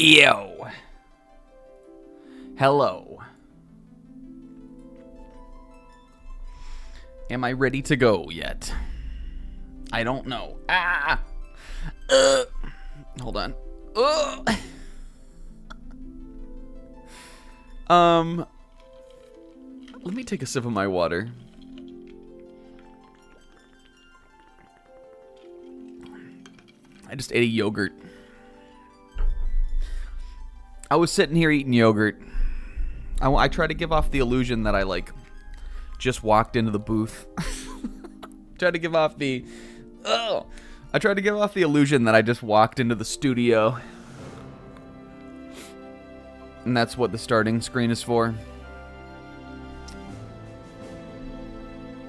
Yo. Hello. Am I ready to go yet? I don't know. Hold on. Let me take a sip of my water. I just ate a yogurt. I was sitting here eating yogurt. I try to give off the illusion that I, just walked into the booth. I tried to give off the illusion that I just walked into the studio. And that's what the starting screen is for.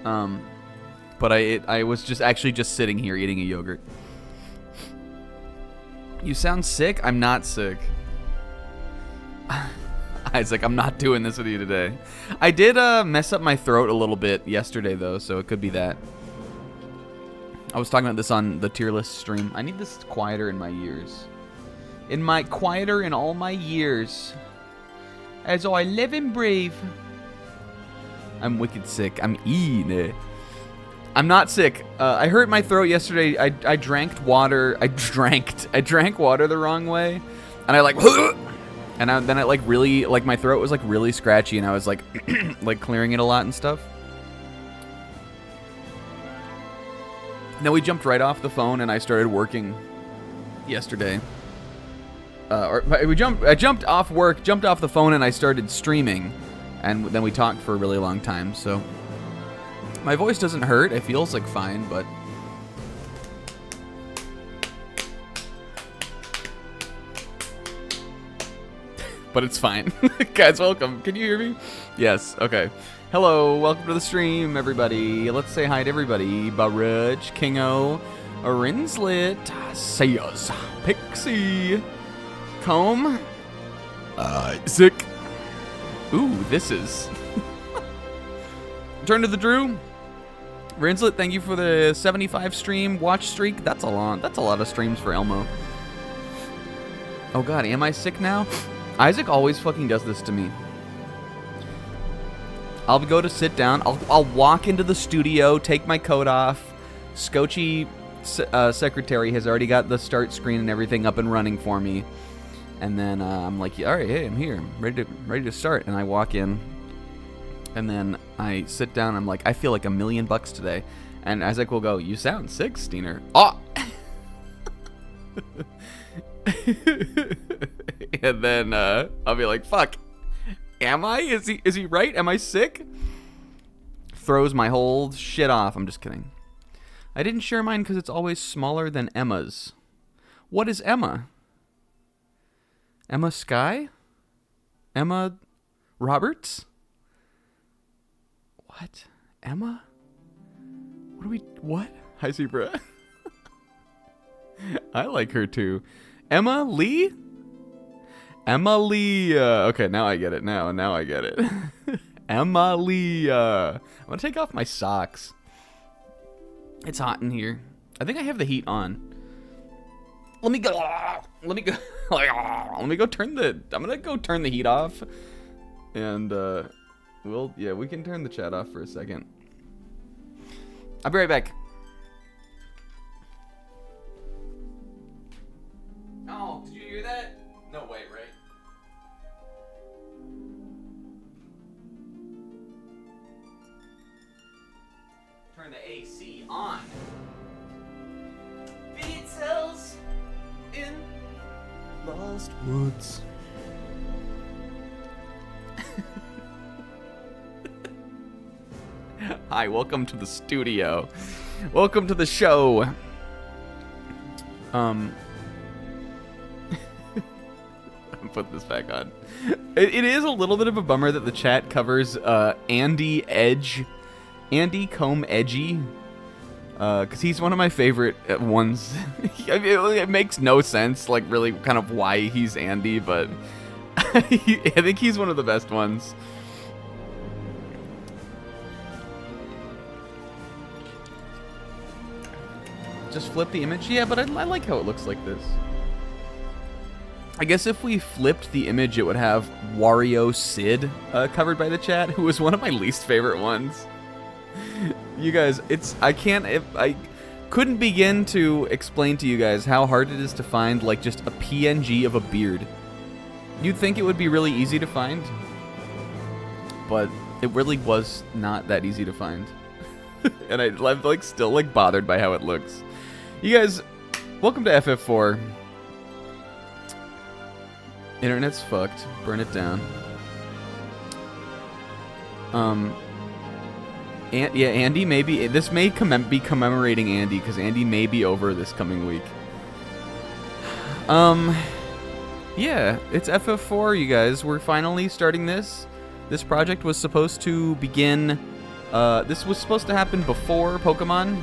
But I was just sitting here eating a yogurt. You sound sick? I'm not sick. Isaac, I'm not doing this with you today. I did mess up my throat a little bit yesterday, though, so it could be that. I was talking about this on the tier list stream. I need this quieter in my ears. Quieter in all my years. As I live and breathe. I'm wicked sick. I'm eating. I'm not sick. I hurt my throat yesterday. I drank water. I drank water the wrong way, and and then it really my throat was really scratchy, and I was clearing it a lot and stuff. And then we jumped right off the phone, and I started working yesterday. I jumped off work, jumped off the phone, and I started streaming, and then we talked for a really long time. So my voice doesn't hurt. It feels fine, but it's fine. Guys, welcome. Can you hear me? Yes. Okay. Hello. Welcome to the stream, everybody. Let's say hi to everybody. Baruch, Kingo, Rinslet, Sayas, Pixie, Comb, Isaac. Ooh, this is... Turn to the Drew. Rinslet, thank you for the 75 stream watch streak. That's a lot of streams for Elmo. Oh god, am I sick now? Isaac always fucking does this to me. I'll go to sit down. I'll walk into the studio, take my coat off. Scotchy secretary has already got the start screen and everything up and running for me. And then I'm like, all right, hey, I'm here. I'm ready to start. And I walk in. And then I sit down. I'm like, I feel like $1 million today. And Isaac will go, you sound sick, Steiner. Oh! And then I'll be like, fuck. Am I? Is he right? Am I sick? Throws my whole shit off. I'm just kidding. I didn't share mine because it's always smaller than Emma's. What is Emma? Emma Sky? Emma Roberts? What? Emma? What? Hi, Zebra. I like her too. Emma Lee? Emma Lee. Okay, now I get it. Now I get it. Emma Lee. I'm gonna take off my socks. It's hot in here. I think I have the heat on. Let me go. I'm gonna go turn the heat off. And we can turn the chat off for a second. I'll be right back. Oh, did you hear that? No way, right? Turn the AC on. Beatles in Lost Woods. Hi, welcome to the studio. Welcome to the show. Put this back on. It is a little bit of a bummer that the chat covers Andy Comb Edgy, because he's one of my favorite ones. It makes no sense, really kind of why he's Andy, but I think he's one of the best ones. Just flip the image? Yeah, but I like how it looks like this. I guess if we flipped the image, it would have Wario Sid covered by the chat, who was one of my least favorite ones. You guys, I couldn't begin to explain to you guys how hard it is to find, like, just a PNG of a beard. You'd think it would be really easy to find, but it really was not that easy to find. And I'm, like, still, like, bothered by how it looks. You guys, welcome to FF4. Internet's fucked. Burn it down. Yeah, Andy may be... This may be commemorating Andy, because Andy may be over this coming week. Yeah, it's FF4, you guys. We're finally starting this. This project was supposed to begin... this was supposed to happen before Pokemon.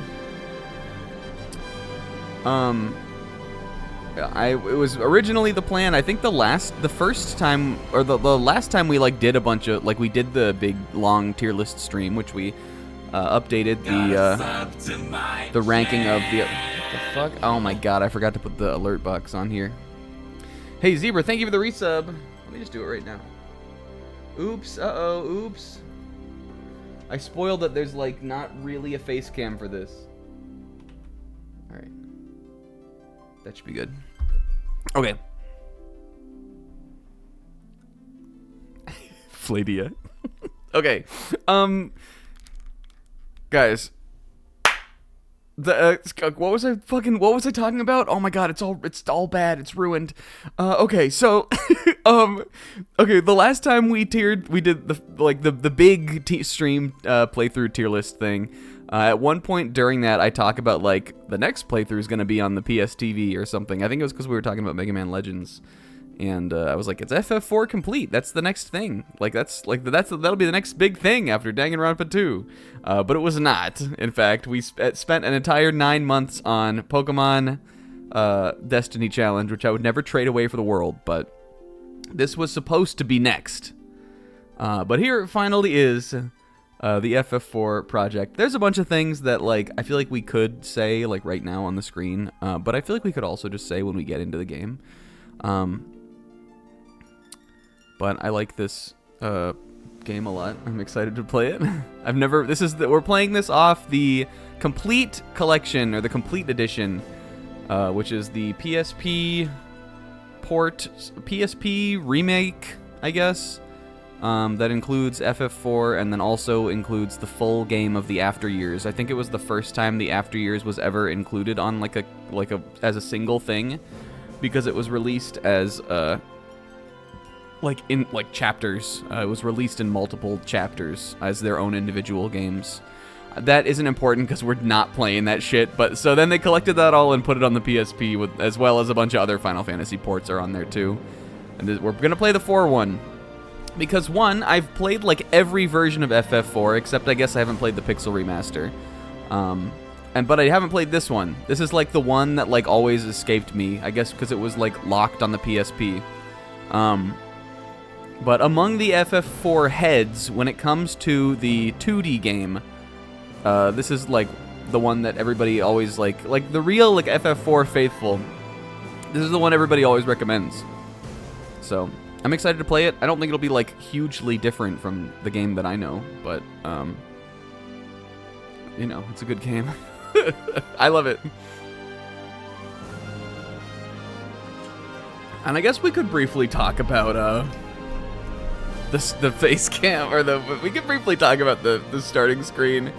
It was originally the plan. I think the first time, or the last time we like did a bunch of, like, we did the big long tier list stream, which we updated the ranking of the... What the fuck? Oh my god, I forgot to put the alert box on here. Hey Zebra, thank you for the resub. Let me just do it right now. Oops, oops. I spoiled that there's, like, not really a face cam for this. Alright. That should be good. Okay. Fladia. Okay. Guys. What was I talking about? Oh my god, it's all bad. It's ruined. Okay, so okay, the last time we did the big stream playthrough tier list thing. At one point during that, I talk about, like, the next playthrough is going to be on the PSTV or something. I think it was because we were talking about Mega Man Legends. And I was like, it's FF4 complete. That's the next thing. Like, that'll be the next big thing after Danganronpa 2. But it was not. In fact, we spent an entire 9 months on Pokemon Destiny Challenge, which I would never trade away for the world. But this was supposed to be next. But here it finally is. The FF4 project. There's a bunch of things that, like, I feel like we could say, like, right now on the screen, but I feel like we could also just say when we get into the game. But I like this game a lot. I'm excited to play it. We're playing this off the complete collection, or the complete edition, which is the PSP remake, I guess. That includes FF4 and then also includes the full game of the After Years. I think it was the first time the After Years was ever included on as a single thing, because it was released as chapters. It was released in multiple chapters as their own individual games. That isn't important because we're not playing that shit. But so then they collected that all and put it on the PSP, as well as a bunch of other Final Fantasy ports are on there too. And we're gonna play the 4 one. Because, one, I've played, like, every version of FF4, except I guess I haven't played the Pixel Remaster. But I haven't played this one. This is, like, the one that, like, always escaped me, I guess because it was, like, locked on the PSP. But among the FF4 heads, when it comes to the 2D game, this is, like, the one that everybody always, like the real, like, FF4 faithful. This is the one everybody always recommends. So... I'm excited to play it. I don't think it'll be, like, hugely different from the game that I know, but, you know, it's a good game. I love it. And I guess we could briefly talk about, the face cam, or we could briefly talk about the starting screen.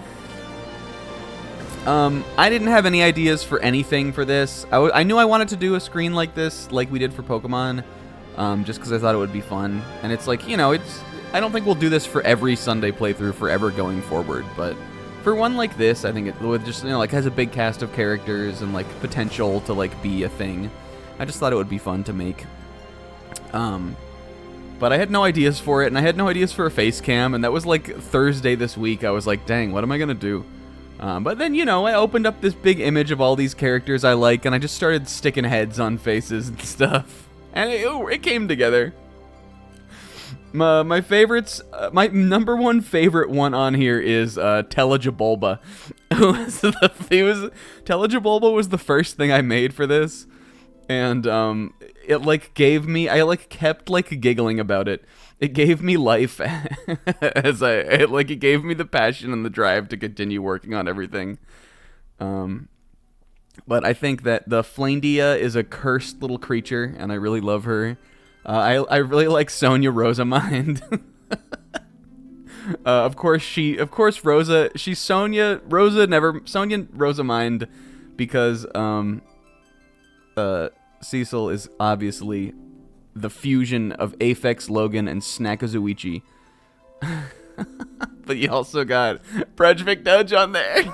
I didn't have any ideas for anything for this. I knew I wanted to do a screen like this, like we did for Pokemon. Just because I thought it would be fun. And it's like, you know, I don't think we'll do this for every Sunday playthrough forever going forward, but for one like this, I think it would just, you know, like, has a big cast of characters and, like, potential to, like, be a thing. I just thought it would be fun to make. But I had no ideas for it, and I had no ideas for a face cam, and that was, like, Thursday this week. I was like, dang, what am I gonna do? But then, you know, I opened up this big image of all these characters I like, and I just started sticking heads on faces and stuff. And it came together. My favorites, my number one favorite one on here is Telejabulba. Telejabulba was the first thing I made for this, and it like gave me, I like kept like giggling about it. It gave me life as it gave me the passion and the drive to continue working on everything. But I think that the Flaindia is a cursed little creature, and I really love her. I really like Sonia Rosamund. Of course Rosa, she's Sonia Rosamund because Cecil is obviously the fusion of Aphex, Logan, and Snakazuichi. But you also got Bredge McDudge on there.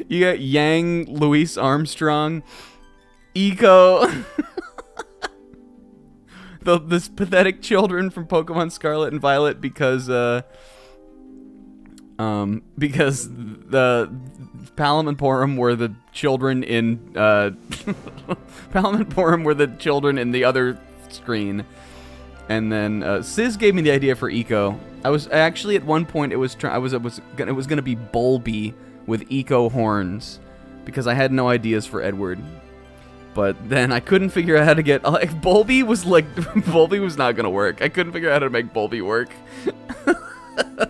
You got Yang, Louise Armstrong, Eco, this pathetic children from Pokemon Scarlet and Violet because the Palom and Porum were the children in Palom and Porum were the children in the other screen, and then Sis gave me the idea for Eco. I was actually at one point it was gonna be Bulby with Eco horns because I had no ideas for Edward. But then I couldn't figure out how to get Bulby was not gonna work. I couldn't figure out how to make Bulby work.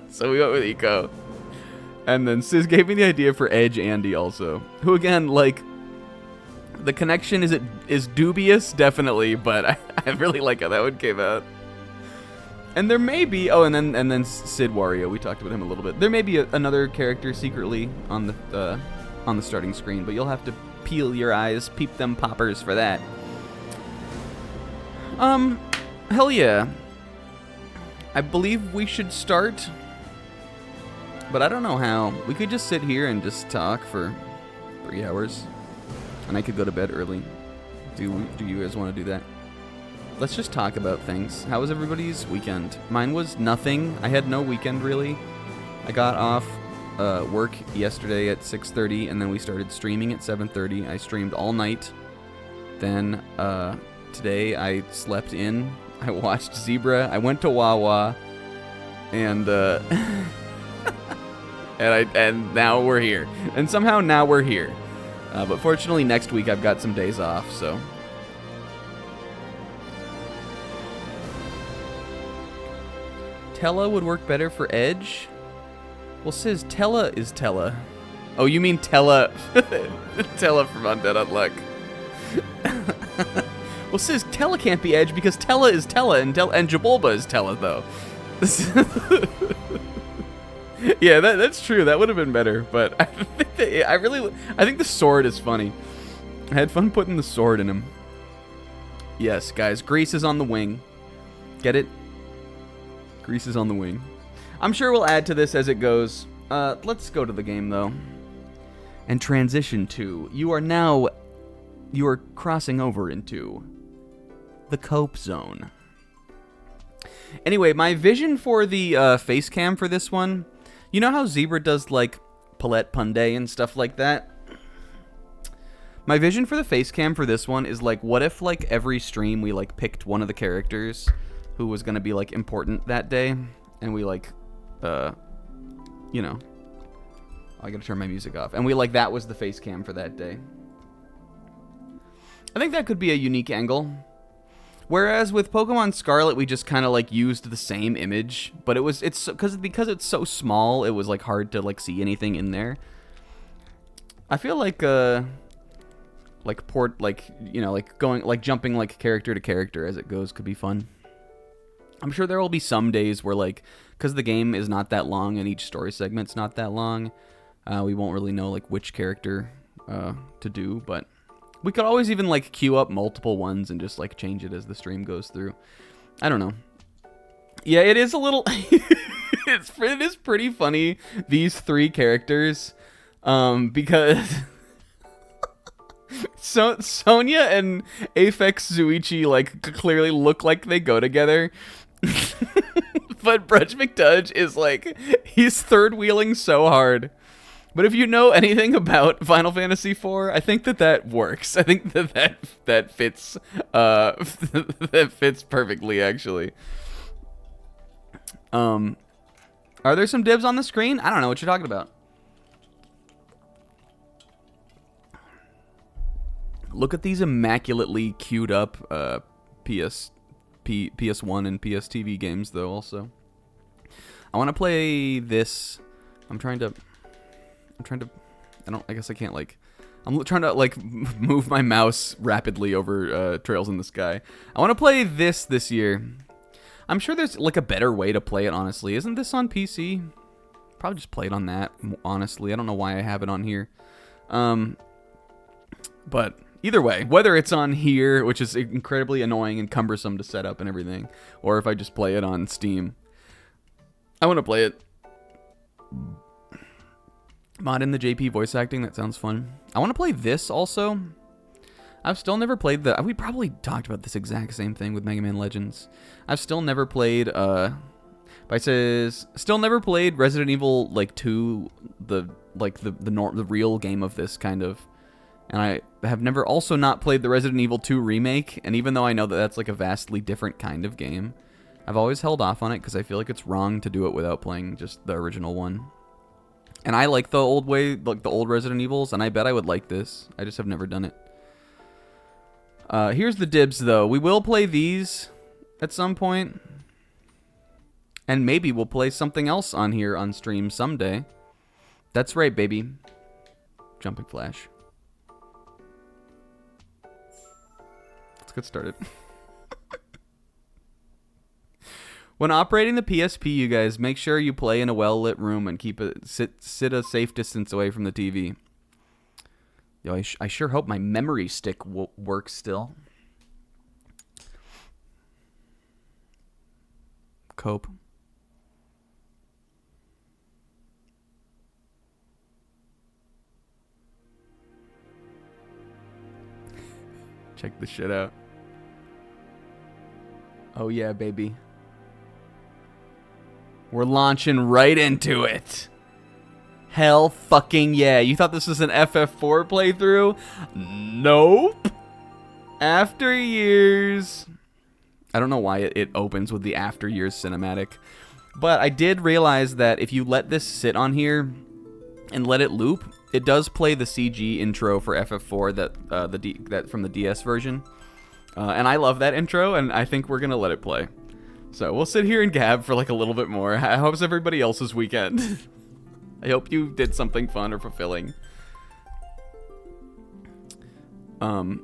So we went with Eco. And then Sis gave me the idea for Edge Andy also. Who again, like, the connection is dubious, definitely, but I really like how that one came out. And there may be and then Sid Wario, we talked about him a little bit. There may be another character secretly on the starting screen, but you'll have to peel your eyes, peep them poppers for that. Hell yeah. I believe we should start, but I don't know how. We could just sit here and just talk for 3 hours, and I could go to bed early. Do you guys want to do that? Let's just talk about things. How was everybody's weekend? Mine was nothing. I had no weekend, really. I got off work yesterday at 6:30, and then we started streaming at 7:30. I streamed all night. Then today I slept in. I watched Zebra. I went to Wawa, and and now we're here. And somehow now we're here. But fortunately, next week I've got some days off, so. Tella would work better for Edge? Well, says Tella is Tella. Oh, you mean Tella. Tella from Undead Unluck. Well, says Tella can't be Edge because Tella is Tella and Jabulba is Tella, though. Yeah, that's true. That would have been better, but I think the sword is funny. I had fun putting the sword in him. Yes, guys, Grease is on the wing. Get it? Grease is on the wing. I'm sure we'll add to this as it goes. Let's go to the game, though. And transition to... You are crossing over into the Cope Zone. Anyway, my vision for the face cam for this one... You know how Zebra does, like, Palette Punday and stuff like that? My vision for the face cam for this one is, like, what if, like, every stream we, like, picked one of the characters who was gonna be, like, important that day, and we, like, you know, I gotta turn my music off, and we, like, that was the face cam for that day. I think that could be a unique angle. Whereas with Pokemon Scarlet, we just kind of, like, used the same image, but because it's so small, it was, like, hard to, like, see anything in there. I feel like, jumping, like, character to character as it goes could be fun. I'm sure there will be some days where, like, because the game is not that long and each story segment's not that long, we won't really know, like, which character to do, but we could always even, like, queue up multiple ones and just, like, change it as the stream goes through. I don't know. Yeah, it is a little... it is pretty funny, these 3 characters, because... So Sonia and Aphex Zuichi, like, clearly look like they go together. But Bredge McDudge is, like, he's third-wheeling so hard. But if you know anything about Final Fantasy IV, I think that works. I think that fits, that fits perfectly, actually. Are there some dibs on the screen? I don't know what you're talking about. Look at these immaculately queued up PS1 and PS TV games, though, also. I want to play this. I guess I can't, like... I'm trying to, like, move my mouse rapidly over Trails in the Sky. I want to play this year. I'm sure there's, like, a better way to play it, honestly. Isn't this on PC? Probably just play it on that, honestly. I don't know why I have it on here. But either way, whether it's on here, which is incredibly annoying and cumbersome to set up and everything, or if I just play it on Steam, I want to play it. Mod in the JP voice acting, that sounds fun. I want to play this also. I've still never played we probably talked about this exact same thing with Mega Man Legends. I've still never played, still never played Resident Evil, like, 2, the real game of this, kind of. And I have never also not played the Resident Evil 2 remake, and even though I know that that's, like, a vastly different kind of game, I've always held off on it because I feel like it's wrong to do it without playing just the original one. And I like the old way, like the old Resident Evils, and I bet I would like this. I just have never done it. Here's the dibs, though. We will play these at some point. And maybe we'll play something else on here on stream someday. That's right, baby. Jumping Flash. Let's get started. When operating the PSP, you guys, make sure you play in a well-lit room and sit a safe distance away from the TV. Yo, I sure hope my memory stick works still. Cope. Check this shit out. Oh yeah, baby. We're launching right into it. Hell fucking yeah. You thought this was an FF4 playthrough? Nope. After Years. I don't know why it opens with the After Years cinematic. But I did realize that if you let this sit on here and let it loop, it does play the CG intro for FF4 that from the DS version. And I love that intro, and I think we're going to let it play. So we'll sit here and gab for like a little bit more. How's everybody else's weekend? I hope you did something fun or fulfilling. Played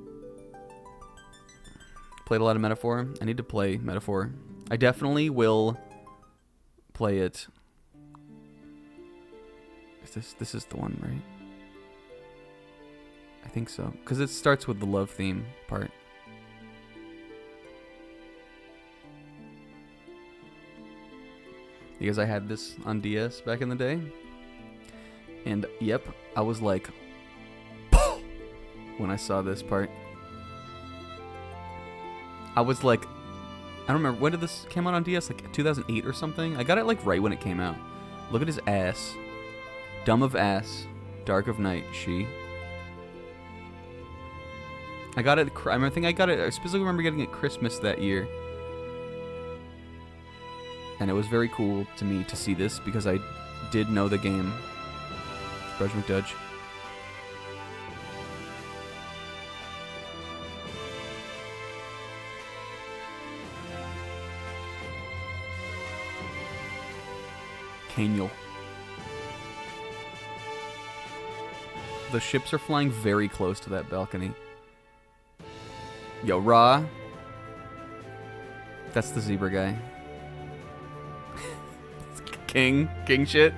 a lot of Metaphor. I need to play Metaphor. I definitely will play it. This is the one, right? I think so. Because it starts with the love theme part. Because I had this on DS back in the day. And, yep, I was like, when I saw this part. I was like, I don't remember, when did this came out on DS? Like 2008 or something? I got it like right when it came out. Look at his ass. Dumb of ass. Dark of night, she. I got it, I specifically remember getting it Christmas that year. And it was very cool to me to see this because I did know the game. Brudge McDudge. Caniel. The ships are flying very close to that balcony. Yo, Ra. That's the zebra guy. King shit.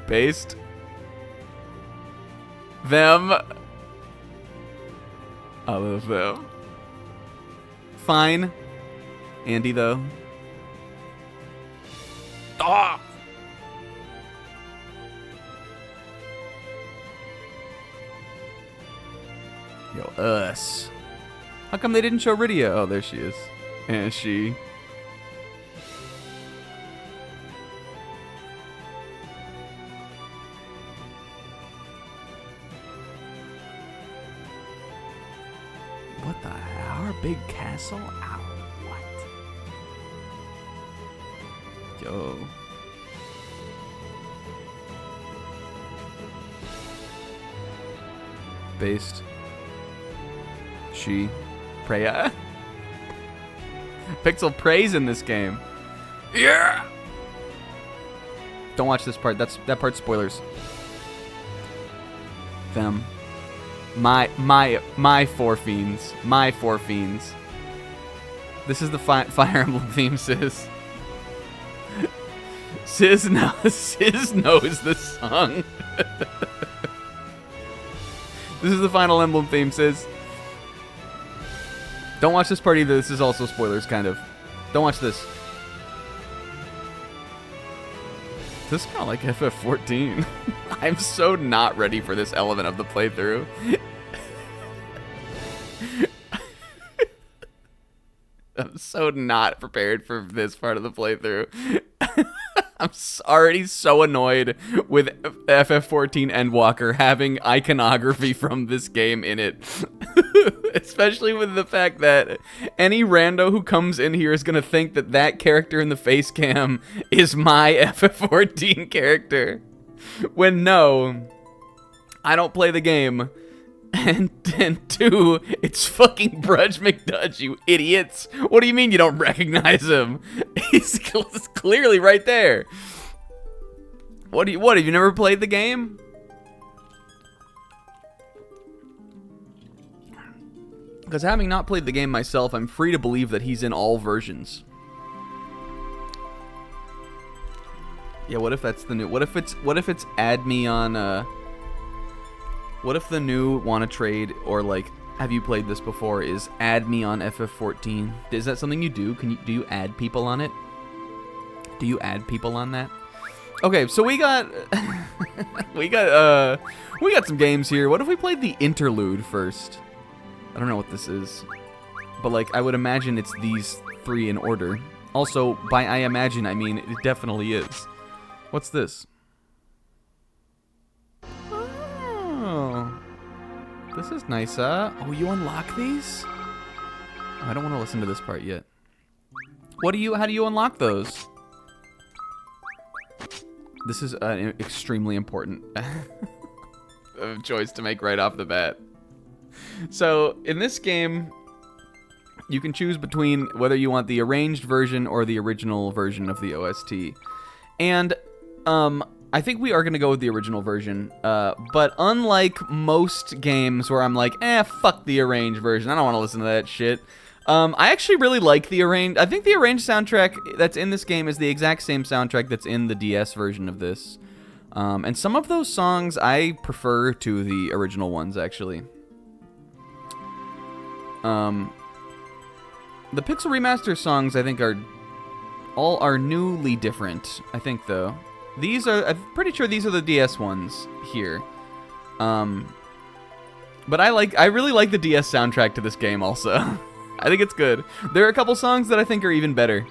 Based. Them. I love them. Fine. Andy, though. Ah! Yo, us. How come they didn't show Rydia? Oh, there she is. And she. What the hell? Our big castle? Ow, what? Yo. Based. she. Preya. Pixel prays in this game. Yeah. Don't watch this part. That part's spoilers. Them. My four fiends. My four fiends. This is the Fire Emblem theme, Sis. Sis knows this song. This is the Final Emblem theme, Sis. Don't watch this part either. This is also spoilers, kind of. Don't watch this. This is kind of like FF14. I'm so not ready for this element of the playthrough. I'm so not prepared for this part of the playthrough. I'm already so annoyed with FF14 Endwalker having iconography from this game in it. Especially with the fact that any rando who comes in here is going to think that that character in the face cam is my FF14 character. When no, I don't play the game. And two, it's fucking Brudge McDudge, you idiots. What do you mean you don't recognize him? He's clearly right there. What, have you never played the game? Because having not played the game myself, I'm free to believe that he's in all versions. Yeah, what if that's the new, what if it's add me on, what if the new wanna trade, or like, have you played this before, is add me on FF14? Is that something you do? Do you add people on it? Do you add people on that? Okay, so we got we got some games here. What if we played the interlude first? I don't know what this is, but like I would imagine it's these three in order. Also, by I imagine I mean it definitely is. What's this? Oh, this is nice, huh? Oh, you unlock these? Oh, I don't want to listen to this part yet. How do you unlock those? This is an extremely important choice to make right off the bat. So, in this game, you can choose between whether you want the arranged version or the original version of the OST. And, I think we are going to go with the original version, but unlike most games where I'm like, fuck the arranged version, I don't want to listen to that shit, I actually really like the arranged, I think the arranged soundtrack that's in this game is the exact same soundtrack that's in the DS version of this, and some of those songs I prefer to the original ones, actually. The Pixel Remaster songs, I think, are newly different, I think, though. I'm pretty sure these are the DS ones here. But I really like the DS soundtrack to this game also. I think it's good. There are a couple songs that I think are even better.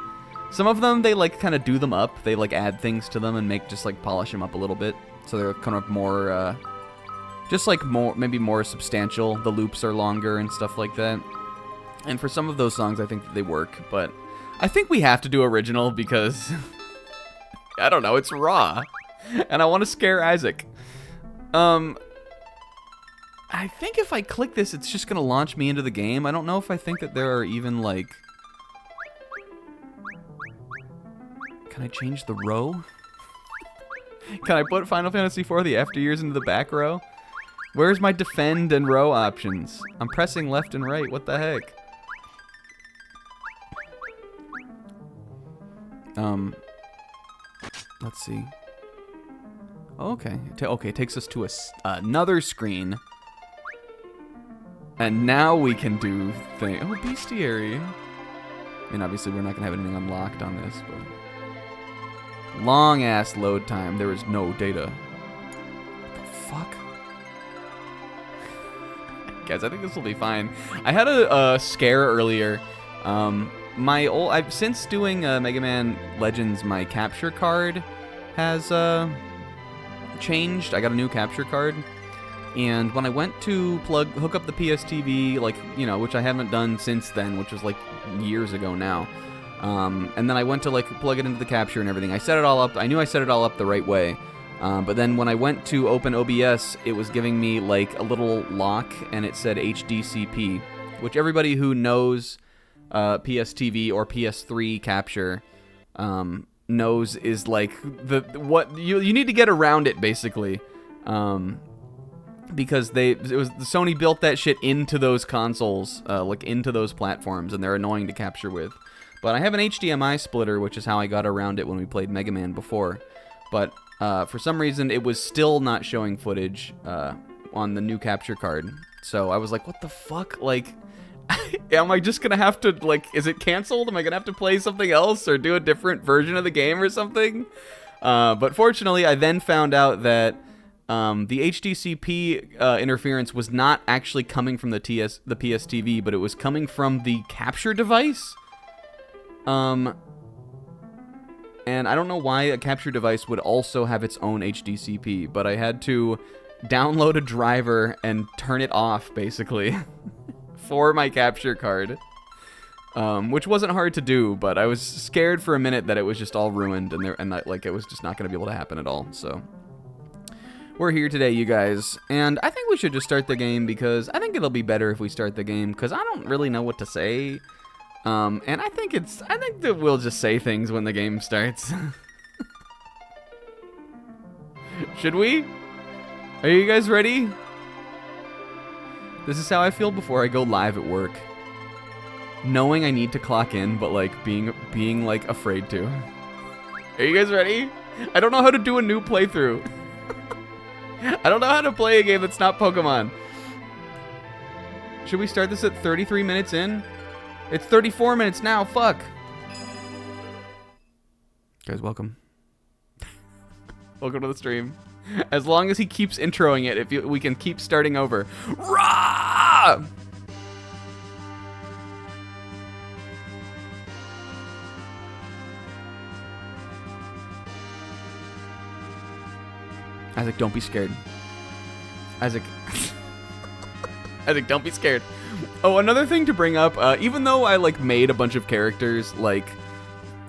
Some of them, they like kind of do them up. They like add things to them and just like polish them up a little bit. So they're kind of more, maybe more substantial. The loops are longer and stuff like that. And for some of those songs, I think they work. But I think we have to do original because... I don't know, it's raw. And I want to scare Isaac. I think if I click this, it's just going to launch me into the game. I don't know if I think that there are even, like... Can I change the row? Can I put Final Fantasy IV the after years into the back row? Where's my defend and row options? I'm pressing left and right. What the heck? Let's see. Okay. Okay, it takes us to another screen. And now we can do things. Oh, bestiary. I mean, obviously we're not going to have anything unlocked on this, but... Long-ass load time. There is no data. What the fuck? Guys, I think this will be fine. I had a scare earlier. Since doing Mega Man Legends, my capture card has changed. I got a new capture card, and when I went to hook up the PSTV, like, you know, which I haven't done since then, which was like years ago now, and then I went to like plug it into the capture and everything. I set it all up. I knew I set it all up the right way, but then when I went to open OBS, it was giving me like a little lock, and it said HDCP, which everybody who knows PSTV or PS3 capture knows is like what you need to get around it basically, because Sony built that shit into those consoles, like into those platforms, and they're annoying to capture with. But I have an HDMI splitter, which is how I got around it when we played Mega Man before. But for some reason, it was still not showing footage on the new capture card. So I was like, what the fuck? Like, am I just gonna have to, like, is it canceled? Am I gonna have to play something else or do a different version of the game or something? But fortunately, I then found out that the HDCP interference was not actually coming from the PSTV, but it was coming from the capture device. And I don't know why a capture device would also have its own HDCP, but I had to download a driver and turn it off, basically, for my capture card. Which wasn't hard to do, but I was scared for a minute that it was just all ruined and like it was just not going to be able to happen at all. So we're here today, you guys, and I think we should just start the game because I think it'll be better if we start the game because I don't really know what to say. And I think that we'll just say things when the game starts. Should we? Are you guys ready? This is how I feel before I go live at work. Knowing I need to clock in, but like being like afraid to. Are you guys ready? I don't know how to do a new playthrough. I don't know how to play a game that's not Pokemon. Should we start this at 33 minutes in? It's 34 minutes now, fuck. Guys, welcome. Welcome to the stream. As long as he keeps introing it, we can keep starting over. Rah! Isaac, don't be scared. Isaac. Isaac, don't be scared. Oh, another thing to bring up, even though I, like, made a bunch of characters, like,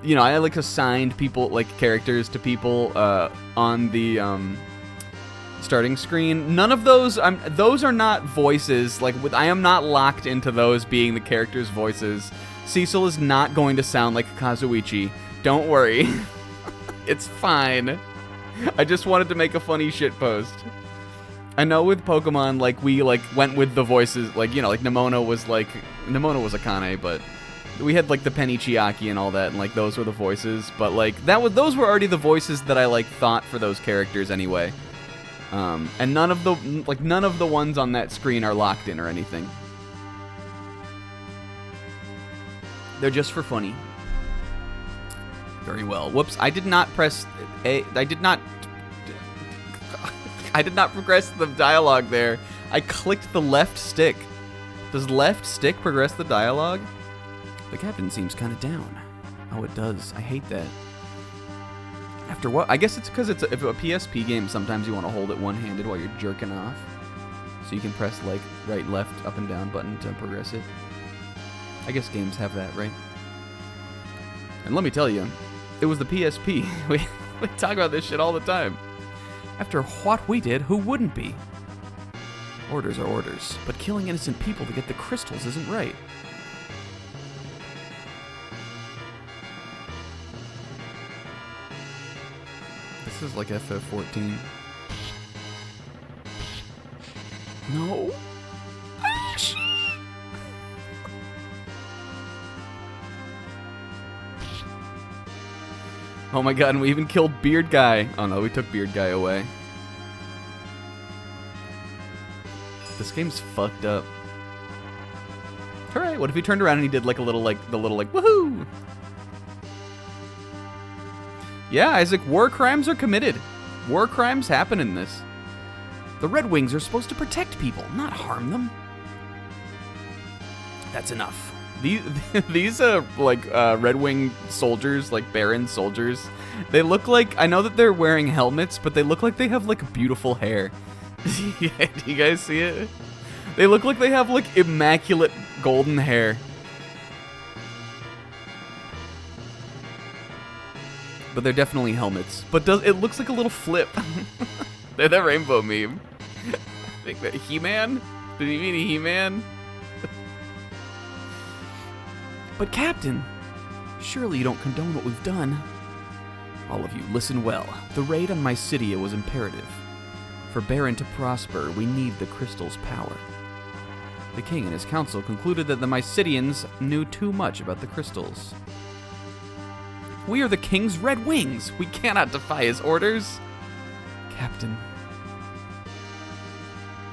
you know, I, like, assigned people, like, characters to people, on the, starting screen, none of those, those are not voices, like, I am not locked into those being the characters' voices. Cecil is not going to sound like Kazuichi. Don't worry. It's fine. I just wanted to make a funny shit post. I know with Pokemon, like, we, like, went with the voices, like, you know, like, Nemona was Akane, but we had, like, the Penny Chiaki and all that, and, like, those were the voices, but, like, those were already the voices that I, like, thought for those characters anyway. And none of the ones on that screen are locked in or anything. They're just for funny. Very well. Whoops, I did not press A. I did not progress the dialogue there. I clicked the left stick. Does left stick progress the dialogue? The captain seems kind of down. Oh, it does. I hate that. After what? I guess it's because if a PSP game, sometimes you want to hold it one-handed while you're jerking off. So you can press, like, right, left, up and down button to progress it. I guess games have that, right? And let me tell you, it was the PSP. We talk about this shit all the time. After what we did, who wouldn't be? Orders are orders, but killing innocent people to get the crystals isn't right. This is like FF14. No. Ash! Oh my god, and we even killed Beard Guy. Oh no, we took Beard Guy away. This game's fucked up. Alright, what if he turned around and he did like a little, like, woohoo! Yeah, Isaac, war crimes are committed. War crimes happen in this. The Red Wings are supposed to protect people, not harm them. That's enough. These Red Wing soldiers, like Baron soldiers, they look like, I know that they're wearing helmets, but they look like they have, like, beautiful hair. Do you guys see it? They look like they have, like, immaculate golden hair. But they're definitely helmets. But it looks like a little flip. They're that rainbow meme. I think that He-Man? Did you mean He-Man? But Captain, surely you don't condone what we've done. All of you, listen well. The raid on Mysidia was imperative. For Baron to prosper, we need the crystal's power. The king and his council concluded that the Mysidians knew too much about the crystals. We are the king's red wings. We cannot defy his orders. Captain.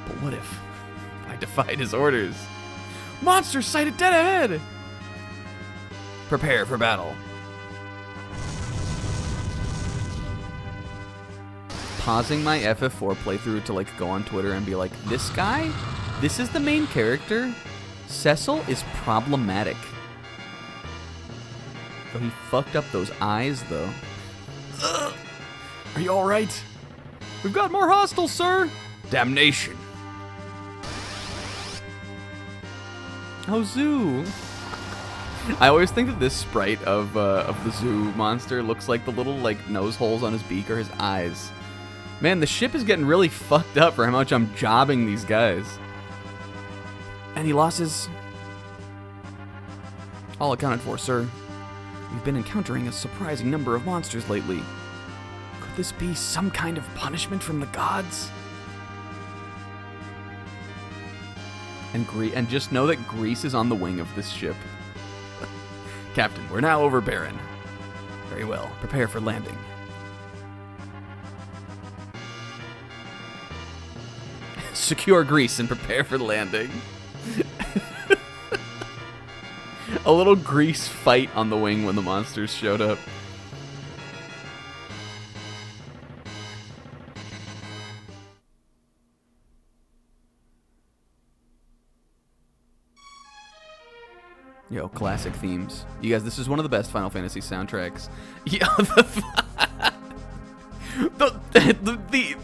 But what if I defied his orders? Monsters sighted dead ahead! Prepare for battle. Pausing my FF4 playthrough to like go on Twitter and be like, this guy? This is the main character? Cecil is problematic. Though he fucked up those eyes, though. Ugh. Are you alright? We've got more hostiles, sir! Damnation. Oh, Zoo. I always think that this sprite of the Zoo monster looks like the little like nose holes on his beak or his eyes. Man, the ship is getting really fucked up for how much I'm jobbing these guys. Any losses? All accounted for, sir. We've been encountering a surprising number of monsters lately. Could this be some kind of punishment from the gods? And just know that Greece is on the wing of this ship. Captain, we're now over Baron. Very well. Prepare for landing. Secure Greece and prepare for landing. A little Grease fight on the wing when the monsters showed up. Yo, classic themes. You guys, this is one of the best Final Fantasy soundtracks. Yo, the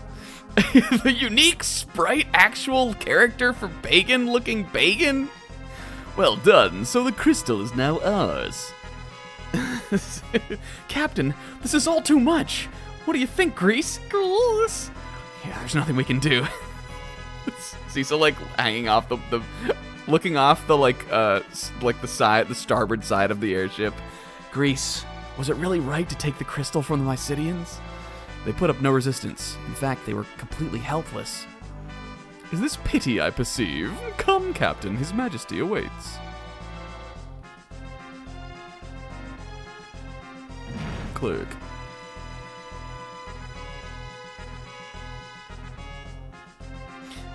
the unique sprite actual character for Bagan looking Bagan? Well done, so the crystal is now ours. Captain, this is all too much. What do you think, Grease? Grease? Yeah, there's nothing we can do. Cecil like hanging off the looking off the the starboard side of the airship. Grease, was it really right to take the crystal from the Mysidians? They put up no resistance. In fact, they were completely helpless. Is this pity I perceive? Come, Captain, His Majesty awaits. Clerk.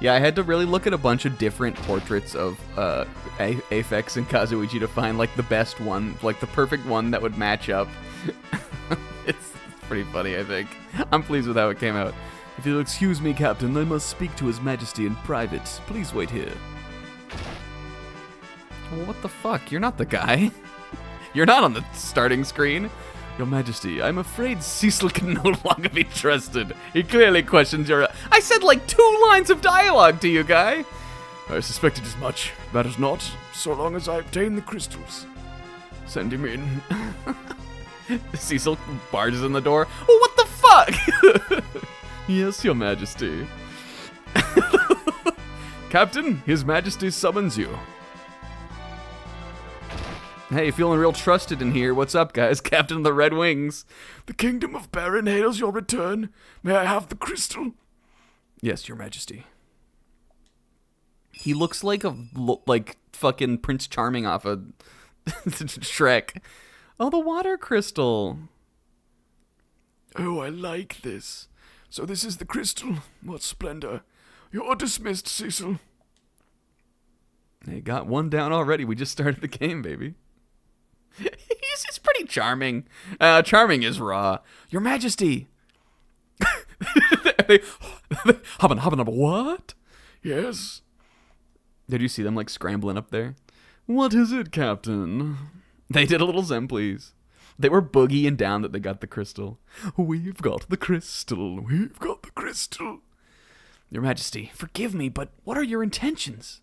Yeah, I had to really look at a bunch of different portraits of Aphex and Kazuichi to find like the best one, like the perfect one that would match up. It's pretty funny, I think. I'm pleased with how it came out. If you'll excuse me, Captain, I must speak to His Majesty in private. Please wait here. Well, what the fuck? You're not the guy. You're not on the starting screen. Your Majesty, I'm afraid Cecil can no longer be trusted. He clearly questions your... I said like 2 lines of dialogue to you, guy. I suspected as much. Matters not, so long as I obtain the crystals. Send him in. Cecil barges in the door. Oh, what the fuck? Yes, Your Majesty. Captain, His Majesty summons you. Hey, feeling real trusted in here. What's up, guys? Captain of the Red Wings. The Kingdom of Baron hails your return. May I have the crystal? Yes, Your Majesty. He looks like fucking Prince Charming off of Shrek. Oh, the water crystal. Oh, I like this. So this is the crystal. What splendor. You're dismissed, Cecil. Hey, got one down already. We just started the game, baby. He's pretty charming. Charming is raw. Your Majesty. Hoppin', what? Yes. Did you see them like scrambling up there? What is it, Captain? They did a little Zen, please. They were boogieing down that they got the crystal. We've got the crystal. We've got the crystal. Your Majesty, forgive me, but what are your intentions?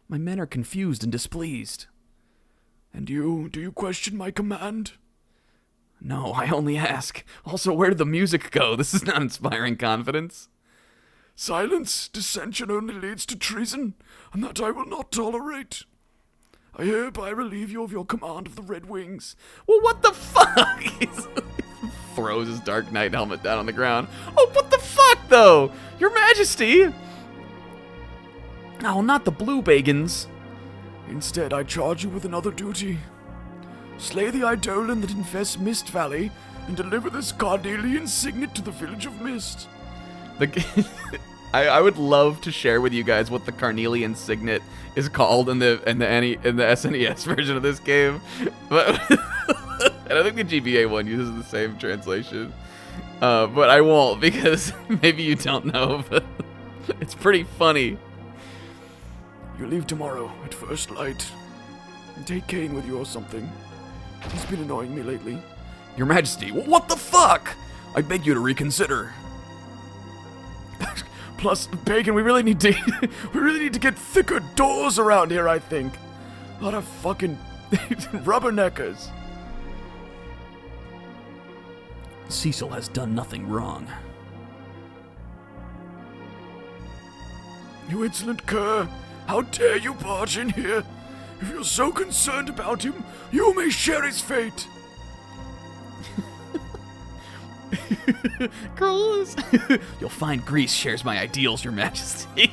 My men are confused and displeased. And you, do you question my command? No, I only ask. Also, where did the music go? This is not inspiring confidence. Silence, dissension only leads to treason, and that I will not tolerate. I hereby relieve you of your command of the Red Wings. Well, what the fuck? He throws his Dark Knight helmet down on the ground. Oh, what the fuck, though? Your Majesty! Oh, not the blue bagons. Instead, I charge you with another duty. Slay the Eidolon that infests Mist Valley and deliver this Cardelian signet to the Village of Mist. I would love to share with you guys what the Carnelian signet is called in the SNES version of this game, but and I think the GBA one uses the same translation, but I won't because maybe you don't know, but it's pretty funny. You leave tomorrow at first light. Take Kane with you or something. He's been annoying me lately. Your Majesty, what the fuck? I beg you to reconsider. Plus, Bacon, we really need to get thicker doors around here, I think. A lot of fucking rubberneckers. Cecil has done nothing wrong. You insolent cur! How dare you barge in here? If you're so concerned about him, you may share his fate. Girls, you'll find Grease shares my ideals, Your Majesty.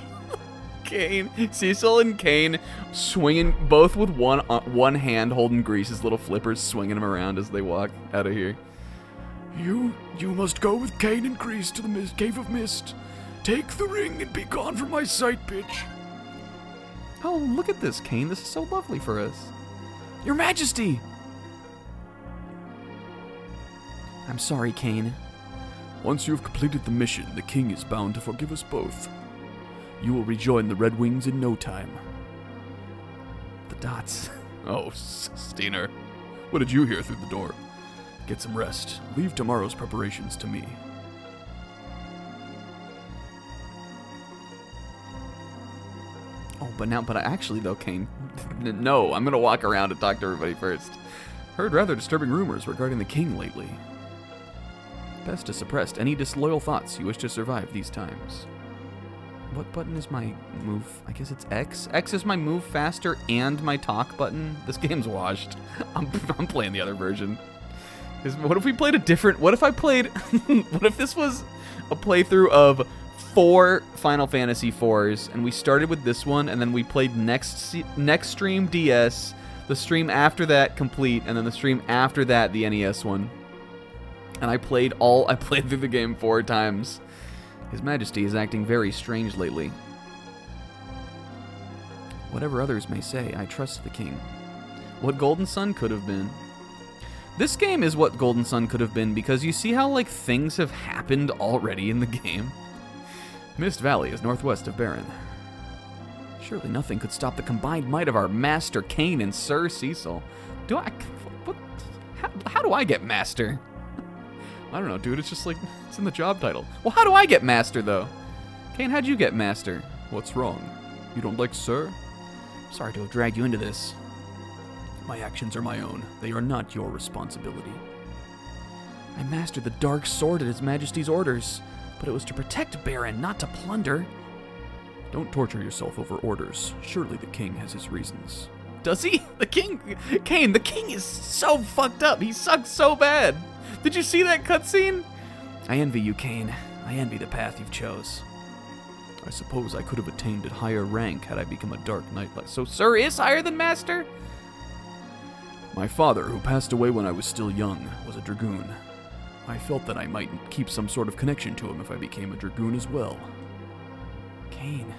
Kane, Cecil and Kane swinging both with one hand holding Grease's little flippers, swinging him around as they walk out of here. You must go with Kane and Grease to the Cave of Mist. Take the ring and be gone from my sight, bitch. Oh, look at this, Kane. This is so lovely for us. Your Majesty! I'm sorry, Kane. Once you have completed the mission, the king is bound to forgive us both. You will rejoin the Red Wings in no time. The dots. Oh, Steiner. What did you hear through the door? Get some rest. Leave tomorrow's preparations to me. Oh, but actually though, Kane, no, I'm gonna walk around and talk to everybody first. Heard rather disturbing rumors regarding the king lately. Best to suppress any disloyal thoughts you wish to survive these times. What button is my move? I guess it's X. X is my move faster and my talk button. This game's washed. I'm playing the other version. What if we played a different? What if I played? What if this was a playthrough of 4 Final Fantasy IVs, and we started with this one, and then we played next stream DS, the stream after that complete, and then the stream after that the NES one. And I played through the game 4 times. His Majesty is acting very strange lately. Whatever others may say, I trust the king. What Golden Sun could have been. This game is what Golden Sun could have been, because you see how, like, things have happened already in the game? Mist Valley is northwest of Baron. Surely nothing could stop the combined might of our Master Kane and Sir Cecil. How do I get Master? I don't know, dude. It's just like, it's in the job title. Well, how do I get Master, though? Kane, how'd you get Master? What's wrong? You don't like Sir? Sorry to have dragged you into this. My actions are my own. They are not your responsibility. I mastered the dark sword at His Majesty's orders, but it was to protect Baron, not to plunder. Don't torture yourself over orders. Surely the king has his reasons. Does he? The king? Kane, the king is so fucked up. He sucks so bad. Did you see that cutscene? I envy you, Kane. I envy the path you've chose. I suppose I could have attained a higher rank had I become a Dark Knight. So Sir is higher than Master? My father, who passed away when I was still young, was a dragoon. I felt that I might keep some sort of connection to him if I became a dragoon as well. Kane.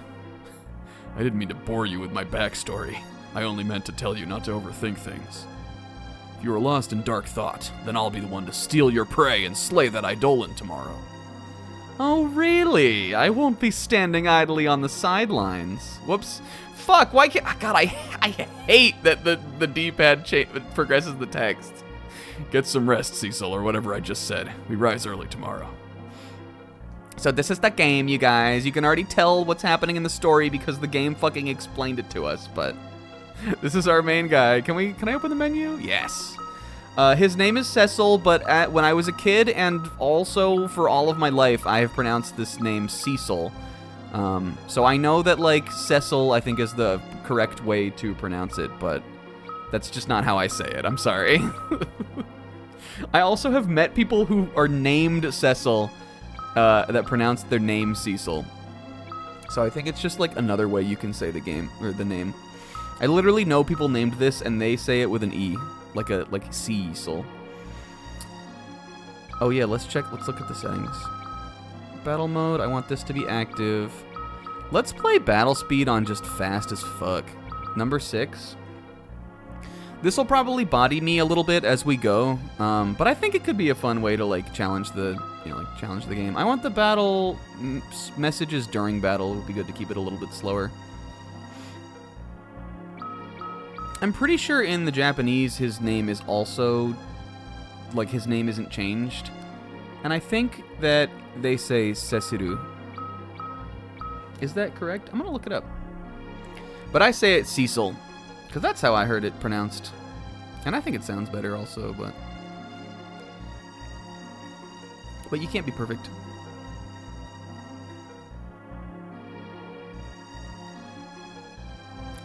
I didn't mean to bore you with my backstory. I only meant to tell you not to overthink things. If you are lost in dark thought, then I'll be the one to steal your prey and slay that Eidolon tomorrow. Oh, really? I won't be standing idly on the sidelines. Whoops. Fuck, why can't... God, I hate that the D-pad progresses the text. Get some rest, Cecil, or whatever I just said. We rise early tomorrow. So this is the game, you guys. You can already tell what's happening in the story because the game fucking explained it to us, but... This is our main guy. Can I open the menu? Yes. His name is Cecil, but when I was a kid and also for all of my life, I have pronounced this name Cecil. So I know that, like, Cecil, I think, is the correct way to pronounce it, but That's just not how I say it. I'm sorry. I also have met people who are named Cecil that pronounce their name Cecil. So I think it's just like another way you can say the game or the name. I literally know people named this and they say it with an E, like Cecil. Oh yeah, let's look at the settings. Battle mode, I want this to be active. Let's play battle speed on just fast as fuck. Number 6. This will probably body me a little bit as we go, but I think it could be a fun way to like challenge the game. I want the battle messages during battle. It would be good to keep it a little bit slower. I'm pretty sure in the Japanese his name is also like his name isn't changed, and I think that they say Sesiru. Is that correct? I'm gonna look it up. But I say it Cecil, because that's how I heard it pronounced. And I think it sounds better also, but you can't be perfect.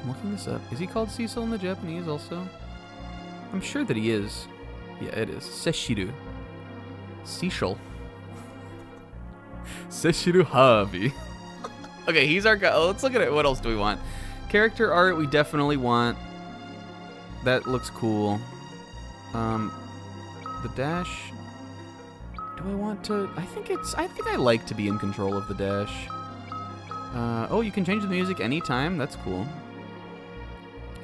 I'm looking this up. Is he called Cecil in the Japanese also? I'm sure that he is. Yeah, it is. Seshiru. Cecil. Seshiru Havi. Okay, he's our guy. Let's look at it. What else do we want? Character art, we definitely want. That looks cool. The dash. Do I want to? I think I like to be in control of the dash. Oh, you can change the music anytime. That's cool.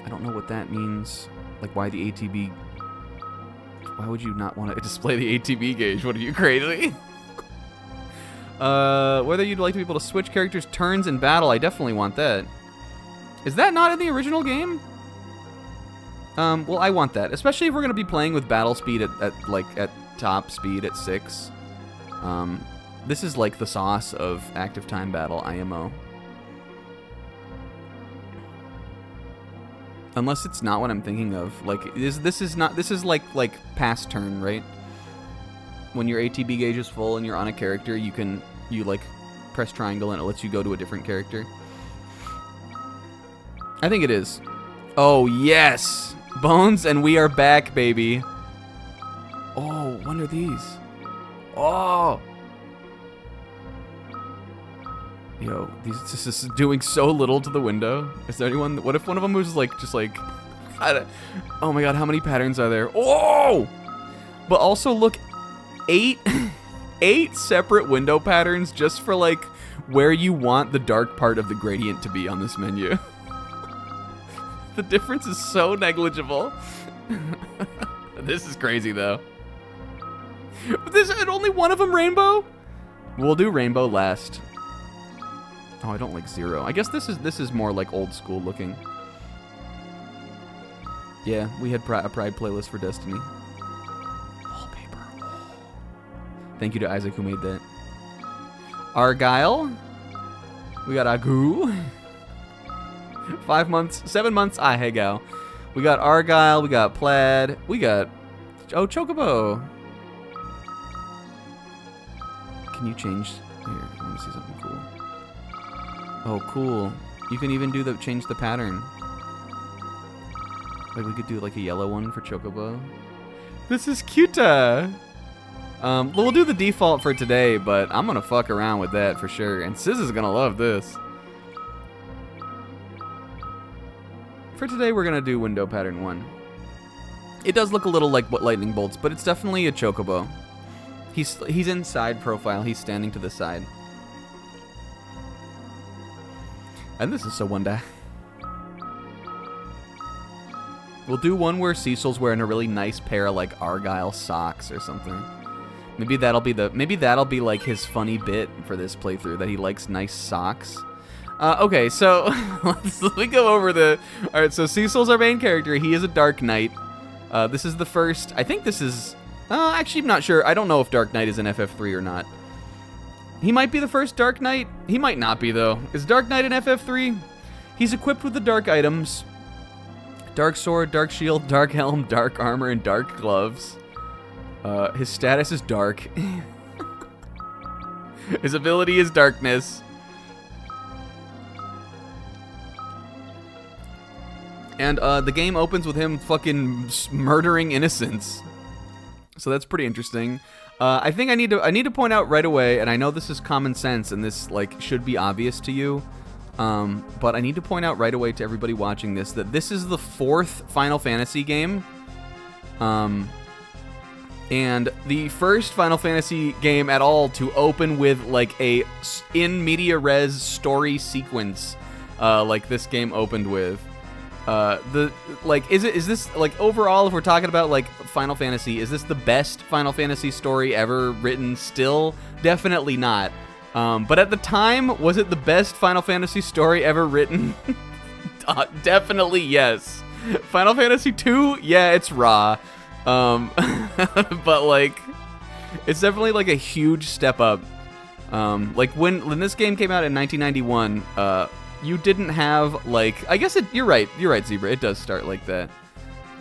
I don't know what that means. Like, why the ATB? Why would you not want to display the ATB gauge? What are you, crazy? Whether you'd like to be able to switch characters' turns in battle, I definitely want that. Is that not in the original game? Well, I want that, especially if we're gonna be playing with battle speed at top speed at 6. This is like the sauce of active time battle IMO. Unless it's not what I'm thinking of. Like, this is like past turn, right? When your ATB gauge is full and you're on a character, you like press triangle and it lets you go to a different character. I think it is. Oh, yes! Bones, and we are back, baby. Oh, what are these? Oh! Yo, this is doing so little to the window. Is there anyone? What if one of them was like, just like, oh my god, how many patterns are there? Oh! But also look, 8 separate window patterns just for like where you want the dark part of the gradient to be on this menu. The difference is so negligible. This is crazy though. And only one of them rainbow? We'll do rainbow last. Oh, I don't like 0. I guess this is more like old school looking. Yeah, we had a Pride playlist for Destiny. Wallpaper. Thank you to Isaac who made that. Argyle. We got Agu. 7 months, Ahegao. We got Argyle, we got Plaid, we got, oh, Chocobo. Can you change, here, I want to see something cool. Oh, cool. You can even change the pattern. Like, we could do like a yellow one for Chocobo. This is cuter. We'll do the default for today, but I'm gonna fuck around with that for sure. And Sizz is gonna love this. For today, we're gonna do window pattern 1. It does look a little like lightning bolts, but it's definitely a Chocobo. He's in side profile. He's standing to the side. And this is so wonder. We'll do one where Cecil's wearing a really nice pair of like Argyle socks or something. Maybe that'll be like his funny bit for this playthrough, that he likes nice socks. Okay, so let me go over the... Alright, so Cecil's our main character. He is a Dark Knight. This is the first... I think this is... actually, I'm not sure. I don't know if Dark Knight is in FF3 or not. He might be the first Dark Knight. He might not be, though. Is Dark Knight in FF3? He's equipped with the dark items. Dark sword, dark shield, dark helm, dark armor, and dark gloves. His status is dark. His ability is darkness. And the game opens with him fucking murdering innocents. So that's pretty interesting. I think I need to point out right away, and I know this is common sense and this like should be obvious to you, but I need to point out right away to everybody watching this that this is the 4th Final Fantasy game. And the first Final Fantasy game at all to open with like a in media res story sequence, like this game opened with. Is this like overall, if we're talking about like Final Fantasy, is this the best Final Fantasy story ever written? Still, definitely not. But at the time, was it the best Final Fantasy story ever written? Definitely yes. Final Fantasy 2, yeah, it's raw. But like, it's definitely like a huge step up. Like when this game came out in 1991, you didn't have like, I guess you're right, Zebra. It does start like that.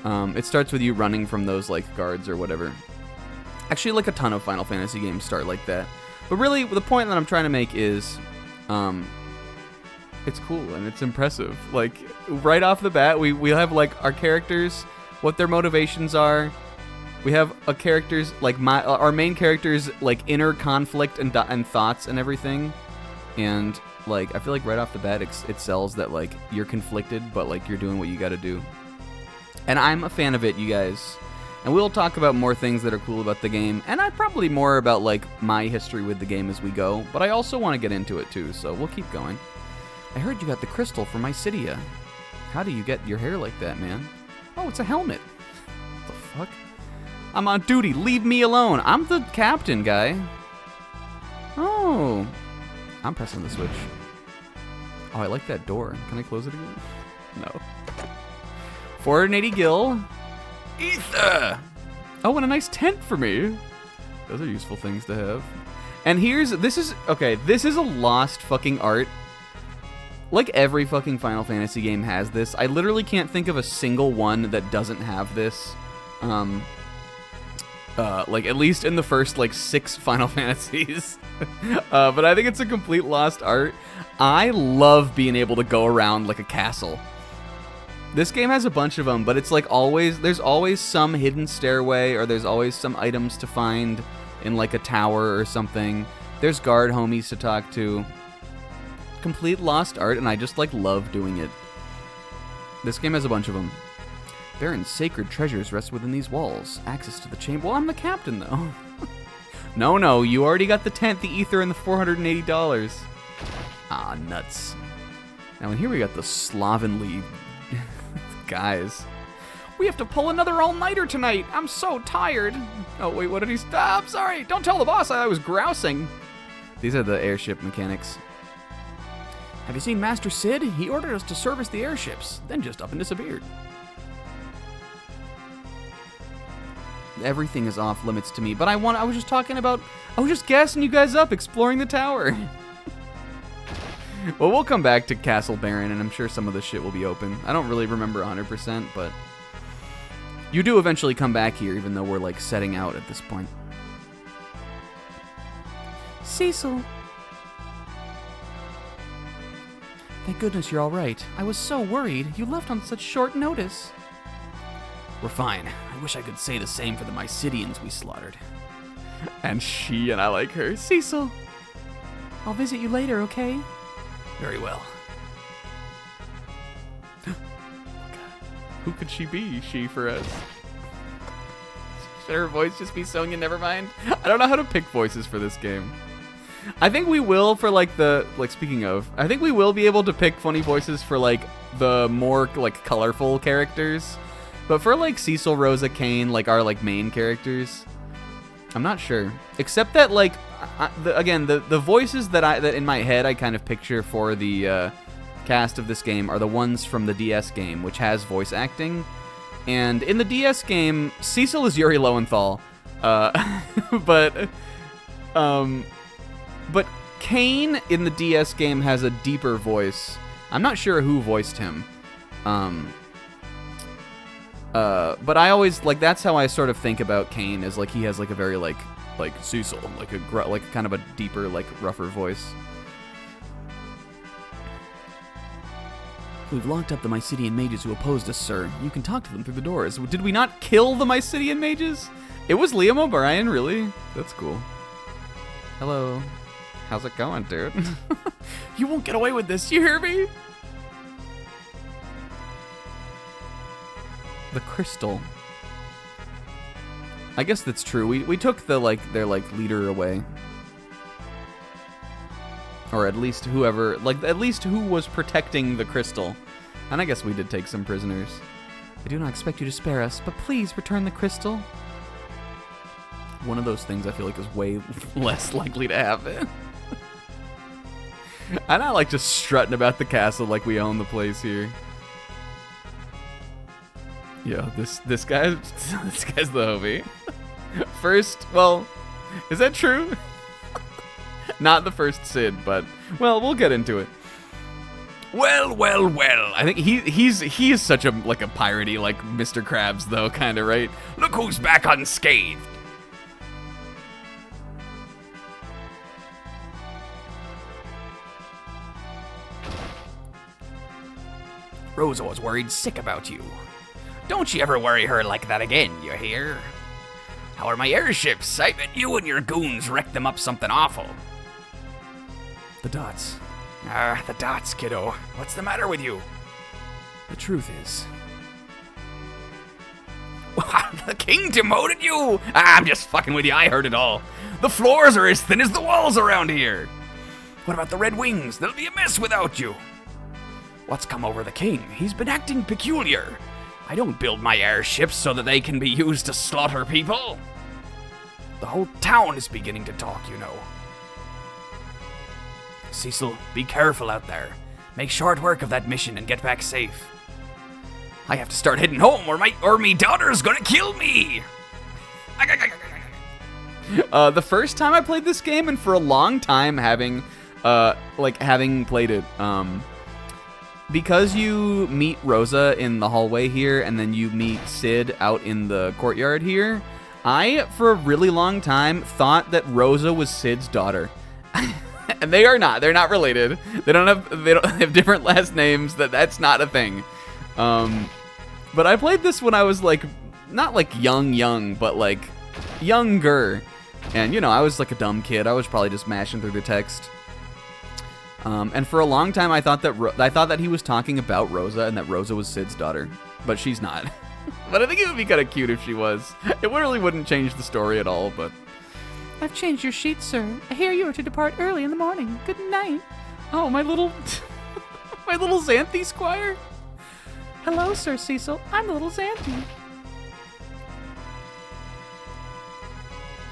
It starts with you running from those like guards or whatever. Actually, like a ton of Final Fantasy games start like that. But really, the point that I'm trying to make is, it's cool and it's impressive. Like right off the bat, we have like our characters, what their motivations are. We have a character's like our main character's like inner conflict and thoughts and everything. And like I feel like right off the bat it sells that like you're conflicted, but like you're doing what you got to do. And I'm a fan of it, you guys. And we'll talk about more things that are cool about the game, and probably more about like my history with the game as we go. But I also want to get into it too, so we'll keep going. I heard you got the crystal from Mycidia. How do you get your hair like that, man? Oh, it's a helmet. What the fuck? I'm on duty. Leave me alone. I'm the captain, guy. Oh. I'm pressing the switch. Oh, I like that door. Can I close it again? No. 480 gil. Ether. Oh, and a nice tent for me. Those are useful things to have. And this is a lost fucking art. Like every fucking Final Fantasy game has this. I literally can't think of a single one that doesn't have this. Like at least in the first like 6 Final Fantasies. But I think it's a complete lost art. I love being able to go around like a castle. This game has a bunch of them, but it's like there's always some hidden stairway, or there's always some items to find in like a tower or something. There's guard homies to talk to. Complete lost art, and I just like love doing it. This game has a bunch of them. Baron's sacred treasures rest within these walls. Access to the chamber. Well, I'm the captain, though. No, you already got the tent, the ether, and the $480. Ah, nuts. Now, in here we got the slovenly guys. We have to pull another all-nighter tonight. I'm so tired. Oh, wait, what did he... I'm sorry. Don't tell the boss I was grousing. These are the airship mechanics. Have you seen Master Sid? He ordered us to service the airships, then just up and disappeared. Everything is off limits to me, but I was just gassing you guys up, exploring the tower. Well, we'll come back to Castle Baron, and I'm sure some of this shit will be open. I don't really remember 100%, but you do eventually come back here, even though we're, like, setting out at this point. Cecil. Thank goodness you're all right. I was so worried. You left on such short notice. We're fine. I wish I could say the same for the Mycidians we slaughtered. And I like her. Cecil. I'll visit you later, okay? Very well. Who could she be, she for us? Should her voice just be Sonya Nevermind? I don't know how to pick voices for this game. I think we will for speaking of, I think we will be able to pick funny voices for like the more like colorful characters. But for like Cecil, Rosa, Kane, like our like main characters, I'm not sure. Except that like, the voices that in my head I kind of picture for the cast of this game are the ones from the DS game, which has voice acting. And in the DS game, Cecil is Yuri Lowenthal, but Kane in the DS game has a deeper voice. I'm not sure who voiced him. But I always like, that's how I sort of think about Kane, is like he has like a very like Cecil, like kind of a deeper, like rougher voice. We've locked up the Mycetian mages who opposed us, sir. You can talk to them through the doors. Did we not kill the Mycetian mages? It was Liam O'Brien, really? That's cool. Hello. How's it going, dude? You won't get away with this, you hear me? The crystal. I guess that's true. We took the their leader away. Or at least whoever, at least who was protecting the crystal. And I guess we did take some prisoners. I do not expect you to spare us, but please return the crystal. One of those things I feel like is way less likely to happen. And I like just strutting about the castle like we own the place here. Yeah, this guy's the Hovey. First, well, is that true? Not the first Cid, but well, we'll get into it. Well. I think he is such a piratey, like Mr. Krabs though, kind of, right? Look who's back unscathed. Rosa was worried sick about you. Don't you ever worry her like that again, you hear? How are my airships? I bet you and your goons wrecked them up something awful. The dots. The dots, kiddo. What's the matter with you? The truth is... The king demoted you? I'm just fucking with you, I heard it all. The floors are as thin as the walls around here. What about the Red Wings? They'll be a mess without you. What's come over the king? He's been acting peculiar. I don't build my airships so that they can be used to slaughter people. The whole town is beginning to talk, you know. Cecil, be careful out there. Make short work of that mission and get back safe. I have to start heading home or me daughter's gonna kill me. The first time I played this game, and for a long time having played it, because you meet Rosa in the hallway here, and then you meet Cid out in the courtyard here, I, for a really long time, thought that Rosa was Cid's daughter. And they are not. They're not related. They don't have different last names. That's not a thing. But I played this when I was not young, but younger. And I was like a dumb kid. I was probably just mashing through the text. And for a long time, I thought that he was talking about Rosa and that Rosa was Cid's daughter, but she's not. But I think it would be kind of cute if she was. It really wouldn't change the story at all, but... I've changed your sheets, sir. I hear you are to depart early in the morning. Good night. Oh, my little... my little Xanthe squire. Hello, Sir Cecil. I'm the little Xanthe.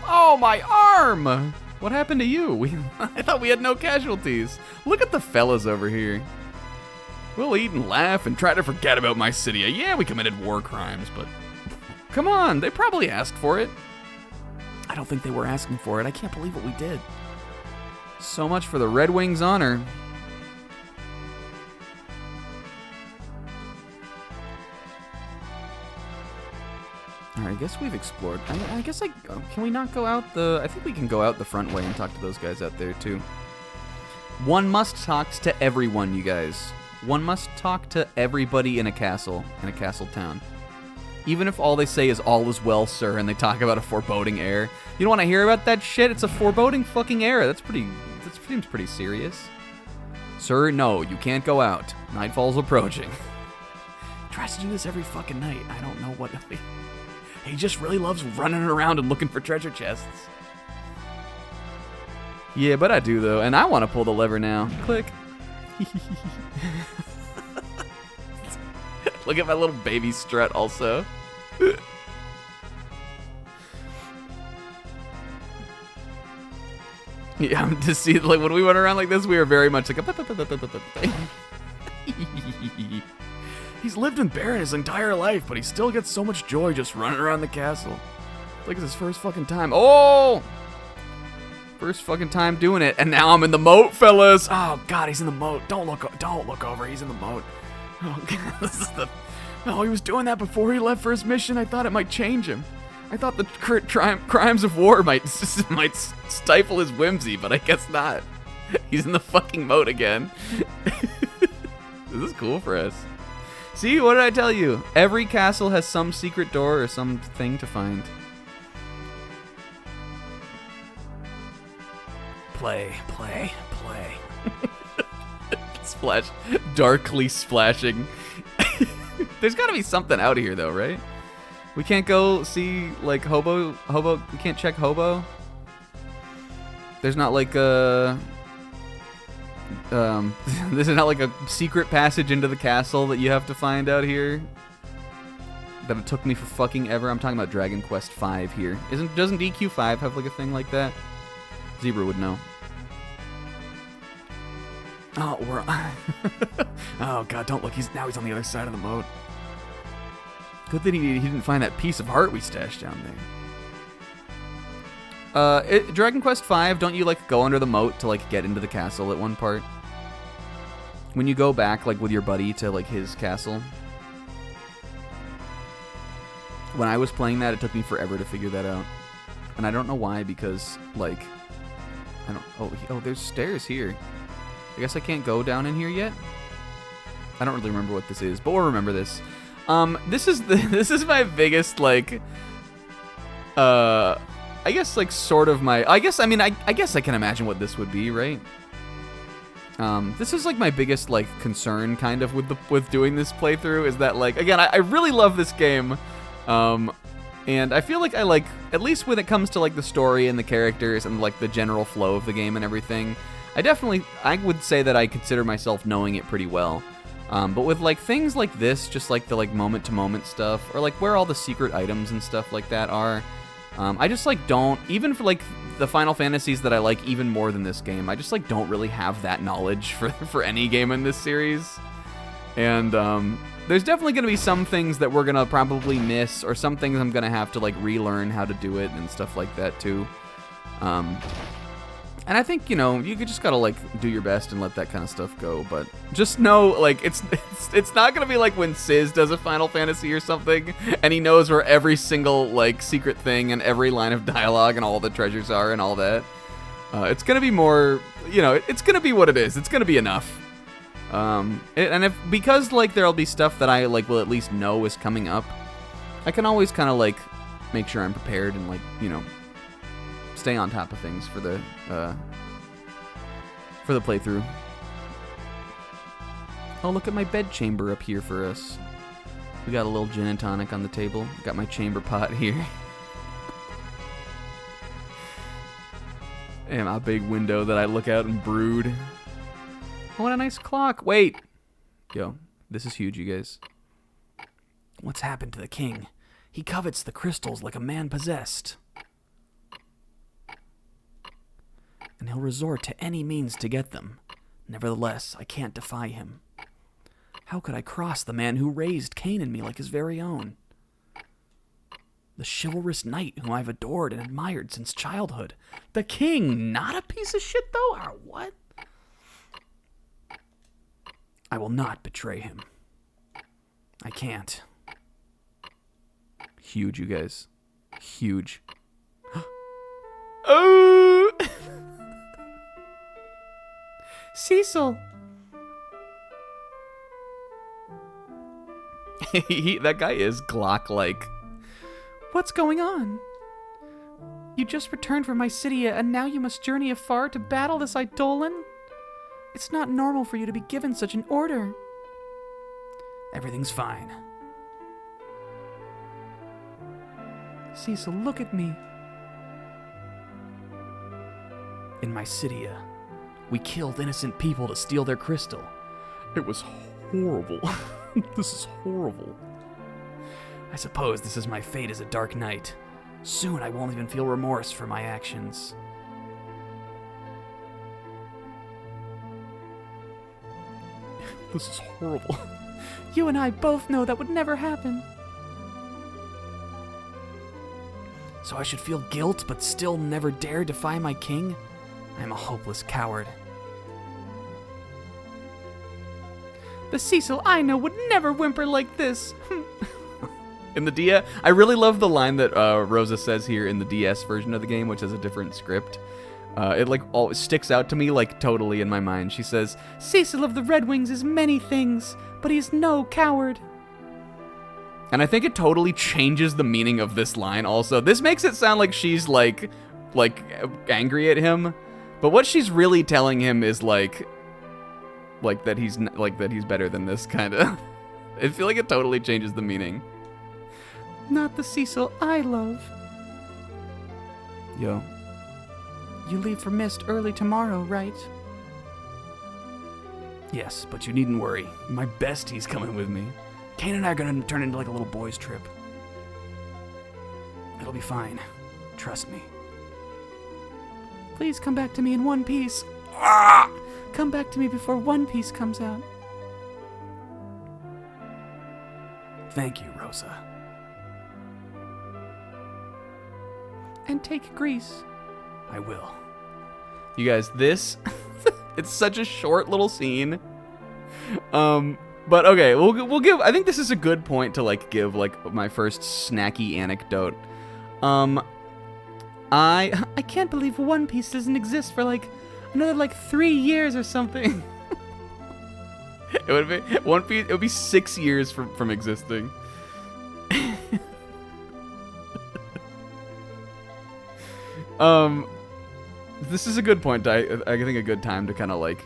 Oh, my arm! What happened to you? I thought we had no casualties. Look at the fellas over here. We'll eat and laugh and try to forget about my city. Yeah, we committed war crimes, but... Come on, they probably asked for it. I don't think they were asking for it. I can't believe what we did. So much for the Red Wings' honor. Alright, I guess we've explored. Can we not go out I think we can go out the front way and talk to those guys out there, too. One must talk to everyone, you guys. One must talk to everybody in a castle town. Even if all they say is all is well, sir, and they talk about a foreboding air. You don't want to hear about that shit? It's a foreboding fucking air. That seems pretty serious. Sir, no, you can't go out. Nightfall's approaching. He tries to do this every fucking night. I don't know what... He just really loves running around and looking for treasure chests. Yeah, but I do, though, and I want to pull the lever now. Click. Look at my little baby strut also. Yeah, to see, when we went around like this, we were very much like a... He's lived in Baron his entire life, but he still gets so much joy just running around the castle. Like it's his first fucking time. Oh! First fucking time doing it, and now I'm in the moat, fellas. Oh God, he's in the moat. Don't look over. He's in the moat. Oh God, this is the. No, he was doing that before he left for his mission. I thought it might change him. I thought the crimes of war might stifle his whimsy, but I guess not. He's in the fucking moat again. This is cool for us. See, what did I tell you? Every castle has some secret door or something to find. Play. Splash. Darkly splashing. There's gotta be something out here though, right? We can't go see like Hobo, we can't check Hobo? There's not like a... this is not like a secret passage into the castle that you have to find out here. That it took me for fucking ever. I'm talking about Dragon Quest V here. Doesn't DQ5 have like a thing like that? Zebra would know. Oh, we're... oh god, don't look. Now he's on the other side of the moat. Good that he didn't find that piece of heart we stashed down there. Dragon Quest V, don't you like go under the moat to like get into the castle at one part? When you go back like with your buddy to like his castle. When I was playing that, it took me forever to figure that out. And I don't know why, because like I don't oh there's stairs here. I guess I can't go down in here yet. I don't really remember what this is, but we'll remember this. This is my biggest like I guess like sort of my I guess I can imagine what this would be, right? This is like my biggest like concern kind of with doing this playthrough is that like again I really love this game. And I feel like I like at least when it comes to like the story and the characters and like the general flow of the game and everything, I would say that I consider myself knowing it pretty well. But with like things like this, just like the like moment to moment stuff, or like where all the secret items and stuff like that are, I just like don't, even for like the Final Fantasies that I like even more than this game, I just like don't really have that knowledge for any game in this series. And there's definitely going to be some things that we're going to probably miss, or some things I'm going to have to like relearn how to do it and stuff like that too. And I think, you know, you just gotta, like, do your best and let that kind of stuff go. But just know, like, it's not gonna be like when Sizz does a Final Fantasy or something, and he knows where every single, like, secret thing and every line of dialogue and all the treasures are and all that. It's gonna be more, you know, it's gonna be what it is. It's gonna be enough. Because, like, there'll be stuff that I, like, will at least know is coming up, I can always kind of, like, make sure I'm prepared and, like, you know, stay on top of things for the playthrough. Oh, look at my bed chamber up here for us. We got a little gin and tonic on the table. Got my chamber pot here. And my big window that I look out and brood. Oh, what a nice clock. Wait. Yo, this is huge, you guys. What's happened to the king? He covets the crystals like a man possessed. And he'll resort to any means to get them. Nevertheless, I can't defy him. How could I cross the man who raised Cain and me like his very own? The chivalrous knight whom I've adored and admired since childhood. The king, not a piece of shit, though? Or what? I will not betray him. I can't. Huge, you guys. Huge. Oh! Cecil! That guy is Glock-like. What's going on? You just returned from Mysidia, and now you must journey afar to battle this Eidolon? It's not normal for you to be given such an order. Everything's fine. Cecil, look at me. In Mysidia, we killed innocent people to steal their crystal. It was horrible. This is horrible. I suppose this is my fate as a Dark Knight. Soon I won't even feel remorse for my actions. This is horrible. You and I both know that would never happen. So I should feel guilt but still never dare defy my king? I am a hopeless coward. The Cecil I know would never whimper like this. In the DS, I really love the line that Rosa says here in the DS version of the game, which has a different script, It like always sticks out to me like totally in my mind. She says, "Cecil of the Red Wings is many things, but he's no coward." And I think it totally changes the meaning of this line also. This makes it sound like she's like angry at him, but what she's really telling him is like that he's better than this kind of. I feel like it totally changes the meaning. Not the Cecil I love. Yo. You leave for Mist early tomorrow, right? Yes, but you needn't worry. My bestie's coming with me. Kane and I are gonna turn into like a little boys' trip. It'll be fine. Trust me. Please come back to me in one piece. Ah! Come back to me before One Piece comes out. Thank you, Rosa. And take Grease. I will. You guys, this it's such a short little scene. But okay, we'll give. I think this is a good point to like give like my first snacky anecdote. I can't believe One Piece doesn't exist for like another like 3 years or something. It would be One Piece. It would be 6 years from existing. This is a good point. I think a good time to kind of like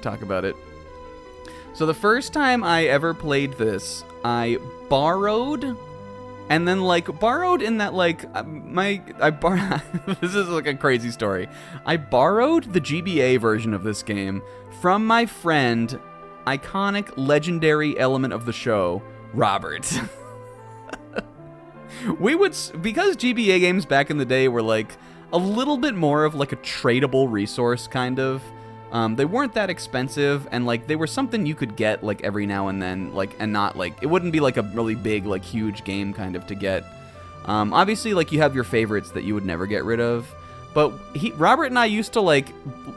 talk about it. So the first time I ever played this, I borrowed, and then like borrowed in that like this is like a crazy story. I borrowed the GBA version of this game from my friend, iconic legendary element of the show, Robert. Because GBA games back in the day were like a little bit more of like a tradable resource kind of. They weren't that expensive, and like they were something you could get like every now and then, like, and not like it wouldn't be like a really big like huge game kind of to get. Obviously like you have your favorites that you would never get rid of, but Robert and I used to like,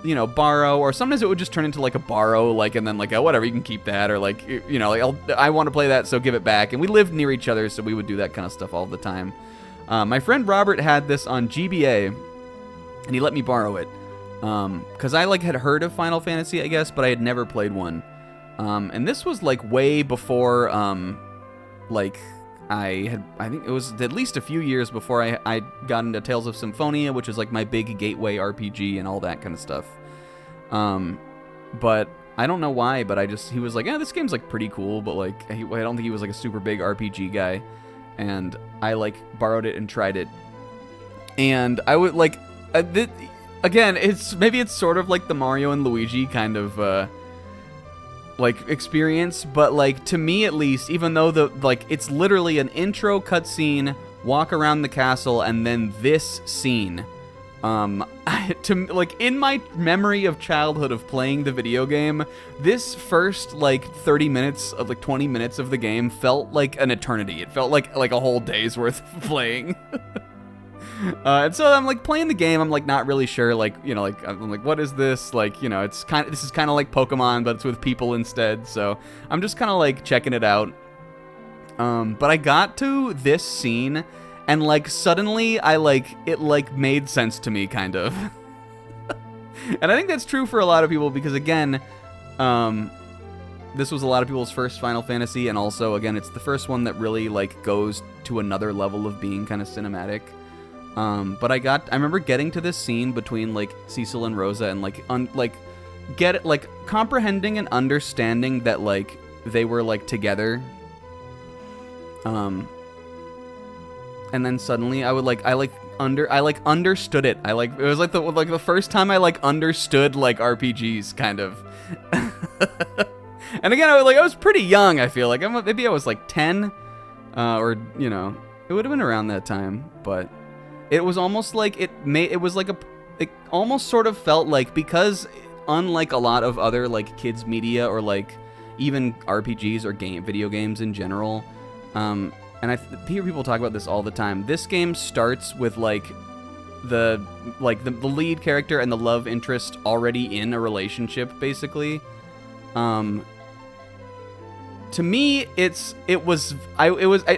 you know, borrow, or sometimes it would just turn into like a borrow, like, and then like, oh, whatever, you can keep that, or like, you know, like I want to play that, so give it back. And we lived near each other, so we would do that kind of stuff all the time. My friend Robert had this on GBA, and he let me borrow it. Because I like had heard of Final Fantasy, I guess, but I had never played one. And this was like way before, like I think it was at least a few years before I got into Tales of Symphonia, which is like my big gateway RPG and all that kind of stuff. But I don't know why, but he was like, yeah, this game's like pretty cool, but like, I don't think he was like a super big RPG guy. And I like borrowed it and tried it. And I would like, again, it's sort of like the Mario and Luigi kind of like experience, but like to me at least, even though it's literally an intro cutscene, walk around the castle, and then this scene. Like in my memory of childhood of playing the video game, this first like 30 minutes of like 20 minutes of the game felt like an eternity. It felt like a whole day's worth of playing. And so I'm like playing the game. I'm like not really sure, like, you know, like I'm like, what is this? Like, you know, this is kind of like Pokemon, but it's with people instead. So I'm just kind of like checking it out. But I got to this scene, and like suddenly it made sense to me kind of. And I think that's true for a lot of people because again, this was a lot of people's first Final Fantasy, and also again, it's the first one that really like goes to another level of being kind of cinematic. But I remember getting to this scene between like Cecil and Rosa, and like comprehending and understanding that like they were like together. And then suddenly I understood it. It was like the first time I like understood like RPGs kind of. And again, I was pretty young. I feel like maybe I was like 10, or you know, it would have been around that time, but. It was almost like it almost sort of felt like, because unlike a lot of other like kids media or like even RPGs or video games in general, and I hear people talk about this all the time. This game starts with like the lead character and the love interest already in a relationship, basically. to me, it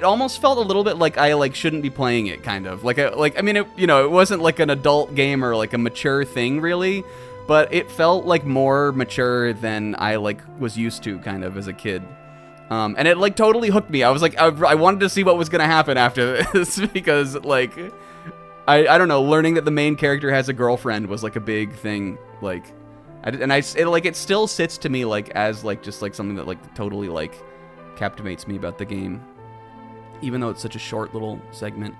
almost felt a little bit like I like shouldn't be playing it, kind of I mean, it wasn't like an adult game or like a mature thing really, but it felt like more mature than I like was used to kind of as a kid. And it like totally hooked me. I was like, I wanted to see what was gonna happen after this because like, I don't know, learning that the main character has a girlfriend was like a big thing. Like, it still sits to me like as like just like something that like totally like captivates me about the game, even though it's such a short little segment,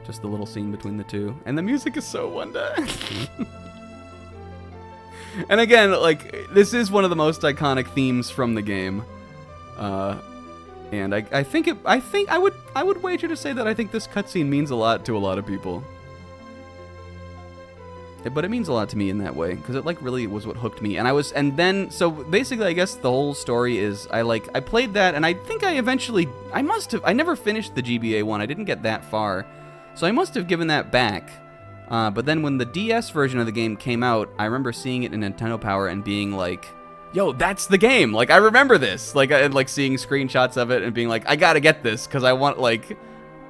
just the little scene between the two, and the music is so Wonder. And again, like this is one of the most iconic themes from the game, and I would wager to say that I think this cutscene means a lot to a lot of people. But it means a lot to me in that way, because it like really was what hooked me. So basically I guess the whole story is I played that, and I think I never finished the GBA one. I didn't get that far, so I must have given that back. But then when the DS version of the game came out, I remember seeing it in Nintendo Power and being like, yo, that's the game. Like, I remember this. And like seeing screenshots of it and being like, I gotta get this, because I want like...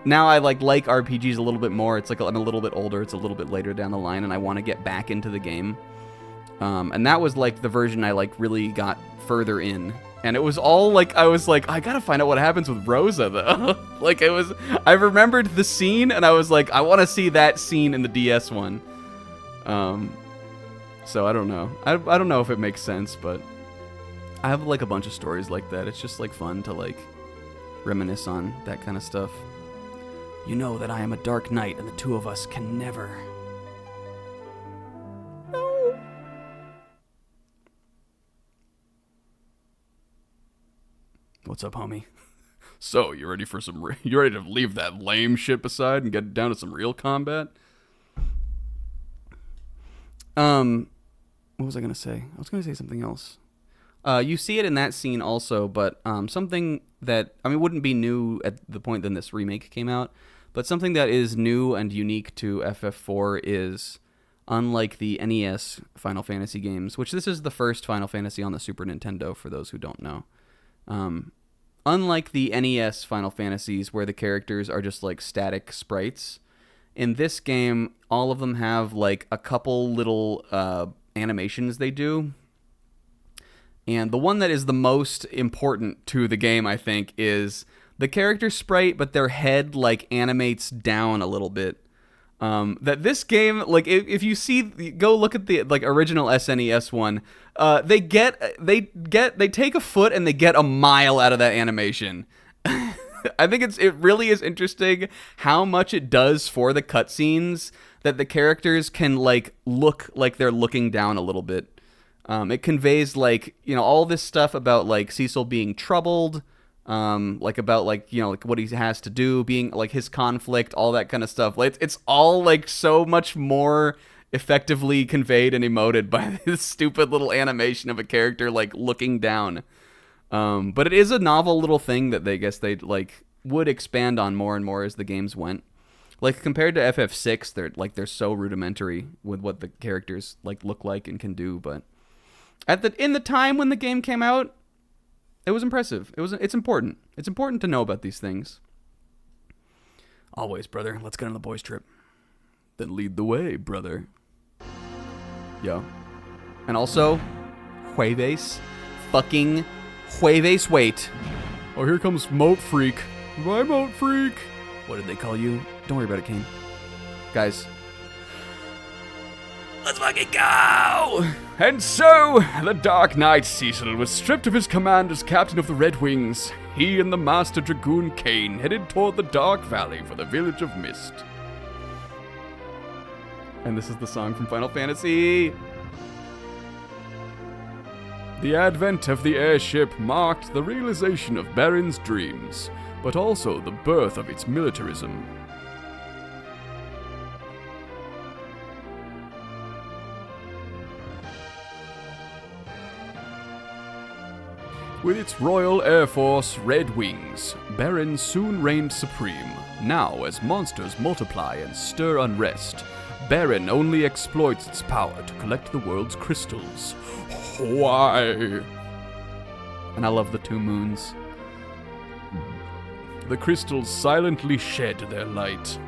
Now I like RPGs a little bit more. It's like I'm a little bit older. It's a little bit later down the line, and I want to get back into the game. And that was like the version I like really got further in. And it was all like I was like, I gotta find out what happens with Rosa though. Like I remembered the scene, and I was like, I want to see that scene in the DS one. So I don't know. I don't know if it makes sense, but I have like a bunch of stories like that. It's just like fun to like reminisce on that kind of stuff. You know that I am a dark knight, and the two of us can never... No. What's up, homie? So, you ready for you ready to leave that lame shit beside and get down to some real combat? What was I gonna say? I was gonna say something else. You see it in that scene also, but something that, I mean, wouldn't be new at the point that this remake came out, but something that is new and unique to FF4 is, unlike the NES Final Fantasy games, which this is the first Final Fantasy on the Super Nintendo, for those who don't know. Unlike the NES Final Fantasies, where the characters are just like static sprites, in this game, all of them have like a couple little animations they do. And the one that is the most important to the game, I think, is the character sprite, but their head like animates down a little bit. That this game, like if you see, go look at the like original SNES one, they take a foot and they get a mile out of that animation. I think it really is interesting how much it does for the cutscenes that the characters can like look like they're looking down a little bit. It conveys like, you know, all this stuff about like Cecil being troubled, like about like, you know, like what he has to do, being like his conflict, all that kind of stuff. Like it's all like so much more effectively conveyed and emoted by this stupid little animation of a character like looking down. But it is a novel little thing that they like would expand on more and more as the games went. Like compared to FF6, they're so rudimentary with what the characters like look like and can do, but in the time when the game came out, it was impressive. It's important. It's important to know about these things. Always, brother. Let's get on the boys' trip. Then lead the way, brother. Yo. And also, Jueves. Fucking Jueves, wait. Oh, here comes Moat Freak. Bye, Moat Freak. What did they call you? Don't worry about it, Kane. Guys. Let's fucking go! And so, the Dark Knight Cecil was stripped of his command as captain of the Red Wings. He and the Master Dragoon Kane headed toward the Dark Valley for the Village of Mist. And this is the song from Final Fantasy. The advent of the airship marked the realization of Baron's dreams, but also the birth of its militarism. With its Royal Air Force Red Wings, Baron soon reigned supreme. Now, as monsters multiply and stir unrest, Baron only exploits its power to collect the world's crystals. Why? And I love the two moons. the crystals silently shed their light.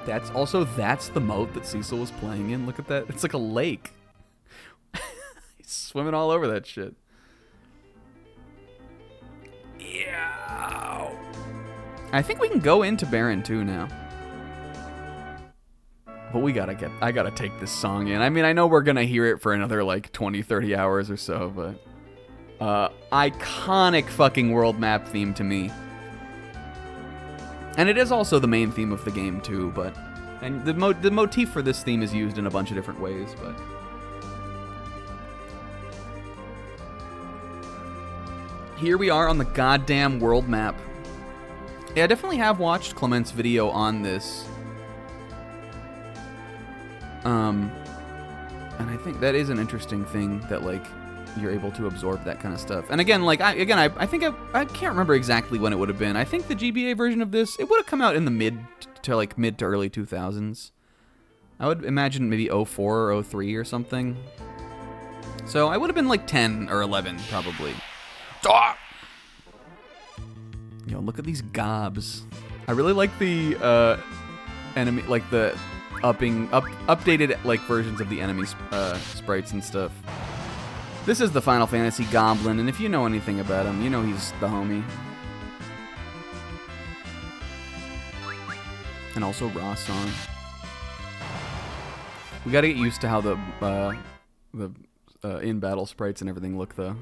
That's the moat that Cecil was playing in. Look at that. It's like a lake. He's swimming all over that shit. Yeah. I think we can go into Baron 2 now. But I gotta take this song in. I mean, I know we're gonna hear it for another like 20, 30 hours or so, but iconic fucking world map theme to me. And it is also the main theme of the game too, and the motif for this theme is used in a bunch of different ways, but here we are on the goddamn world map. Yeah, I definitely have watched Clement's video on this. And I think that is an interesting thing that, like, you're able to absorb that kind of stuff. And again, like, I think I can't remember exactly when it would have been. I think the GBA version of this, it would have come out in the mid to early 2000s. I would imagine maybe 04 or 03 or something. So I would have been like 10 or 11 probably. Yo, look at these gobs. I really like the enemy, like the updated like versions of the enemy sprites and stuff. This is the Final Fantasy Goblin, and if you know anything about him, you know he's the homie. And also Rasan. We gotta get used to how the in-battle sprites and everything look, though.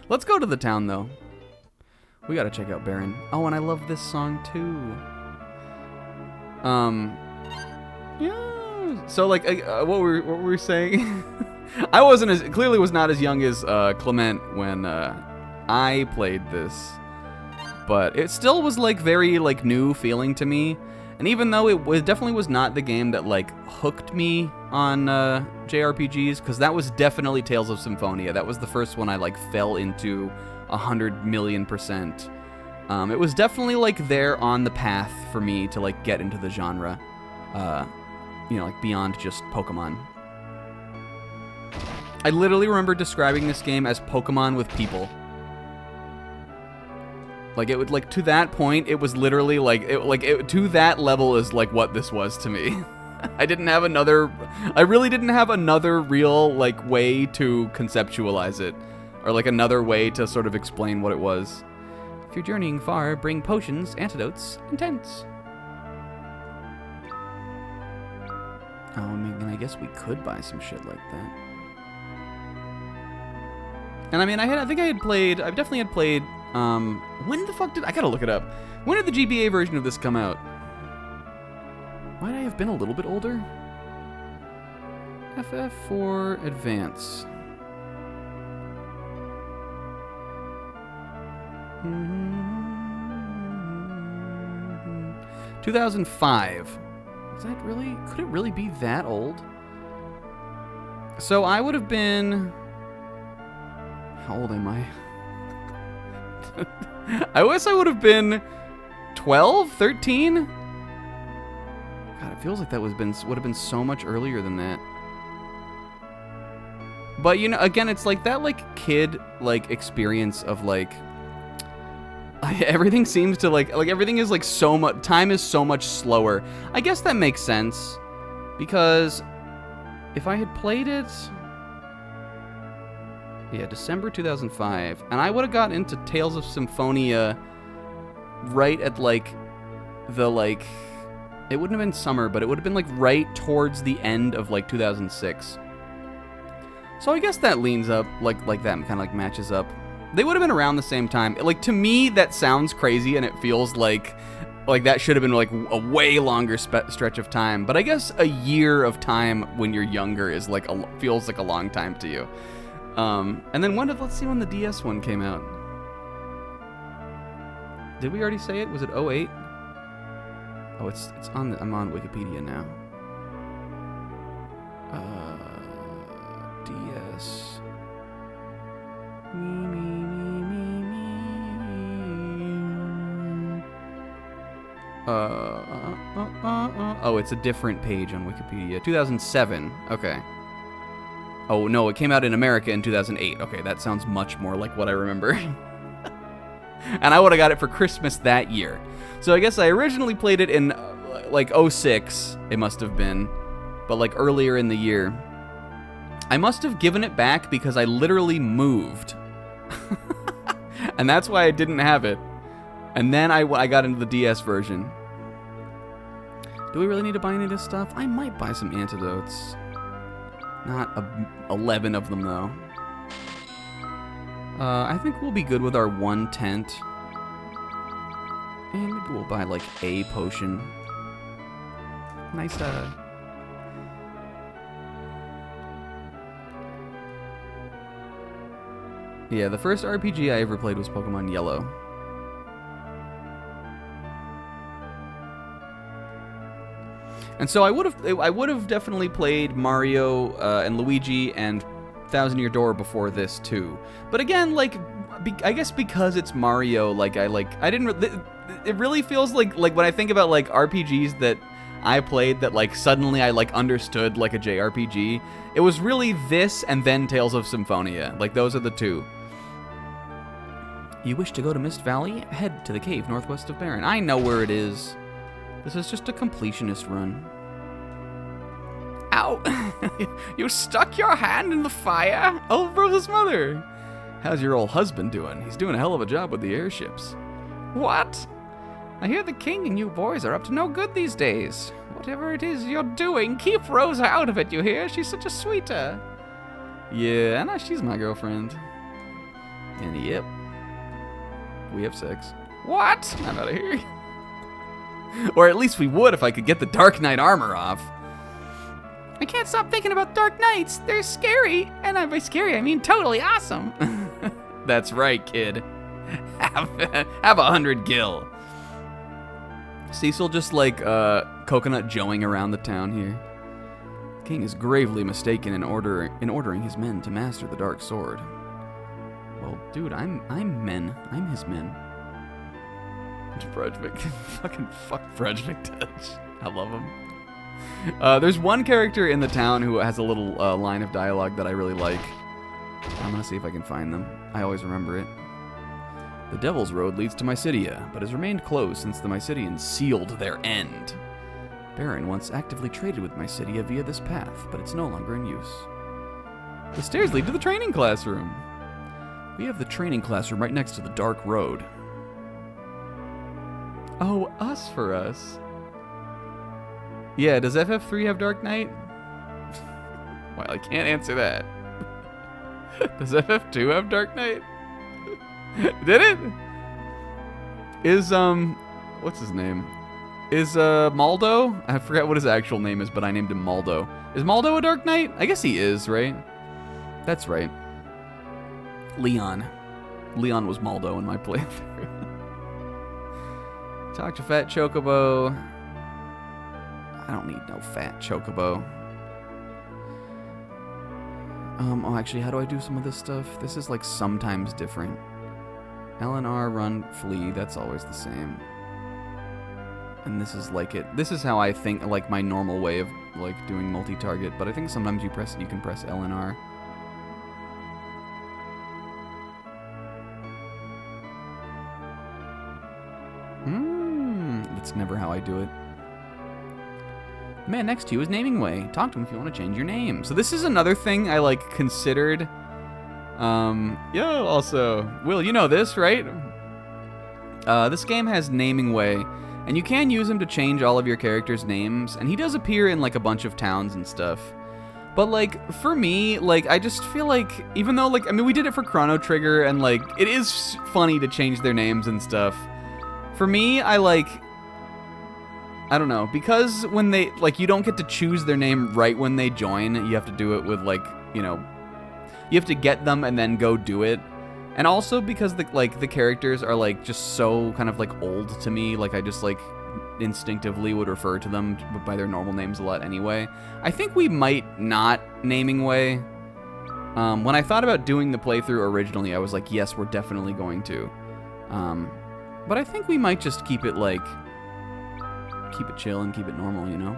Let's go to the town, though. We gotta check out Baron. Oh, and I love this song, too. Yeah. So, like, what were we saying? I clearly was not as young as Clement when I played this, but it still was like very like new feeling to me. And even though it definitely was not the game that like hooked me on JRPGs, because that was definitely Tales of Symphonia. That was the first one I like fell into 100,000,000%. It was definitely like there on the path for me to like get into the genre, you know, like beyond just Pokemon. I literally remember describing this game as Pokemon with people. Like, it would, like, to that point, it was literally, to that level is, like, what this was to me. I really didn't have another real, like, way to conceptualize it. Or, like, another way to sort of explain what it was. If you're journeying far, bring potions, antidotes, and tents. Oh, I mean, I guess we could buy some shit like that. And I mean, I've definitely had played, when the fuck I gotta look it up. When did the GBA version of this come out? Might I have been a little bit older? FF4 Advance. 2005. Is that really, could it really be that old? So I would have been... How old am I? I guess I would have been 12, 13? God, it feels like that would have been so much earlier than that. But, you know, again, it's like that, like, kid, like, experience of, like, everything seems to, like, everything is, like, so much, time is so much slower. I guess that makes sense, because if I had played it... Yeah, December 2005. And I would have got into Tales of Symphonia right at, like, the, like... It wouldn't have been summer, but it would have been, like, right towards the end of, like, 2006. So I guess that leans up, like that kind of, like, matches up. They would have been around the same time. Like, to me, that sounds crazy, and it feels like that should have been, like, a way longer stretch of time. But I guess a year of time when you're younger is, like, feels like a long time to you. And then let's see when the DS one came out. Did we already say it? Was it 08? Oh, it's on I'm on Wikipedia now. DS. Oh, it's a different page on Wikipedia. 2007. Okay. Oh, no, it came out in America in 2008. Okay, that sounds much more like what I remember. And I would have got it for Christmas that year. So I guess I originally played it in, like, '06, it must have been. But, like, earlier in the year. I must have given it back because I literally moved. And that's why I didn't have it. And then I got into the DS version. Do we really need to buy any of this stuff? I might buy some antidotes. Not 11 of them, though. I think we'll be good with our 1 tent. And maybe we'll buy, like, a potion. Nice, Yeah, the first RPG I ever played was Pokemon Yellow. And so I would have definitely played Mario and Luigi and Thousand Year Door before this too. But again, like, I guess because it's Mario, like I didn't. It really feels like when I think about like RPGs that I played that like suddenly I like understood like a JRPG. It was really this and then Tales of Symphonia. Like those are the two. You wish to go to Mist Valley? Head to the cave northwest of Baron. I know where it is. This is just a completionist run. Ow! You stuck your hand in the fire? Oh, Rose's mother! How's your old husband doing? He's doing a hell of a job with the airships. What? I hear the king and you boys are up to no good these days. Whatever it is you're doing, keep Rosa out of it, you hear? She's such a sweeter. Yeah, I know she's my girlfriend. And yep. We have sex. What? I'm out of here. Or at least we would if I could get the Dark Knight armor off. I can't stop thinking about Dark Knights. They're scary. And by scary, I mean totally awesome. That's right, kid. Have 100 gil. Cecil just like coconut joeing around the town here. The king is gravely mistaken in ordering his men to master the dark sword. Well, dude, I'm men. I'm his men. Brudgevik. Fucking fuck Brudgevik Touch. I love him. There's one character in the town who has a little line of dialogue that I really like. I'm gonna see if I can find them. I always remember it. The Devil's Road leads to Mysidia, but has remained closed since the Mysidians sealed their end. Baron once actively traded with Mysidia via this path, but it's no longer in use. The stairs lead to the training classroom. We have the training classroom right next to the dark road. Oh, us for us. Yeah, does FF3 have Dark Knight? Well, I can't answer that. Does FF2 have Dark Knight? Did it? Is, what's his name? Is, Maldo? I forget what his actual name is, but I named him Maldo. Is Maldo a Dark Knight? I guess he is, right? That's right. Leon. Leon was Maldo in my playthrough. Talk to Fat Chocobo. I don't need no Fat Chocobo. Oh, actually, how do I do some of this stuff? This is, like, sometimes different. LNR, run, flee, that's always the same. And this is like it. This is how I think, like, my normal way of, like, doing multi-target, but I think sometimes you can press LNR. That's never how I do it. The man next to you is naming way. Talk to him if you want to change your name. So this is another thing I like considered. Also, Will, you know this, right? This game has naming way, and you can use him to change all of your characters' names, and he does appear in like a bunch of towns and stuff. But like for me, like I just feel like even though like I mean we did it for Chrono Trigger, and like it is funny to change their names and stuff. For me, I don't know, because when they, like, you don't get to choose their name right when they join, you have to do it with, like, you know, you have to get them and then go do it. And also because, the characters are, like, just so kind of, like, old to me, like, I just, like, instinctively would refer to them by their normal names a lot anyway. I think we might not naming way. When I thought about doing the playthrough originally, I was like, yes, we're definitely going to. But I think we might just keep it, like, keep it chill and keep it normal, you know?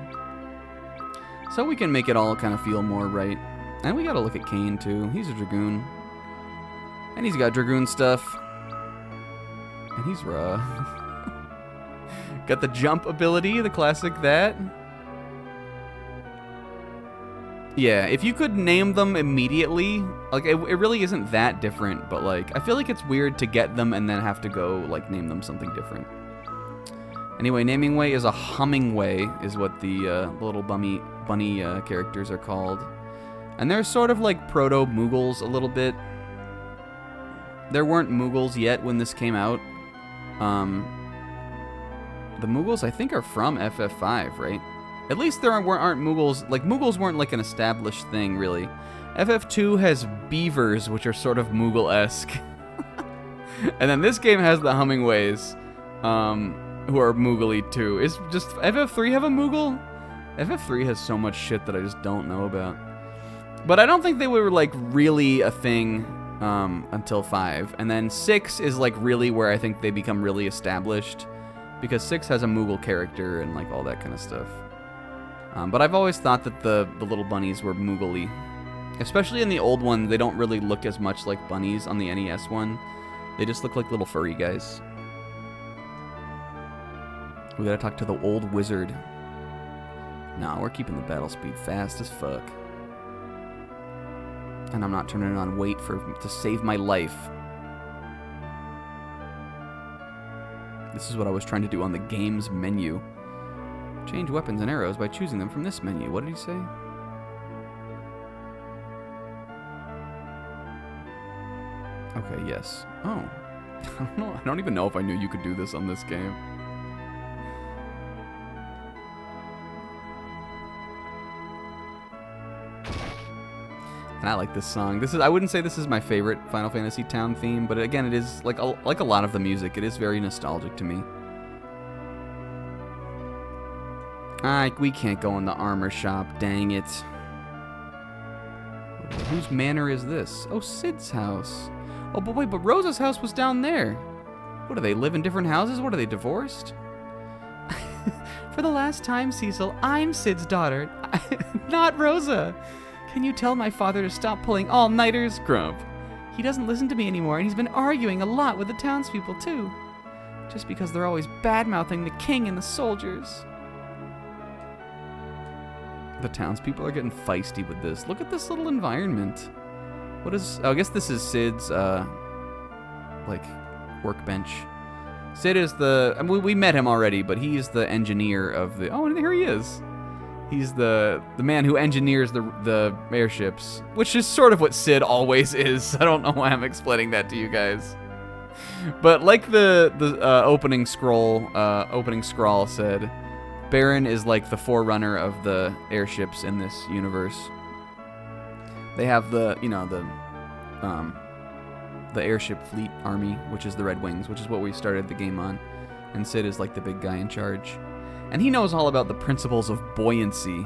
So we can make it all kind of feel more right. And we gotta look at Kane, too. He's a Dragoon. And he's got Dragoon stuff. And he's raw. Got the jump ability, the classic that. Yeah, if you could name them immediately, like, it really isn't that different, but, like, I feel like it's weird to get them and then have to go, like, name them something different. Anyway, naming way is a Hummingway, is what the little bunny characters are called. And they're sort of like proto-Moogles a little bit. There weren't Moogles yet when this came out. The Moogles, I think, are from FF5, right? At least there aren't Moogles. Like, Moogles weren't like an established thing, really. FF2 has beavers, which are sort of Moogle-esque. And then this game has the Hummingways, who are Moogly too. Is just FF3 have a Moogle? FF3 has so much shit that I just don't know about. But I don't think they were like really a thing until 5. And then 6 is like really where I think they become really established, because 6 has a Moogle character and like all that kind of stuff. But I've always thought that the little bunnies were Moogly. Especially in the old one, they don't really look as much like bunnies on the NES one. They just look like little furry guys. We gotta talk to the old wizard. Nah, we're keeping the battle speed fast as fuck. And I'm not turning it on wait to save my life. This is what I was trying to do on the game's menu. Change weapons and arrows by choosing them from this menu. What did he say? Okay, yes. Oh. I don't know. I don't even know if I knew you could do this on this game. And I like this song. I wouldn't say this is my favorite Final Fantasy town theme, but again, it is like a lot of the music. It is very nostalgic to me. We can't go in the armor shop, dang it. Whose manor is this? Oh, Cid's house. Oh, but wait, but Rosa's house was down there. What, do they live in different houses? What, are they divorced? For the last time, Cecil, I'm Cid's daughter, not Rosa. Can you tell my father to stop pulling all-nighters? Grump. He doesn't listen to me anymore, and he's been arguing a lot with the townspeople, too. Just because they're always bad-mouthing the king and the soldiers. The townspeople are getting feisty with this. Look at this little environment. What is... Oh, I guess this is Cid's, like, workbench. Cid is the... I mean, we met him already, but he's the engineer of the... Oh, and here he is. He's the man who engineers the airships, which is sort of what Cid always is. I don't know why I'm explaining that to you guys. But like the opening scroll said, Baron is like the forerunner of the airships in this universe. They have the airship fleet army, which is the Red Wings, which is what we started the game on. And Cid is like the big guy in charge. And he knows all about the principles of buoyancy.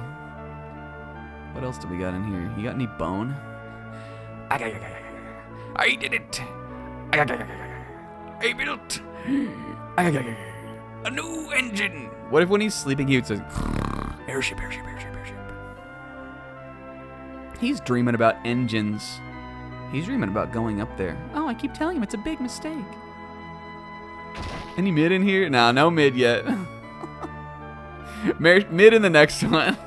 What else do we got in here? You got any bone? I did it! I built a new engine! What if when he's sleeping he would say, airship, airship, airship, airship? He's dreaming about engines. He's dreaming about going up there. Oh, I keep telling him it's a big mistake. Any mid in here? Nah, no mid yet. Mid in the next one.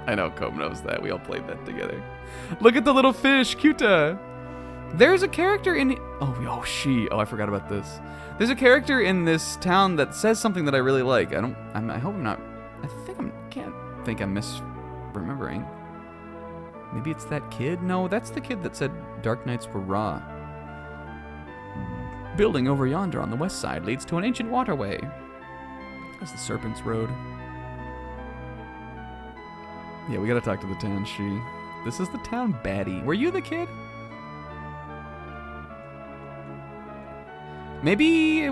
I know, Cobb knows that. We all played that together. Look at the little fish, Cuta. There's a character in... Oh, I forgot about this. There's a character in this town that says something that I really like. I hope I'm not... can't think I'm misremembering. Maybe it's that kid? No, that's the kid that said Dark Nights were raw. Building over yonder on the west side leads to an ancient waterway. That's the Serpent's Road. Yeah, we gotta talk to the town she. This is the town baddie. Were you the kid? Maybe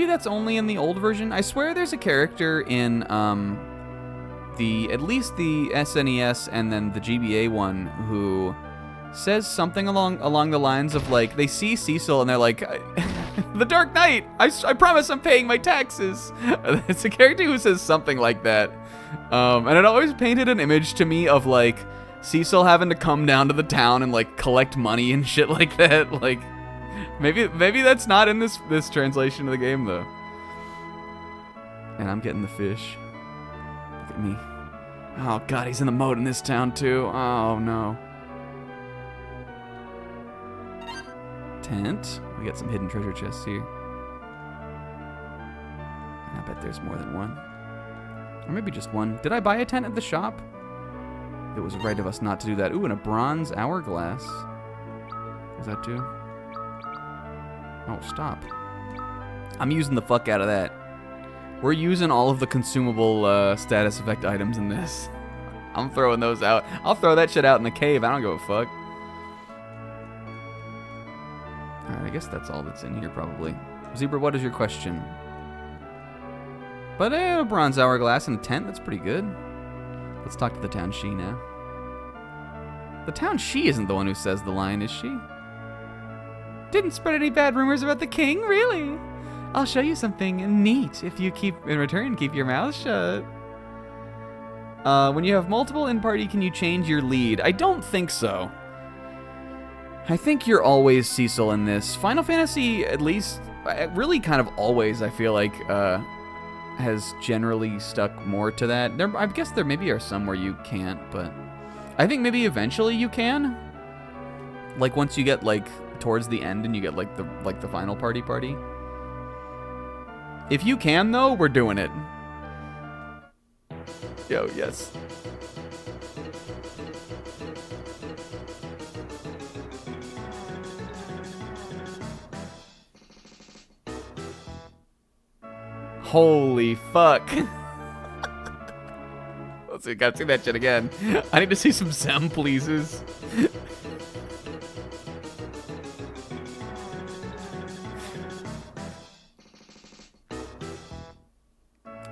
that's only in the old version. I swear there's a character in at least the SNES and then the GBA one who says something along the lines of like, they see Cecil and they're like, the Dark Knight, I promise I'm paying my taxes. It's a character who says something like that. And it always painted an image to me of like Cecil having to come down to the town and like collect money and shit like that. Like, maybe that's not in this translation of the game though. And I'm getting the fish. Look at me. Oh god, he's in the moat in this town too. Oh no. Tent. We got some hidden treasure chests here. I bet there's more than one. Or maybe just one. Did I buy a tent at the shop? It was right of us not to do that. Ooh, and a bronze hourglass. Was that too? Oh, stop. I'm using the fuck out of that. We're using all of the consumable status effect items in this. I'm throwing those out. I'll throw that shit out in the cave. I don't give a fuck. Alright, I guess that's all that's in here probably. Zebra, what is your question? But a bronze hourglass and a tent, that's pretty good. Let's talk to the town she now. The town she isn't the one who says the line, is she? Didn't spread any bad rumors about the king, really? I'll show you something neat if you keep your mouth shut. When you have multiple in party, can you change your lead? I don't think so. I think you're always Cecil in this. Final Fantasy, at least, really kind of always, I feel like, has generally stuck more to that. I guess there maybe are some where you can't, but I think maybe eventually you can. Like once you get like towards the end and you get like the final party. If you can though, we're doing it. Yo, yes. Holy fuck. Let's see, gotta see that shit again. I need to see some Zem, pleases.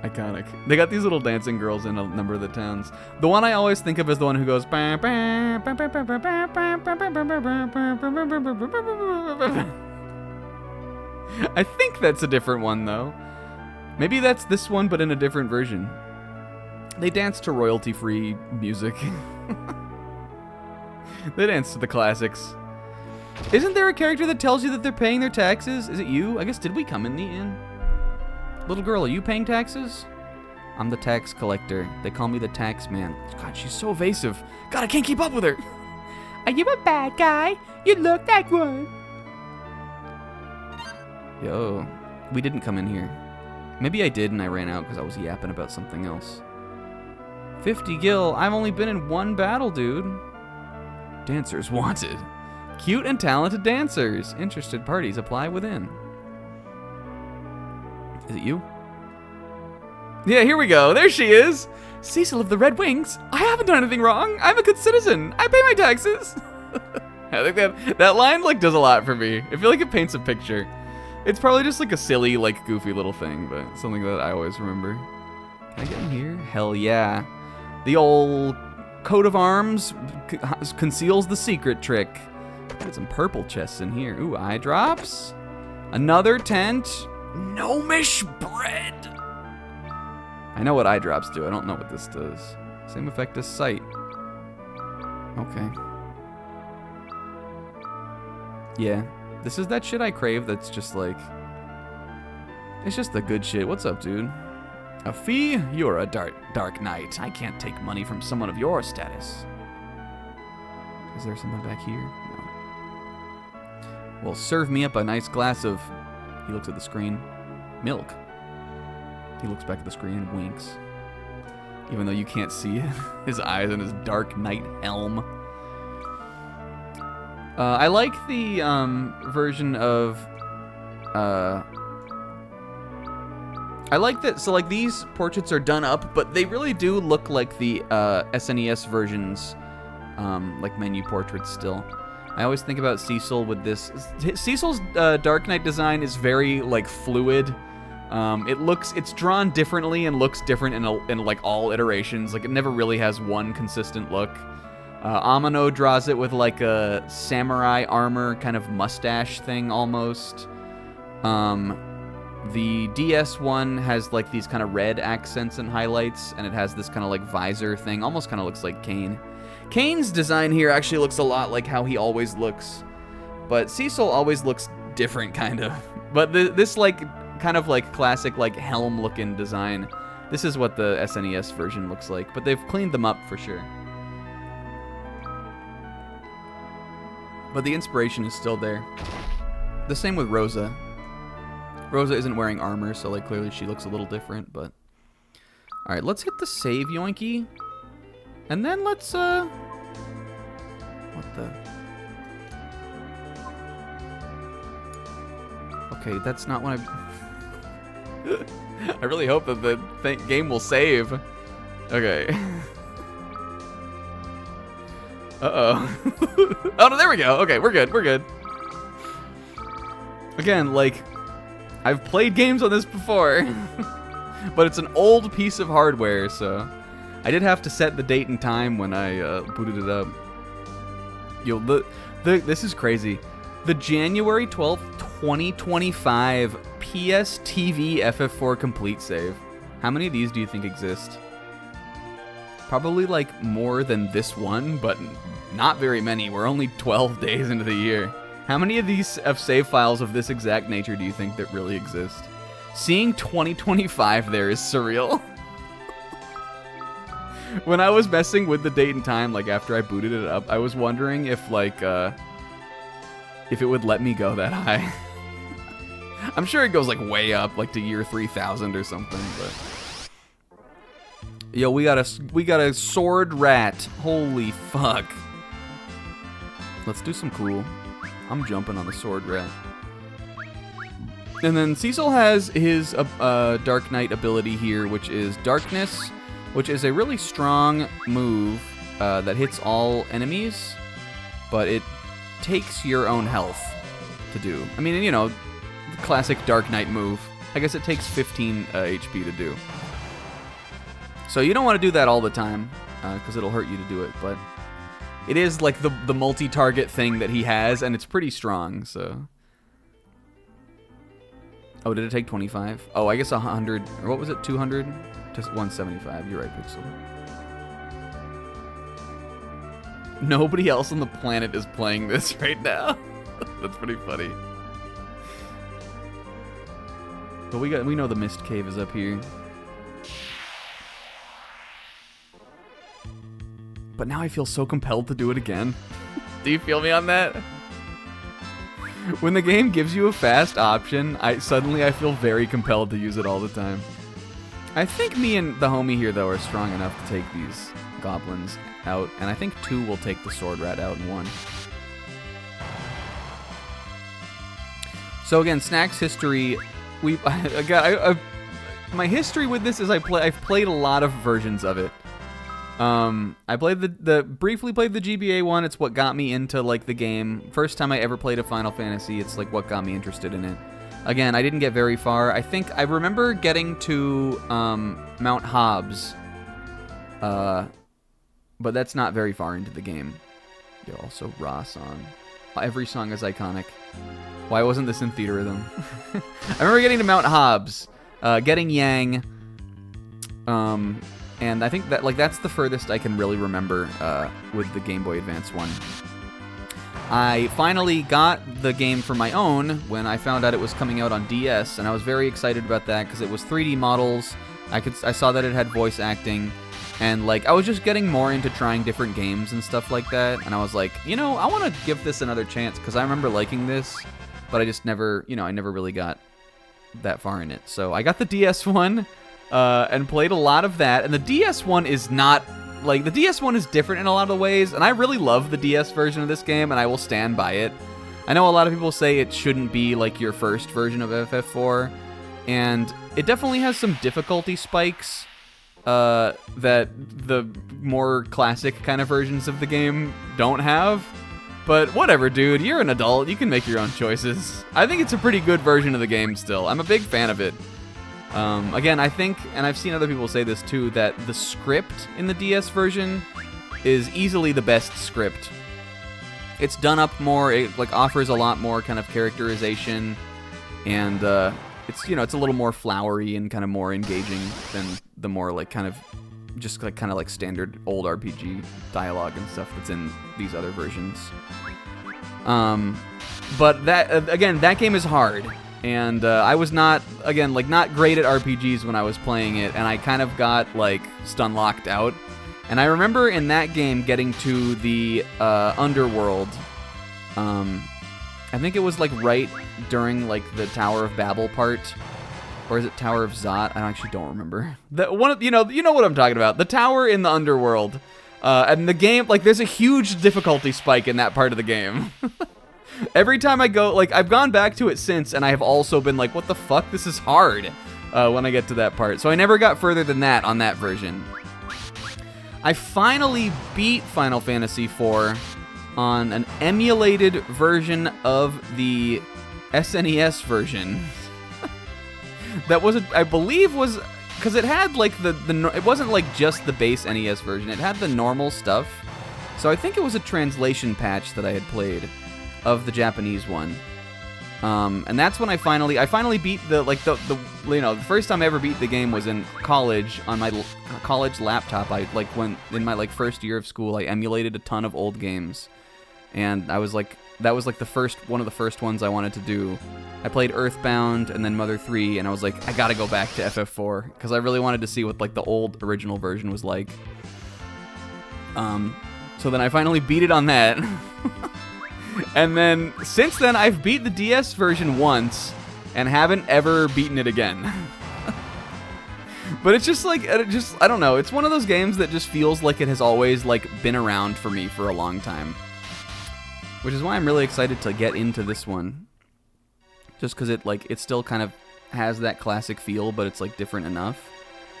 Iconic. They got these little dancing girls in a number of the towns. The one I always think of is the one who goes. I think that's a different one though. Maybe that's this one, but in a different version. They dance to royalty-free music. They dance to the classics. Isn't there a character that tells you that they're paying their taxes? Is it you? I guess, did we come in the inn? Little girl, are you paying taxes? I'm the tax collector. They call me the tax man. God, she's so evasive. God, I can't keep up with her. Are you a bad guy? You look like one. Yo, we didn't come in here. Maybe I did and I ran out because I was yapping about something else. 50 gil. I've only been in one battle, dude. Dancers wanted. Cute and talented dancers. Interested parties apply within. Is it you? Yeah, here we go. There she is. Cecil of the Red Wings. I haven't done anything wrong. I'm a good citizen. I pay my taxes. I think that line like does a lot for me. I feel like it paints a picture. It's probably just like a silly, like goofy little thing, but something that I always remember. Can I get in here? Hell yeah. The old coat of arms conceals the secret trick. Got some purple chests in here. Ooh, eye drops. Another tent. Gnomish bread. I know what eye drops do. I don't know what this does. Same effect as sight. Okay. Yeah. This is that shit I crave that's just like... It's just the good shit. What's up, dude? A fee? You're a dark knight. I can't take money from someone of your status. Is there something back here? No. Well, serve me up a nice glass of... He looks at the screen. Milk. He looks back at the screen and winks. Even though you can't see his eyes and his dark knight helm. I like the version of... I like that, so like these portraits are done up, but they really do look like the SNES versions, like menu portraits still. I always think about Cecil with this. Cecil's Dark Knight design is very like fluid. It's drawn differently and looks different in like all iterations. Like it never really has one consistent look. Amano draws it with like a samurai armor kind of mustache thing almost. The DS one has like these kind of red accents and highlights, and it has this kind of like visor thing, almost kind of looks like Kane. Kane's design here actually looks a lot like how he always looks, but Cecil always looks different, kind of. But this like kind of like classic like helm-looking design. This is what the SNES version looks like, but they've cleaned them up for sure. But the inspiration is still there. The same with Rosa. Rosa isn't wearing armor, so like clearly she looks a little different, but... Alright, let's hit the save yoinky. And then let's, what the... Okay, that's not what I... I really hope that the game will save. Okay. Uh-oh. Oh, no, there we go. Okay, we're good. We're good. Again, like, I've played games on this before. But it's an old piece of hardware, so... I did have to set the date and time when I booted it up. Yo, this is crazy. The January 12th, 2025 PS TV FF4 complete save. How many of these do you think exist? Probably like more than this one, but not very many. We're only 12 days into the year. How many of these save files of this exact nature do you think that really exist? Seeing 2025 there is surreal. When I was messing with the date and time, like after I booted it up, I was wondering if like, if it would let me go that high. I'm sure it goes like way up, like to year 3000 or something, but... Yo, we got a sword rat. Holy fuck. Let's do some cool. I'm jumping on the sword rat. And then Cecil has his Dark Knight ability here, which is Darkness, which is a really strong move that hits all enemies, but it takes your own health to do. I mean, you know, the classic Dark Knight move. I guess it takes 15 HP to do. So you don't want to do that all the time, because it'll hurt you to do it, but it is like the multi-target thing that he has, and it's pretty strong, so... Oh, did it take 25? Oh, I guess 100, or what was it, 200? Just 175, you're right, Pixel. Nobody else on the planet is playing this right now. That's pretty funny. But we know the Mist Cave is up here. But now I feel so compelled to do it again. Do you feel me on that? When the game gives you a fast option, suddenly I feel very compelled to use it all the time. I think me and the homie here, though, are strong enough to take these goblins out, and I think 2 will take the sword rat out in 1. So again, Snack's history, my history with this is I've played a lot of versions of it. I played briefly played the GBA one. It's what got me into like the game. First time I ever played a Final Fantasy, it's like what got me interested in it. Again, I didn't get very far. I think I remember getting to Mount Hobbs, but that's not very far into the game. Yo, also Raw song. Every song is iconic. Why wasn't this in theater rhythm? I remember getting to Mount Hobbs, getting Yang, and I think that that's the furthest I can really remember with the Game Boy Advance one. I finally got the game for my own when I found out it was coming out on DS, and I was very excited about that because it was 3D models. I saw that it had voice acting, and like I was just getting more into trying different games and stuff like that. And I was like, you know, I want to give this another chance because I remember liking this, but I just never, I never really got that far in it. So I got the DS one. And played a lot of that, and the DS one is not, like, the DS one is different in a lot of ways, and I really love the DS version of this game, and I will stand by it. I know a lot of people say it shouldn't be, like, your first version of FF4, and it definitely has some difficulty spikes that the more classic kind of versions of the game don't have, but whatever, dude, you're an adult, you can make your own choices. I think it's a pretty good version of the game still. I'm a big fan of it. Again, I think, and I've seen other people say this too, that the script in the DS version is easily the best script. It's done up more, it like offers a lot more kind of characterization, and it's, it's a little more flowery and kind of more engaging than the more like kind of just like kind of like standard old RPG dialogue and stuff that's in these other versions. But that again, that game is hard, and I was not great at RPGs when I was playing it, and I kind of got like stun locked out. And I remember in that game getting to the underworld. I think it was like right during like the Tower of Babel part, or is it Tower of Zot? I actually don't remember. You know what I'm talking about. The tower in the underworld, and the game, like, there's a huge difficulty spike in that part of the game. Every time I go, like, I've gone back to it since, and I have also been like, what the fuck? This is hard when I get to that part. So I never got further than that on that version. I finally beat Final Fantasy IV on an emulated version of the SNES version. That was, I believe, was because it had like it wasn't like just the base NES version. It had the normal stuff. So I think it was a translation patch that I had played of the Japanese one. And that's when I finally beat the first time I ever beat the game was in college on my college laptop. When in my first year of school, I emulated a ton of old games, and that was like one of the first ones I wanted to do. I played Earthbound and then Mother 3, and I was like, I gotta go back to FF4 because I really wanted to see what like the old original version was like. So then I finally beat it on that. And then, since then, I've beat the DS version once, and haven't ever beaten it again. But it's just like, I don't know, it's one of those games that just feels like it has always, like, been around for me for a long time. Which is why I'm really excited to get into this one. Just because it still kind of has that classic feel, but it's, like, different enough.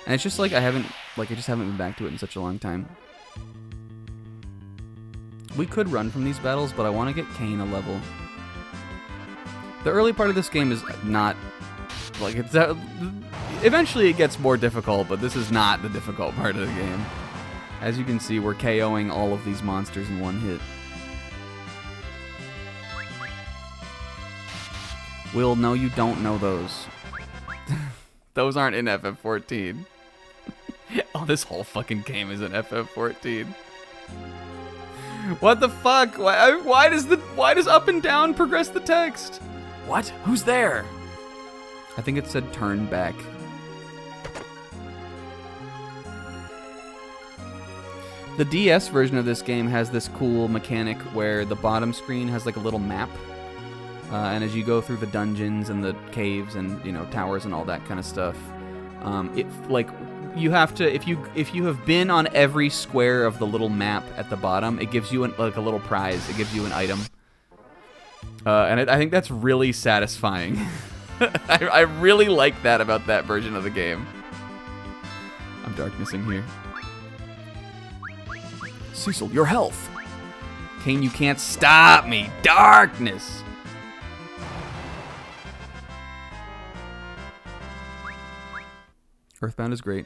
And it's just like, I just haven't been back to it in such a long time. We could run from these battles, but I want to get Kain a level. The early part of this game is not, like, it's eventually it gets more difficult, but this is not the difficult part of the game. As you can see, we're KOing all of these monsters in one hit. Will, no, you don't know those. Those aren't in FF14. Oh, this whole fucking game is in FF14. What the fuck? Why does up and down progress the text? What? Who's there? I think it said turn back. The DS version of this game has this cool mechanic where the bottom screen has like a little map. And as you go through the dungeons and the caves and, towers and all that kind of stuff, you have to, if you have been on every square of the little map at the bottom, it gives you a little prize. It gives you an item, and I think that's really satisfying. I really like that about that version of the game. I'm darknessing here. Cecil, your health. Kain, you can't stop me. Darkness. Earthbound is great.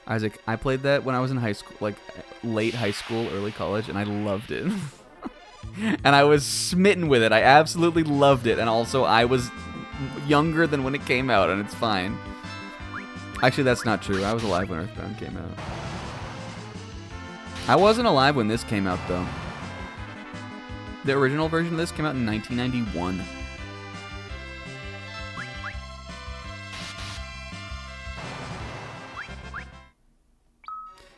Isaac, I played that when I was in high school, like late high school, early college, and I loved it. And I was smitten with it. I absolutely loved it. And also, I was younger than when it came out, and it's fine. Actually, that's not true. I was alive when Earthbound came out. I wasn't alive when this came out, though. The original version of this came out in 1991.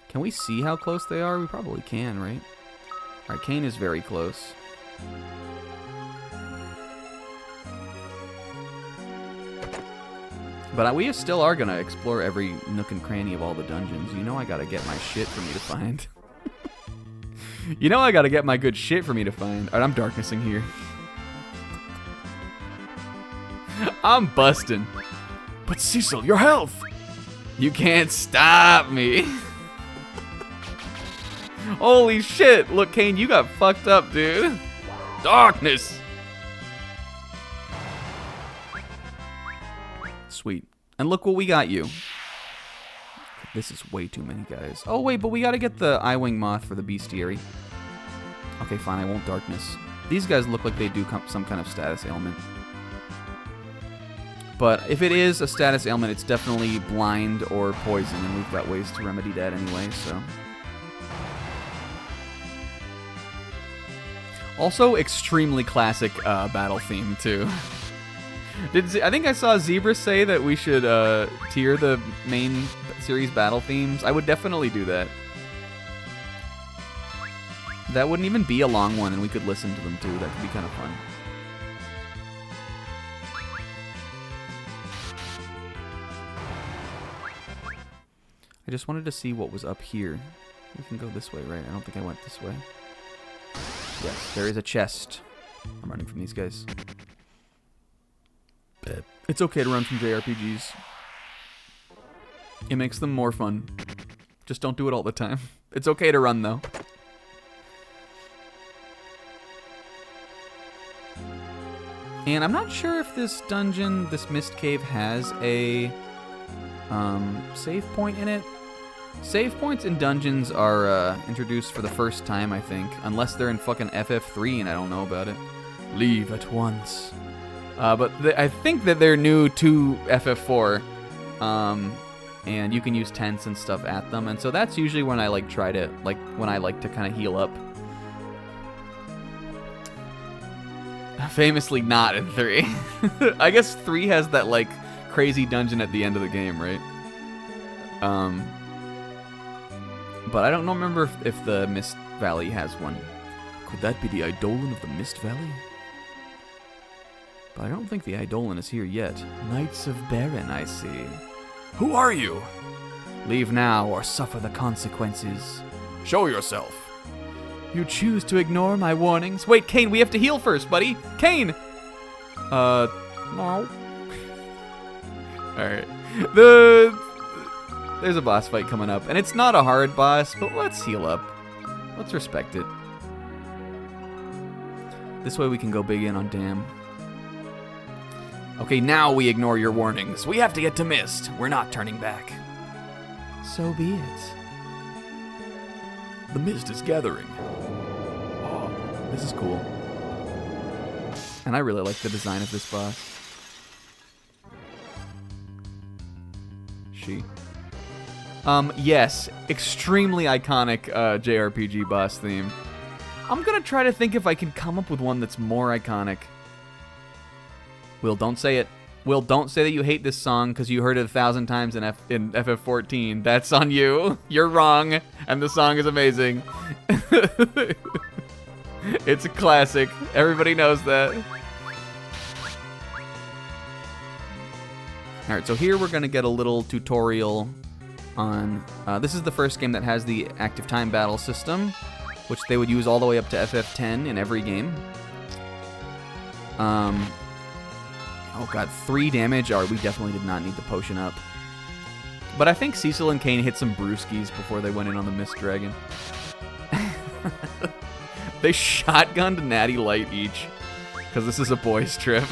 Can we see how close they are? We probably can, right? Alright, Kain is very close. But we still are going to explore every nook and cranny of all the dungeons. You know I got to get my shit for me to find. You know I got to get my good shit for me to find. Alright, I'm darknessing here. I'm busting. But Cecil, your health! You can't stop me. Holy shit! Look, Kain, you got fucked up, dude. Darkness! Sweet. And look what we got you. This is way too many guys. Oh, wait, but we gotta get the Eye-Wing Moth for the Bestiary. Okay, fine, I won't darkness. These guys look like they do some kind of status ailment. But if it is a status ailment, it's definitely blind or poison, and we've got ways to remedy that anyway, so. Also, extremely classic battle theme, too. I think I saw Zebra say that we should tier the main series battle themes. I would definitely do that. That wouldn't even be a long one, and we could listen to them, too. That could be kind of fun. I just wanted to see what was up here. We can go this way, right? I don't think I went this way. Yes, there is a chest. I'm running from these guys. It's okay to run from JRPGs. It makes them more fun. Just don't do it all the time. It's okay to run, though. And I'm not sure if this dungeon, this mist cave, has a save point in it. Save points in dungeons are introduced for the first time, I think. Unless they're in fucking FF3 and I don't know about it. Leave at once. But I think that they're new to FF4. And you can use tents and stuff at them. And so that's usually when I like try to, when I like to kind of heal up. Famously not in 3. I guess 3 has that, like, crazy dungeon at the end of the game, right? But I don't remember if the Mist Valley has one. Could that be the Eidolon of the Mist Valley? But I don't think the Eidolon is here yet. Knights of Baron, I see. Who are you? Leave now or suffer the consequences. Show yourself. You choose to ignore my warnings. Wait, Kane, we have to heal first, buddy. Kane! No. Alright. There's a boss fight coming up, and it's not a hard boss, but let's heal up. Let's respect it. This way we can go big in on Dam. Okay, now we ignore your warnings. We have to get to Mist. We're not turning back. So be it. The mist is gathering. Oh, this is cool. And I really like the design of this boss. She. Yes, extremely iconic JRPG boss theme. I'm gonna try to think if I can come up with one that's more iconic. Will, don't say it. Will, don't say that you hate this song because you heard it 1,000 times in FF14. That's on you. You're wrong, and the song is amazing. It's a classic. Everybody knows that. All right, so here we're gonna get a little tutorial on. This is the first game that has the active time battle system, which they would use all the way up to FF10 in every game. Oh god, 3 damage. Alright, we definitely did not need the potion up. But I think Cecil and Kane hit some brewskis before they went in on the Mist Dragon. They shotgunned Natty Light each, because this is a boys' trip.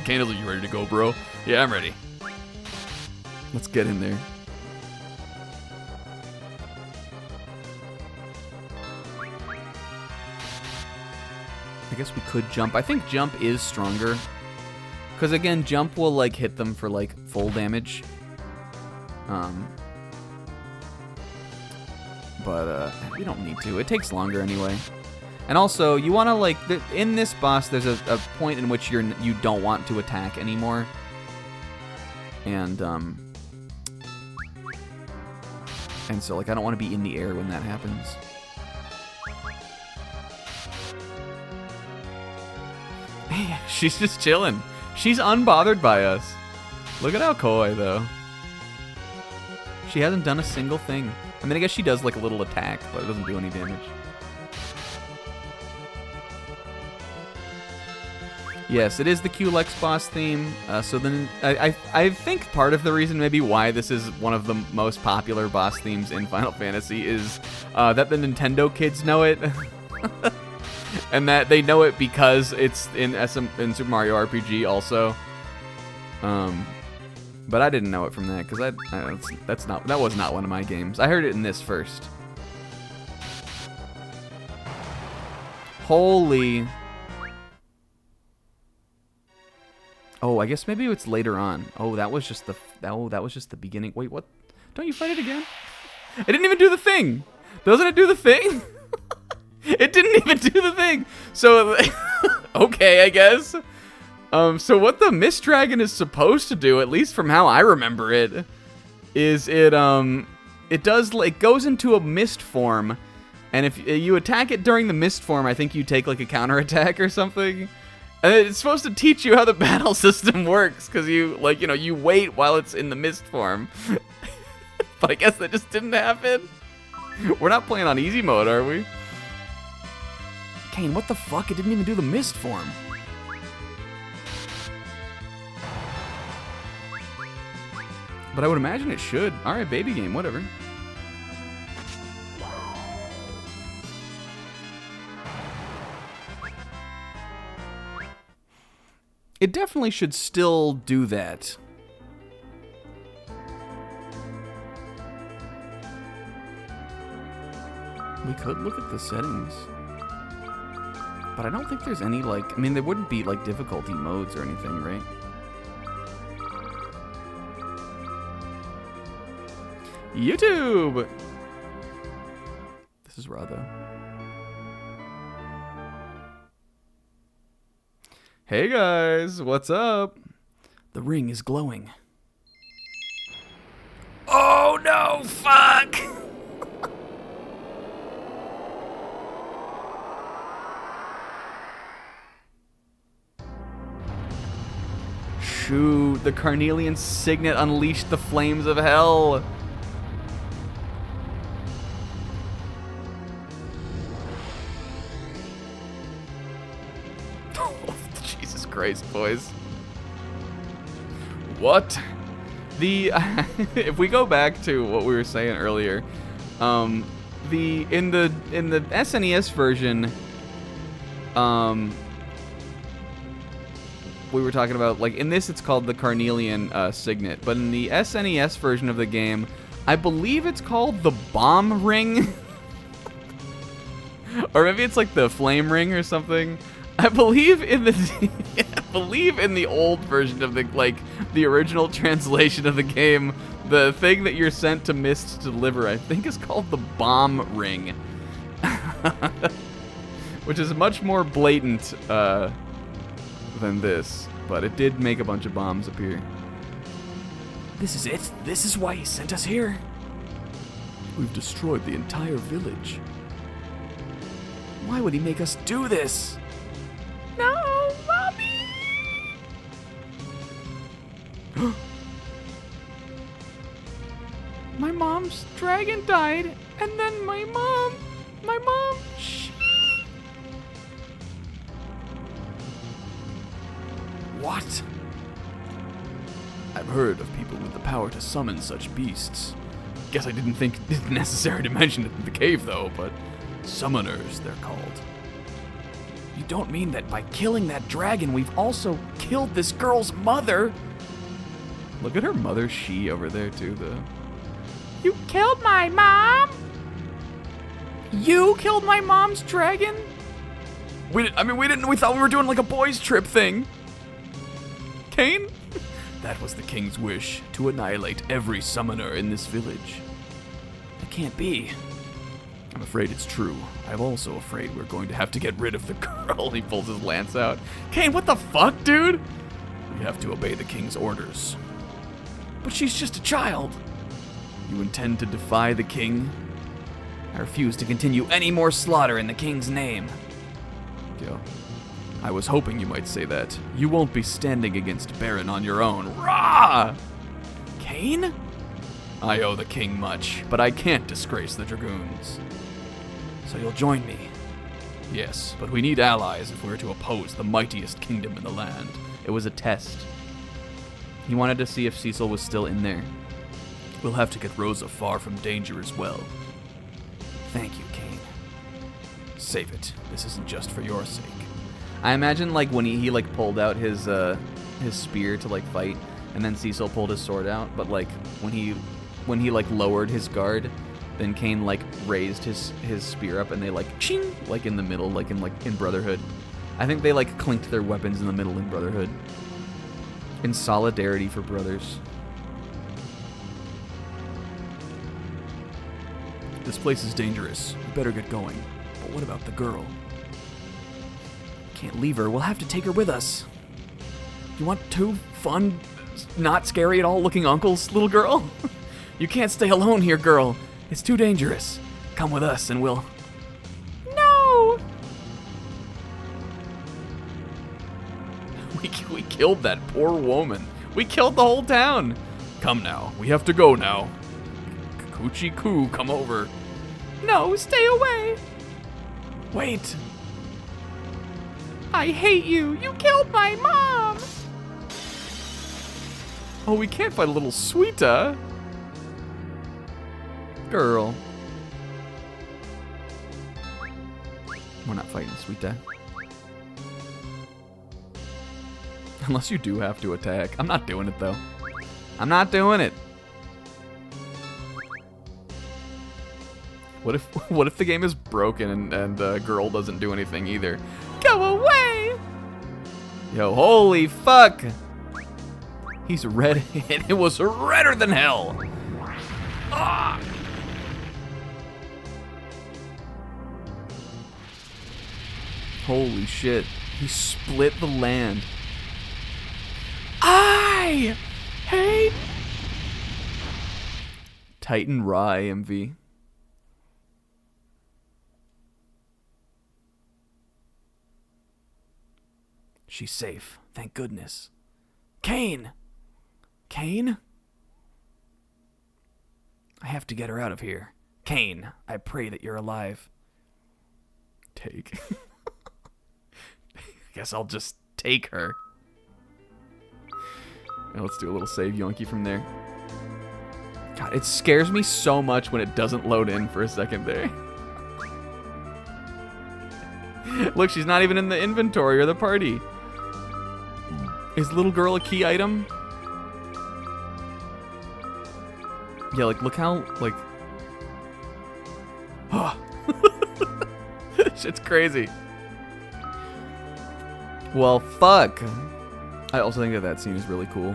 Kane is like, you ready to go, bro? Yeah, I'm ready. Let's get in there. I guess we could jump. I think jump is stronger. Because again, jump will like hit them for like full damage. But we don't need to. It takes longer anyway. And also, you want to like, in this boss, there's a point in which you don't want to attack anymore. And so like I don't want to be in the air when that happens. She's just chilling. She's unbothered by us. Look at how coy, though. She hasn't done a single thing. I mean, I guess she does like a little attack, but it doesn't do any damage. Yes, it is the QLEX boss theme. So then, I think part of the reason maybe why this is one of the most popular boss themes in Final Fantasy is that the Nintendo kids know it. And that they know it because it's in Super Mario RPG also. But I didn't know it from that because that was not one of my games. I heard it in this first. Holy. Oh, I guess maybe it's later on. Oh, that was just the beginning. Wait, what? Don't you fight it again? It didn't even do the thing. Doesn't it do the thing? It didn't even do the thing. So, okay, I guess. So what the Mist Dragon is supposed to do, at least from how I remember it, is it does, like, goes into a mist form, and if you attack it during the mist form, I think you take, like, a counterattack or something. And it's supposed to teach you how the battle system works, because you, like, you know, you wait while it's in the mist form. But I guess that just didn't happen. We're not playing on easy mode, are we? Kane, what the fuck? It didn't even do the mist form. But I would imagine it should. Alright, baby game, whatever. It definitely should still do that. We could look at the settings. But I don't think there's any, like... I mean, there wouldn't be, like, difficulty modes or anything, right? YouTube! This is raw, though. Hey, guys. What's up? The ring is glowing. Oh, no! Fuck! Shoot, the Carnelian Signet unleashed the flames of hell. Jesus Christ, boys. What? If we go back to what we were saying earlier, in the SNES version, we were talking about, like, in this it's called the Carnelian Signet, but in the SNES version of the game, I believe it's called the Bomb Ring. Or maybe it's like the Flame Ring or something. I believe in the old version of the original translation of the game, the thing that you're sent to Mist to deliver, I think is called the Bomb Ring. Which is much more blatant than this, but it did make a bunch of bombs appear. This is it? This is why he sent us here? We've destroyed the entire village. Why would he make us do this? No, Mommy! My mom's dragon died, and then my mom, What? I've heard of people with the power to summon such beasts. Guess I didn't think it necessary to mention it in the cave, though, but summoners, they're called. You don't mean that by killing that dragon, we've also killed this girl's mother? Look at her mother, she, over there, too, though. You killed my mom? You killed my mom's dragon? We thought we were doing like a boys' trip thing. Kane? That was the king's wish, to annihilate every summoner in this village. It can't be. I'm afraid it's true. I'm also afraid we're going to have to get rid of the girl. He pulls his lance out. Kane, what the fuck, dude? We have to obey the king's orders. But she's just a child. You intend to defy the king? I refuse to continue any more slaughter in the king's name. Yo. I was hoping you might say that. You won't be standing against Baron on your own. Rah! Kane? I owe the king much, but I can't disgrace the dragoons. So you'll join me? Yes, but we need allies if we're to oppose the mightiest kingdom in the land. It was a test. He wanted to see if Cecil was still in there. We'll have to get Rosa far from danger as well. Thank you, Kane. Save it. This isn't just for your sake. I imagine, like, when he like pulled out his spear to like fight, and then Cecil pulled his sword out. But like when he like lowered his guard, then Kane like raised his spear up, and they like ching, like in the middle, like in Brotherhood. I think they like clinked their weapons in the middle in Brotherhood. In solidarity for brothers. This place is dangerous. We better get going. But what about the girl? Can't leave her. We'll have to take her with us. You want two fun, not scary at all looking uncles, little girl? You can't stay alone here, girl. It's too dangerous. Come with us and we'll... No! We killed that poor woman. We killed the whole town. Come now. We have to go now. Coochie Coo, come over. No, stay away. Wait. I hate you. You killed my mom. Oh, we can't fight a little Sweeta. Girl. We're not fighting Sweeta. Unless you do have to attack. I'm not doing it, though. I'm not doing it. What if the game is broken and girl doesn't do anything either? Go away! Yo, holy fuck! He's red, and it was redder than hell! Ah! Holy shit. He split the land. I hate Titan Raw AMV. She's safe. Thank goodness. Kane! Kane? I have to get her out of here. Kane, I pray that you're alive. Take. I guess I'll just take her. Now let's do a little save yoinky from there. God, it scares me so much when it doesn't load in for a second there. Look, she's not even in the inventory or the party. Is little girl a key item? Yeah, like, look how, like... Oh. Shit's crazy. Well, fuck. I also think that scene is really cool.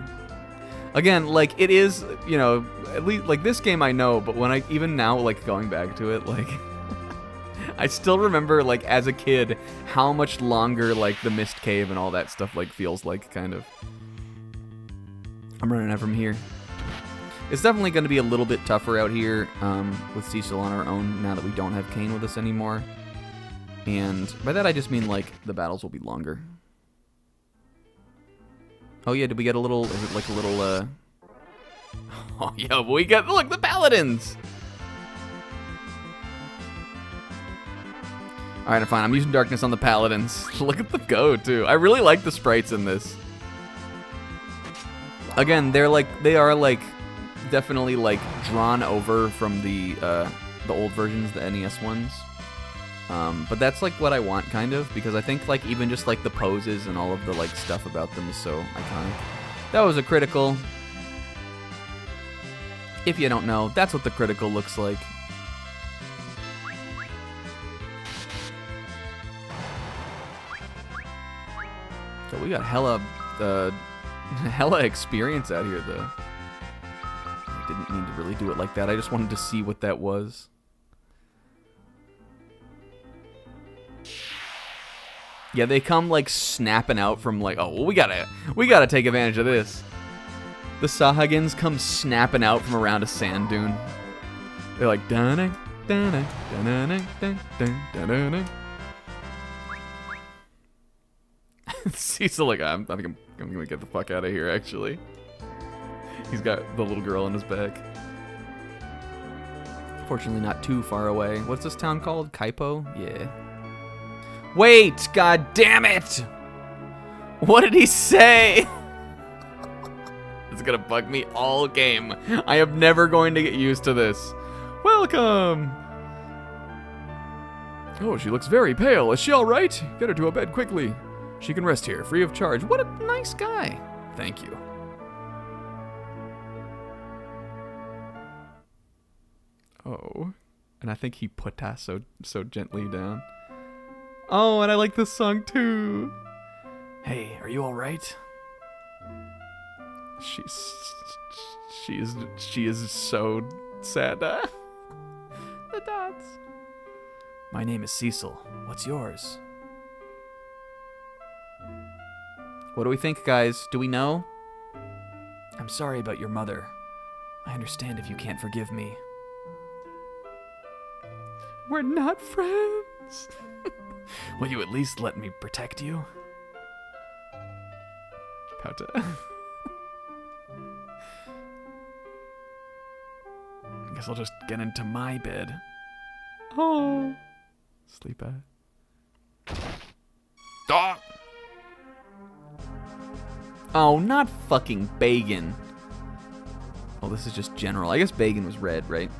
Again, like, it is, you know, at least, like, this game I know, but when even now, like, going back to it, like... I still remember, like, as a kid, how much longer, like, the Mist Cave and all that stuff, like, feels like, kind of. I'm running out from here. It's definitely going to be a little bit tougher out here with Cecil on our own now that we don't have Kane with us anymore. And by that I just mean, like, the battles will be longer. Oh, yeah, did we get a little, is it like a little, Oh, yeah, we got, look, the Paladins! Alright, fine. I'm using darkness on the Paladins. Look at them go, too. I really like the sprites in this. Again, they are, like, definitely, like, drawn over from the old versions, the NES ones. But that's, like, what I want, kind of, because I think, like, even just, like, the poses and all of the, like, stuff about them is so iconic. That was a critical. If you don't know, that's what the critical looks like. So we got hella experience out here, though. I didn't mean to really do it like that. I just wanted to see what that was. Yeah, they come like snapping out from like, oh, well, we gotta take advantage of this. The Sahagins come snapping out from around a sand dune. They're like, da-na, da-na, da-na, da-na, da-na. Cecil, like, I think I'm gonna get the fuck out of here, actually. He's got the little girl in his back. Fortunately, not too far away. What's this town called? Kaipo? Yeah. Wait! God damn it! What did he say? It's gonna bug me all game. I am never going to get used to this. Welcome! Oh, she looks very pale. Is she alright? Get her to a bed quickly. She can rest here, free of charge. What a nice guy. Thank you. Oh. And I think he put that so gently down. Oh, and I like this song too. Hey, are you alright? She is so sad. The dots. My name is Cecil. What's yours? What do we think, guys? Do we know? I'm sorry about your mother. I understand if you can't forgive me. We're not friends. Will you at least let me protect you? About to... I guess I'll just get into my bed. Oh. Sleep at. Ah! Oh, not fucking Bagan. Oh, this is just general. I guess Bagan was red, right?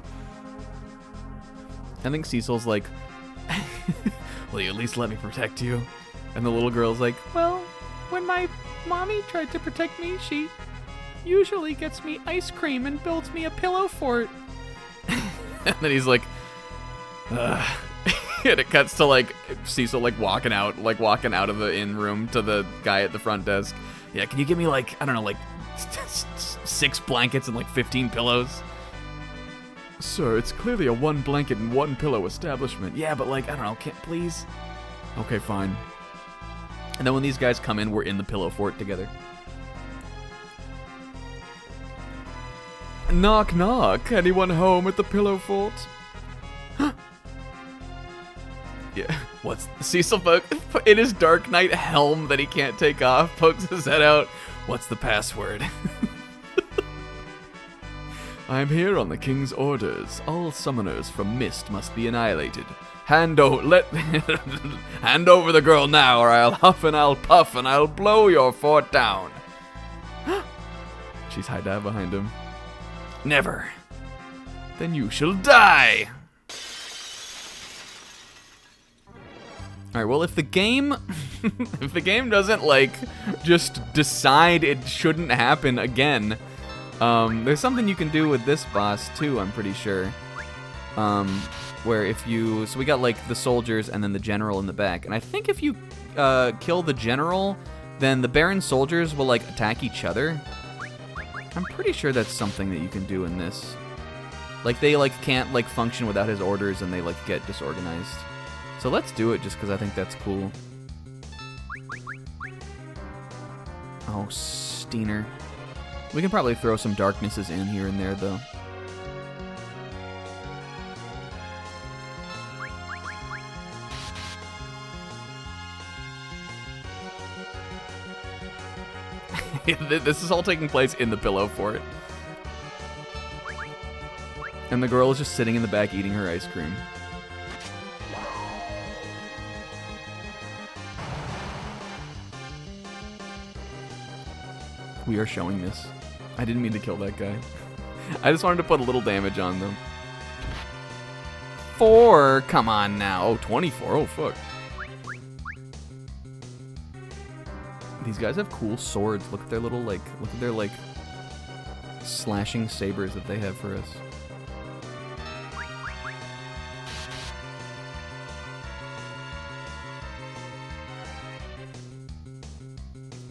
I think Cecil's like, will you at least let me protect you? And the little girl's like, well, when my mommy tried to protect me, she usually gets me ice cream and builds me a pillow fort. And then he's like, ugh. And it cuts to like Cecil like walking out of the inn room to the guy at the front desk. Yeah, can you give me like, I don't know, like 6 blankets and like 15 pillows? Sir, it's clearly a 1 blanket and 1 pillow establishment. Yeah, but like, I don't know, can't please? Okay, fine. And then when these guys come in, we're in the pillow fort together. Knock, knock. Anyone home at the pillow fort? Yeah. What's Cecil in his Dark Knight helm that he can't take off? Pokes his head out. What's the password? I'm here on the king's orders. All summoners from Mist must be annihilated. Hand over the girl now, or I'll huff and I'll puff and I'll blow your fort down. She's high dive behind him. Never. Then you shall die. All right, well, if the game doesn't like just decide it shouldn't happen again, there's something you can do with this boss too, I'm pretty sure. Where if you, so we got like the soldiers and then the general in the back, and I think if you kill the general, then the Baron soldiers will like attack each other. I'm pretty sure that's something that you can do in this. Like they like can't like function without his orders and they like get disorganized. So let's do it just because I think that's cool. Oh, Steener. We can probably throw some darknesses in here and there, though. This is all taking place in the pillow fort. And the girl is just sitting in the back eating her ice cream. We are showing this. I didn't mean to kill that guy. I just wanted to put a little damage on them. 4, come on now. Oh, 24, oh fuck. These guys have cool swords. Look at their little look at their like slashing sabers that they have for us.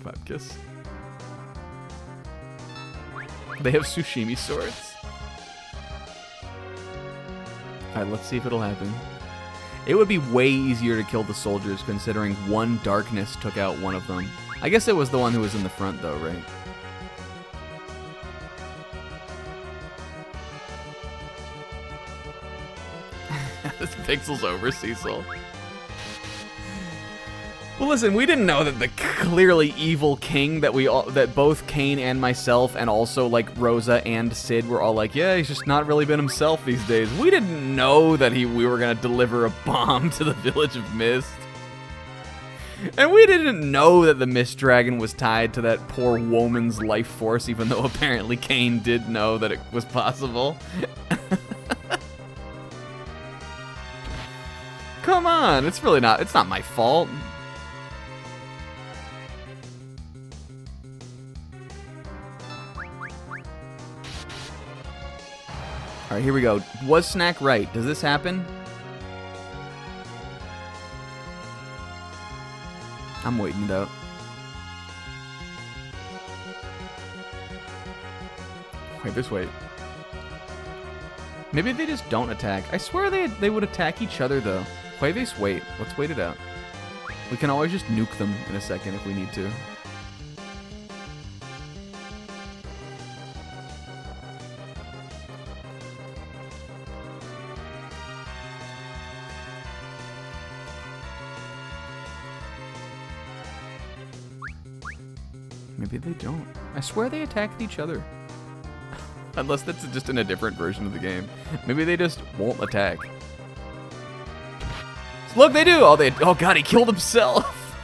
Five kiss. They have sushimi swords. Alright, let's see if it'll happen. It would be way easier to kill the soldiers considering one darkness took out one of them. I guess it was the one who was in the front though, right? This pixel's over, Cecil. Well, listen, we didn't know that the clearly evil king that both Kane and myself and also like Rosa and Sid were all like, yeah, he's just not really been himself these days. We didn't know that we were gonna deliver a bomb to the village of Mist. And we didn't know that the Mist Dragon was tied to that poor woman's life force, even though apparently Kane did know that it was possible. Come on, it's not my fault. Alright, here we go. Was Snack right? Does this happen? I'm waiting it out. Wait, just wait. Maybe they just don't attack. I swear they would attack each other, though. Hueves, wait. Let's wait it out. We can always just nuke them in a second if we need to. Maybe they don't. I swear they attacked each other. Unless that's just in a different version of the game. Maybe they just won't attack. Look, they do! Oh god, he killed himself!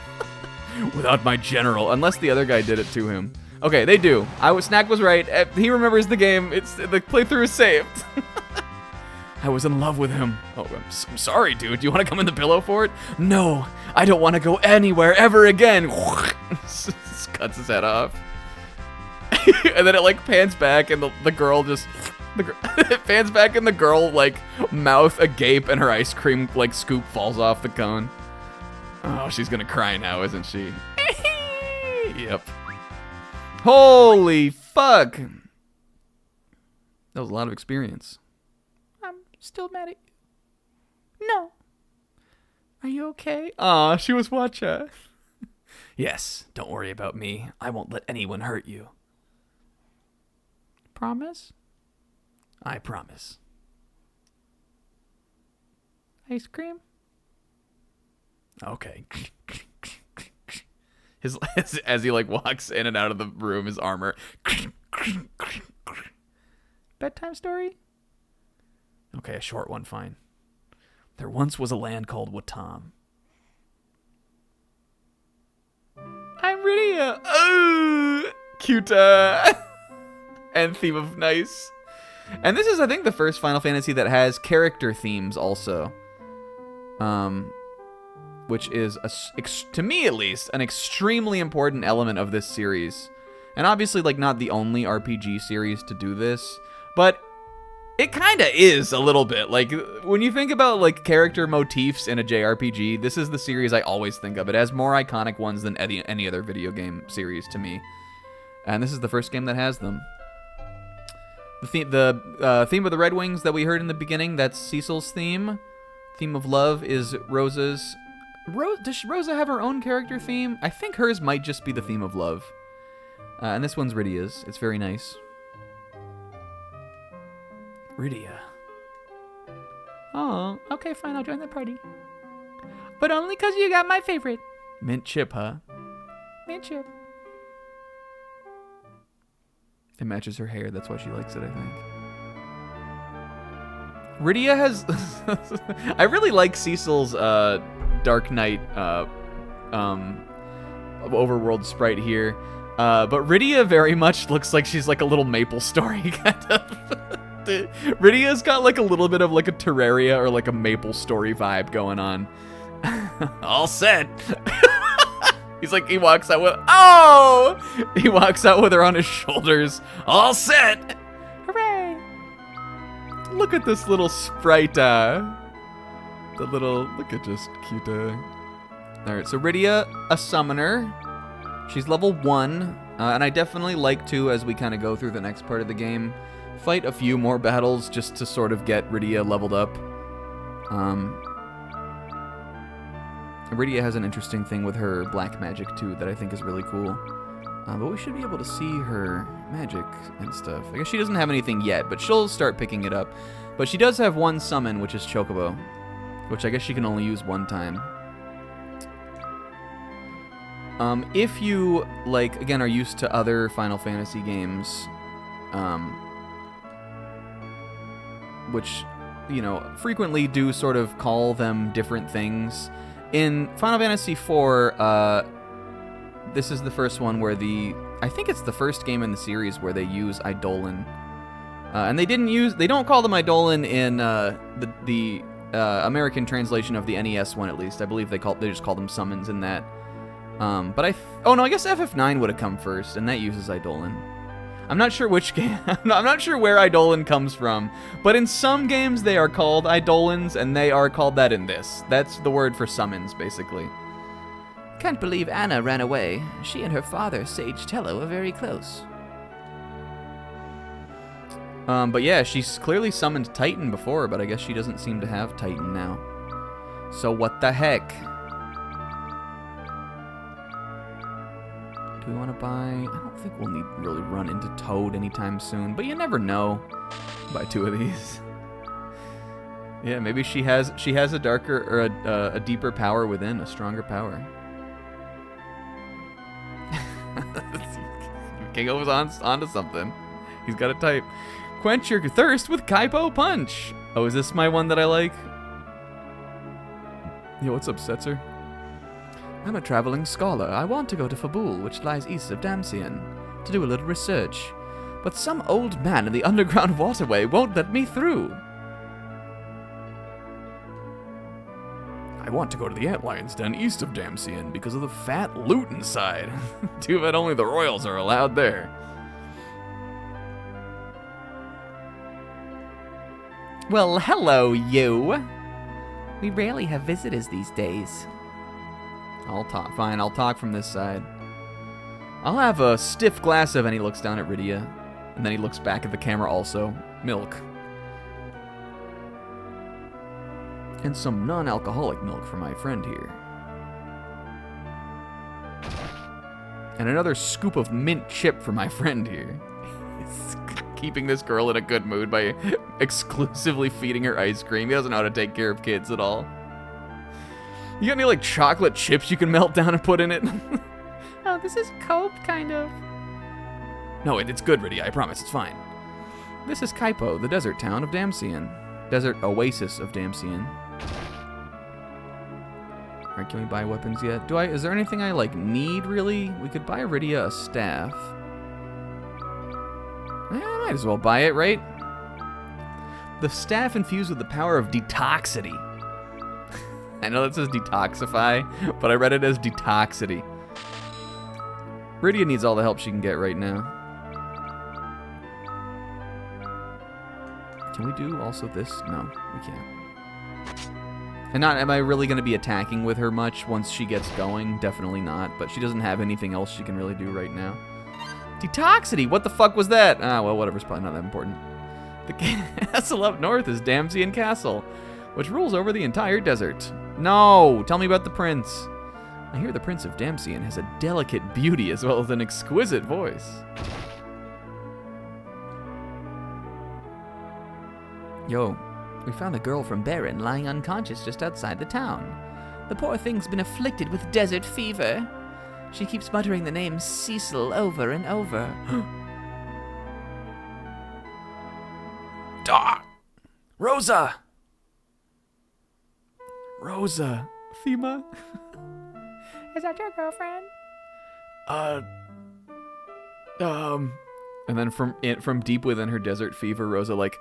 Without my general. Unless the other guy did it to him. Okay, they do. Snack was right. He remembers the game. The playthrough is saved. I was in love with him. Oh, I'm sorry, dude. Do you want to come in the pillow for it? No, I don't want to go anywhere ever again. Cuts his head off. And then it like pans back and the girl just it pans back and the girl like mouth agape and her ice cream like scoop falls off the cone. Oh, she's gonna cry now, isn't she? Yep. Holy fuck. That was a lot of experience. I'm still mad at you. No. Are you okay? Aw, she was watcha. Yes, don't worry about me. I won't let anyone hurt you. Promise? I promise. Ice cream? Okay. As he like walks in and out of the room, his armor. Bedtime story? Okay, a short one, fine. There once was a land called Watam. I'm Rydia. Oh, cute. And theme of nice. And this is, I think, the first Final Fantasy that has character themes also. Which is, to me at least, an extremely important element of this series. And obviously, like, not the only RPG series to do this, but it kind of is a little bit. Like, when you think about, like, character motifs in a JRPG, this is the series I always think of. It has more iconic ones than any other video game series to me. And this is the first game that has them. The theme of the Red Wings that we heard in the beginning, that's Cecil's theme. Theme of love is Rosa's. Does Rosa have her own character theme? I think hers might just be the theme of love. And this one's Rydia's. It's very nice. Rydia. Oh, okay, fine. I'll join the party. But only because you got my favorite. Mint chip, huh? Mint chip. It matches her hair. That's why she likes it, I think. Rydia has... I really like Cecil's Dark Knight overworld sprite here. But Rydia very much looks like she's like a little Maple Story kind of. Rydia's got like a little bit of like a Terraria or like a Maple Story vibe going on. All set. He's like, he walks out with, oh! He walks out with her on his shoulders. All set! Hooray! Look at this little sprite, look at just cute, Alright, so Rydia, a summoner. She's level 1, and I definitely like to, as we kind of go through the next part of the game, fight a few more battles just to sort of get Rydia leveled up. Rydia has an interesting thing with her black magic, too, that I think is really cool. But we should be able to see her magic and stuff. I guess she doesn't have anything yet, but she'll start picking it up. But she does have one summon, which is Chocobo, which I guess she can only use one time. If you, like, again, are used to other Final Fantasy games, which, you know, frequently do sort of call them different things. In Final Fantasy IV, this is the first one where I think it's the first game in the series where they use Eidolon. And they don't call them Eidolon in the American translation of the NES one, at least. I believe they just call them summons in that. But I guess FF9 would have come first, and that uses Eidolon. I'm not sure which game. I'm not sure where Eidolon comes from, but in some games they are called Eidolons, and they are called that in this. That's the word for summons, basically. Can't believe Anna ran away. She and her father, Sage Tello, are very close. But yeah, she's clearly summoned Titan before, but I guess she doesn't seem to have Titan now. So what the heck? Do we want to buy... I don't think we'll need really run into Toad anytime soon, but you never know. Buy 2 of these. Yeah, maybe she has a darker or a deeper power within, a stronger power. King was onto something. He's got a type. Quench your thirst with Kaipo Punch. Oh, is this my one that I like? Yo, what's up, Setzer? I'm a traveling scholar. I want to go to Fabul, which lies east of Damcian, to do a little research. But some old man in the underground waterway won't let me through. I want to go to the Antlion's Den east of Damcian because of the fat loot inside. Too bad only the royals are allowed there. Well, hello, you. We rarely have visitors these days. I'll talk. Fine, I'll talk from this side. I'll have a stiff glass of, and he looks down at Rydia. And then he looks back at the camera also. Milk. And some non-alcoholic milk for my friend here. And another scoop of mint chip for my friend here. He's keeping this girl in a good mood by exclusively feeding her ice cream. He doesn't know how to take care of kids at all. You got any, like, chocolate chips you can melt down and put in it? Oh, this is Cope, kind of. No, it's good, Rydia. I promise. It's fine. This is Kaipo, the desert town of Damcian. Desert oasis of Damcian. Alright, can we buy weapons yet? Is there anything I, like, need, really? We could buy Rydia a staff. I might as well buy it, right? The staff infused with the power of detoxity. I know that says detoxify, but I read it as detoxity. Rydia needs all the help she can get right now. Can we do also this? No, we can't. And am I really going to be attacking with her much once she gets going? Definitely not, but she doesn't have anything else she can really do right now. Detoxity! What the fuck was that? Ah, well, whatever's probably not that important. The castle up north is Damcian Castle, which rules over the entire desert. No! Tell me about the prince. I hear the Prince of Damcian has a delicate beauty as well as an exquisite voice. Yo, we found a girl from Baron lying unconscious just outside the town. The poor thing's been afflicted with desert fever. She keeps muttering the name Cecil over and over. Doc! Rosa! Rosa. Thema? Is that your girlfriend? And then from deep within her desert fever, Rosa like,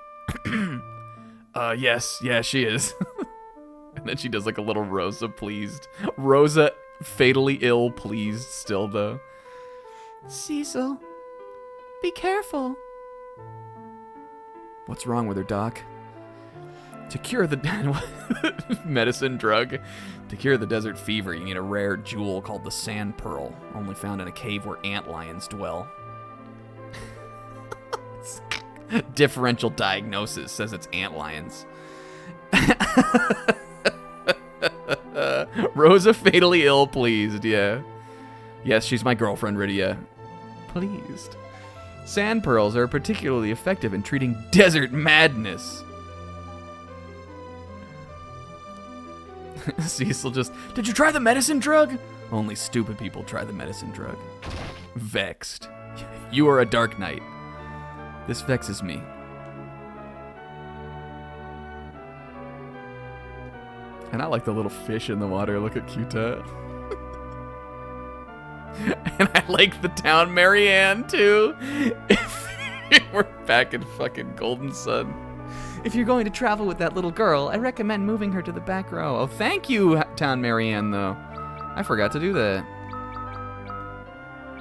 yes, yeah, she is. And then she does like a little Rosa pleased. Rosa fatally ill pleased still though. Cecil, be careful. What's wrong with her, Doc? To cure the medicine drug. To cure the desert fever, you need a rare jewel called the Sand Pearl, only found in a cave where antlions dwell. Differential diagnosis says it's antlions. Rosa fatally ill pleased, yeah. Yes, she's my girlfriend, Rydia. Pleased. Sand pearls are particularly effective in treating desert madness. Cecil just, did you try the medicine drug? Only stupid people try the medicine drug. Vexed. You are a dark knight. This vexes me. And I like the little fish in the water. Look at Cuta. And I like the town Marianne, too. We're back in fucking Golden Sun. If you're going to travel with that little girl, I recommend moving her to the back row. Oh, thank you, Town Marianne, though. I forgot to do that.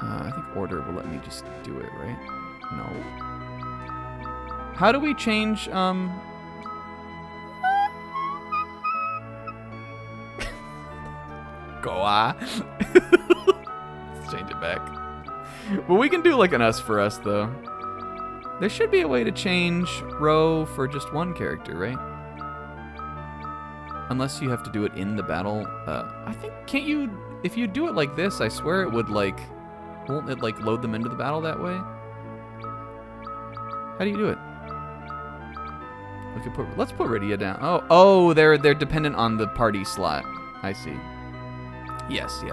I think order will let me just do it, right? No. How do we change, Goa. Let's change it back. Well, we can do like an us for us, though. There should be a way to change row for just one character, right? Unless you have to do it in the battle. I think, can't you, if you do it like this, I swear it would like, won't it like load them into the battle that way? How do you do it? We could put, let's put Rydia down. Oh, they're dependent on the party slot. I see. Yes.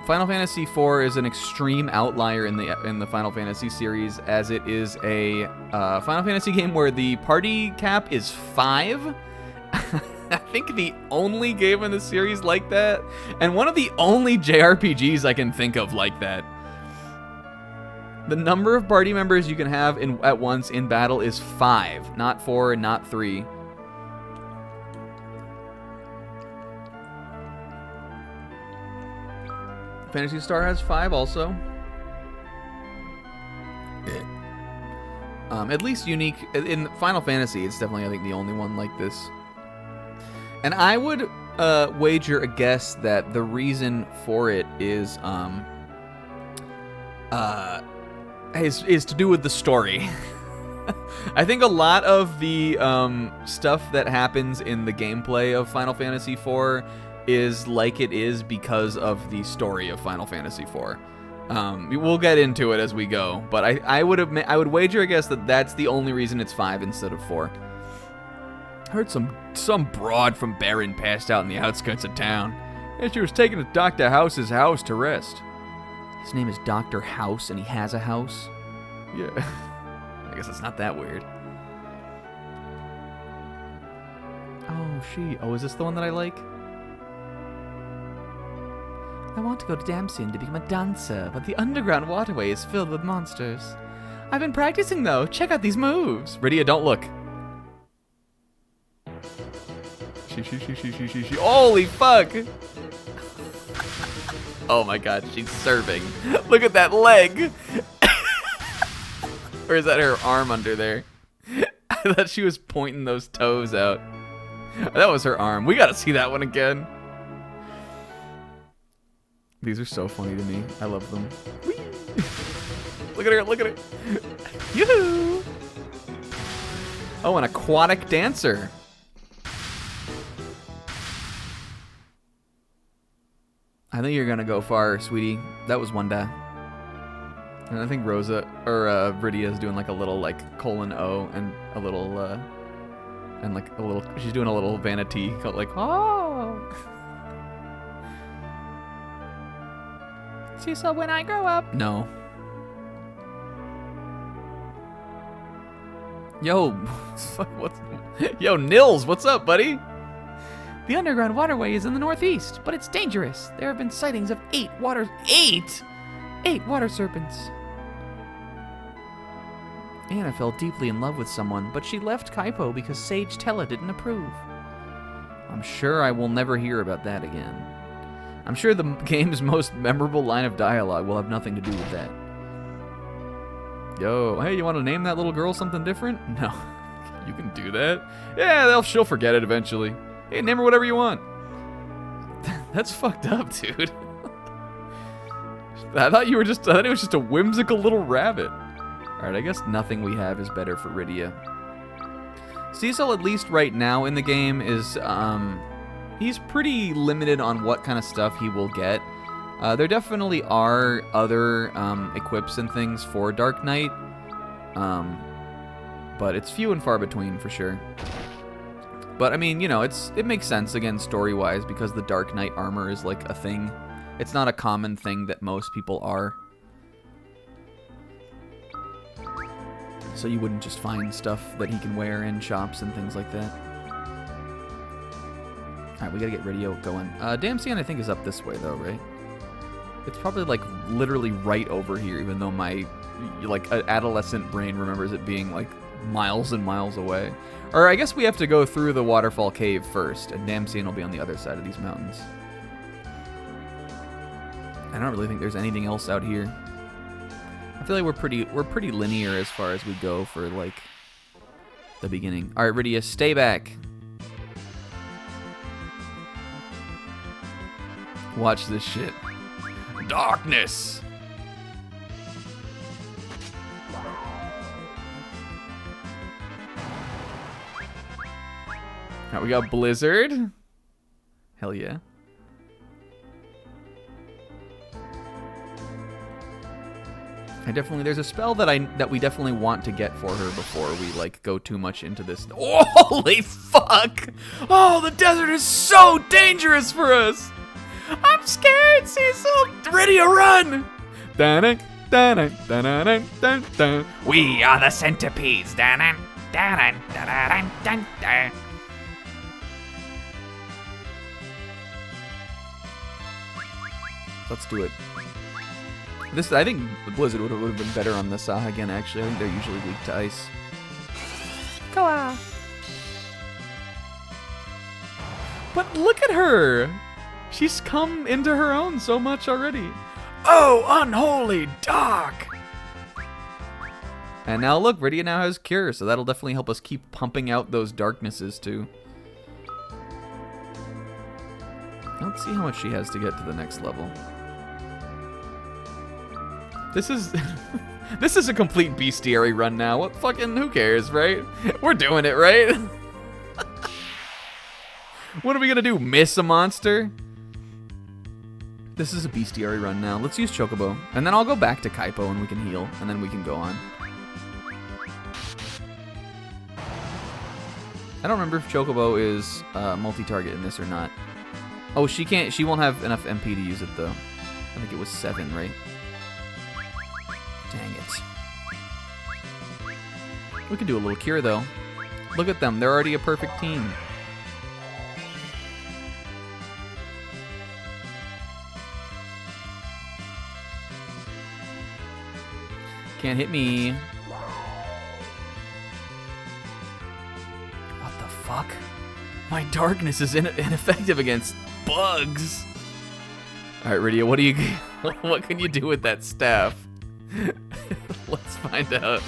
Final Fantasy IV is an extreme outlier in the Final Fantasy series, as it is a Final Fantasy game where the party cap is 5. I think the only game in the series like that, and one of the only JRPGs I can think of like that. The number of party members you can have at once in battle is 5, not 4 and not 3. Phantasy Star has 5 also. At least unique in Final Fantasy, it's definitely, I think, the only one like this. And I would wager a guess that the reason for it is to do with the story. I think a lot of the stuff that happens in the gameplay of Final Fantasy IV is like it is because of the story of Final Fantasy IV. We'll get into it as we go, but I would wager, I guess, that that's the only reason it's 5 instead of 4. I heard some broad from Baron passed out in the outskirts of town, and she was taken to Dr. House's house to rest. His name is Dr. House, and he has a house? Yeah. I guess it's not that weird. Oh, is this the one that I like? I want to go to Damcien to become a dancer, but the underground waterway is filled with monsters. I've been practicing, though. Check out these moves. Rydia, don't look. Holy fuck! Oh my god, she's serving. Look at that leg! Or is that her arm under there? I thought she was pointing those toes out. That was her arm. We gotta see that one again. These are so funny to me. I love them. Whee! Look at her, look at her. Yoo-hoo! Oh, an aquatic dancer. I think you're gonna go far, sweetie. That was one die. And I think Rydia is doing like a little like :O and a little she's doing a little vanity like oh. Cecil, when I grow up. No. Yo, Nils, what's up, buddy? The underground waterway is in the northeast, but it's dangerous. There have been sightings of 8 water serpents. Anna fell deeply in love with someone, but she left Kaipo because Sage Tella didn't approve. I'm sure I will never hear about that again. I'm sure the game's most memorable line of dialogue will have nothing to do with that. Yo, hey, you want to name that little girl something different? No. You can do that? Yeah, she'll forget it eventually. Hey, name her whatever you want. That's fucked up, dude. I thought it was just a whimsical little rabbit. Alright, I guess nothing we have is better for Rydia. Cecil, at least right now in the game, is, he's pretty limited on what kind of stuff he will get. There definitely are other equips and things for Dark Knight, but it's few and far between for sure. But I mean, you know, it makes sense again story-wise because the Dark Knight armor is like a thing. It's not a common thing that most people are. So you wouldn't just find stuff that he can wear in shops and things like that. Alright, we gotta get Rydia going. Damcien, I think, is up this way, though, right? It's probably, like, literally right over here, even though my, like, adolescent brain remembers it being, like, miles and miles away. Or I guess we have to go through the waterfall cave first, and Damcien will be on the other side of these mountains. I don't really think there's anything else out here. I feel like we're pretty linear as far as we go for, like, the beginning. Alright, Rydia, stay back. Watch this shit. Darkness! Alright, we got Blizzard. Hell yeah. There's a spell that we definitely want to get for her before we like go too much into this. Oh, holy fuck! Oh, the desert is so dangerous for us. I'm scared, Cecil. Ready to run. Dun-dun, dun-dun, dun-dun, dun-dun, dun. We are the centipedes. Dun-dun, dun-dun, dun-dun, dun-dun, dun. Let's do it. I think the Blizzard would have been better on this again, actually. I think they're usually weak to ice. Go on. But look at her! She's come into her own so much already. Oh, unholy dark! And now look, Rydia now has Cure, so that'll definitely help us keep pumping out those darknesses too. Let's see how much she has to get to the next level. This is this is a complete bestiary run now. What fucking who cares, right? We're doing it, right? What are we gonna do? Miss a monster? This is a bestiary run now. Let's use Chocobo. And then I'll go back to Kaipo and we can heal. And then we can go on. I don't remember if Chocobo is multi-target in this or not. Oh, she won't have enough MP to use it though. I think it was 7, right? Dang it. We can do a little cure, though. Look at them. They're already a perfect team. Can't hit me. What the fuck? My darkness is ineffective against bugs. All right, Rydia, what can you do with that staff? Let's find out.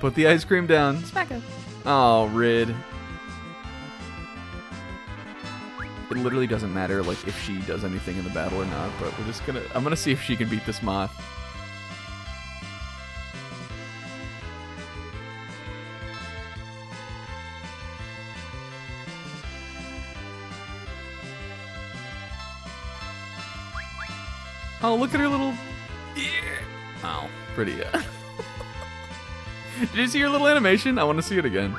Put the ice cream down. Smack it. Oh, Rid. It literally doesn't matter like if she does anything in the battle or not, but I'm gonna see if she can beat this moth. Oh, look at her little... Oh, pretty, yeah. Did you see her little animation? I want to see it again.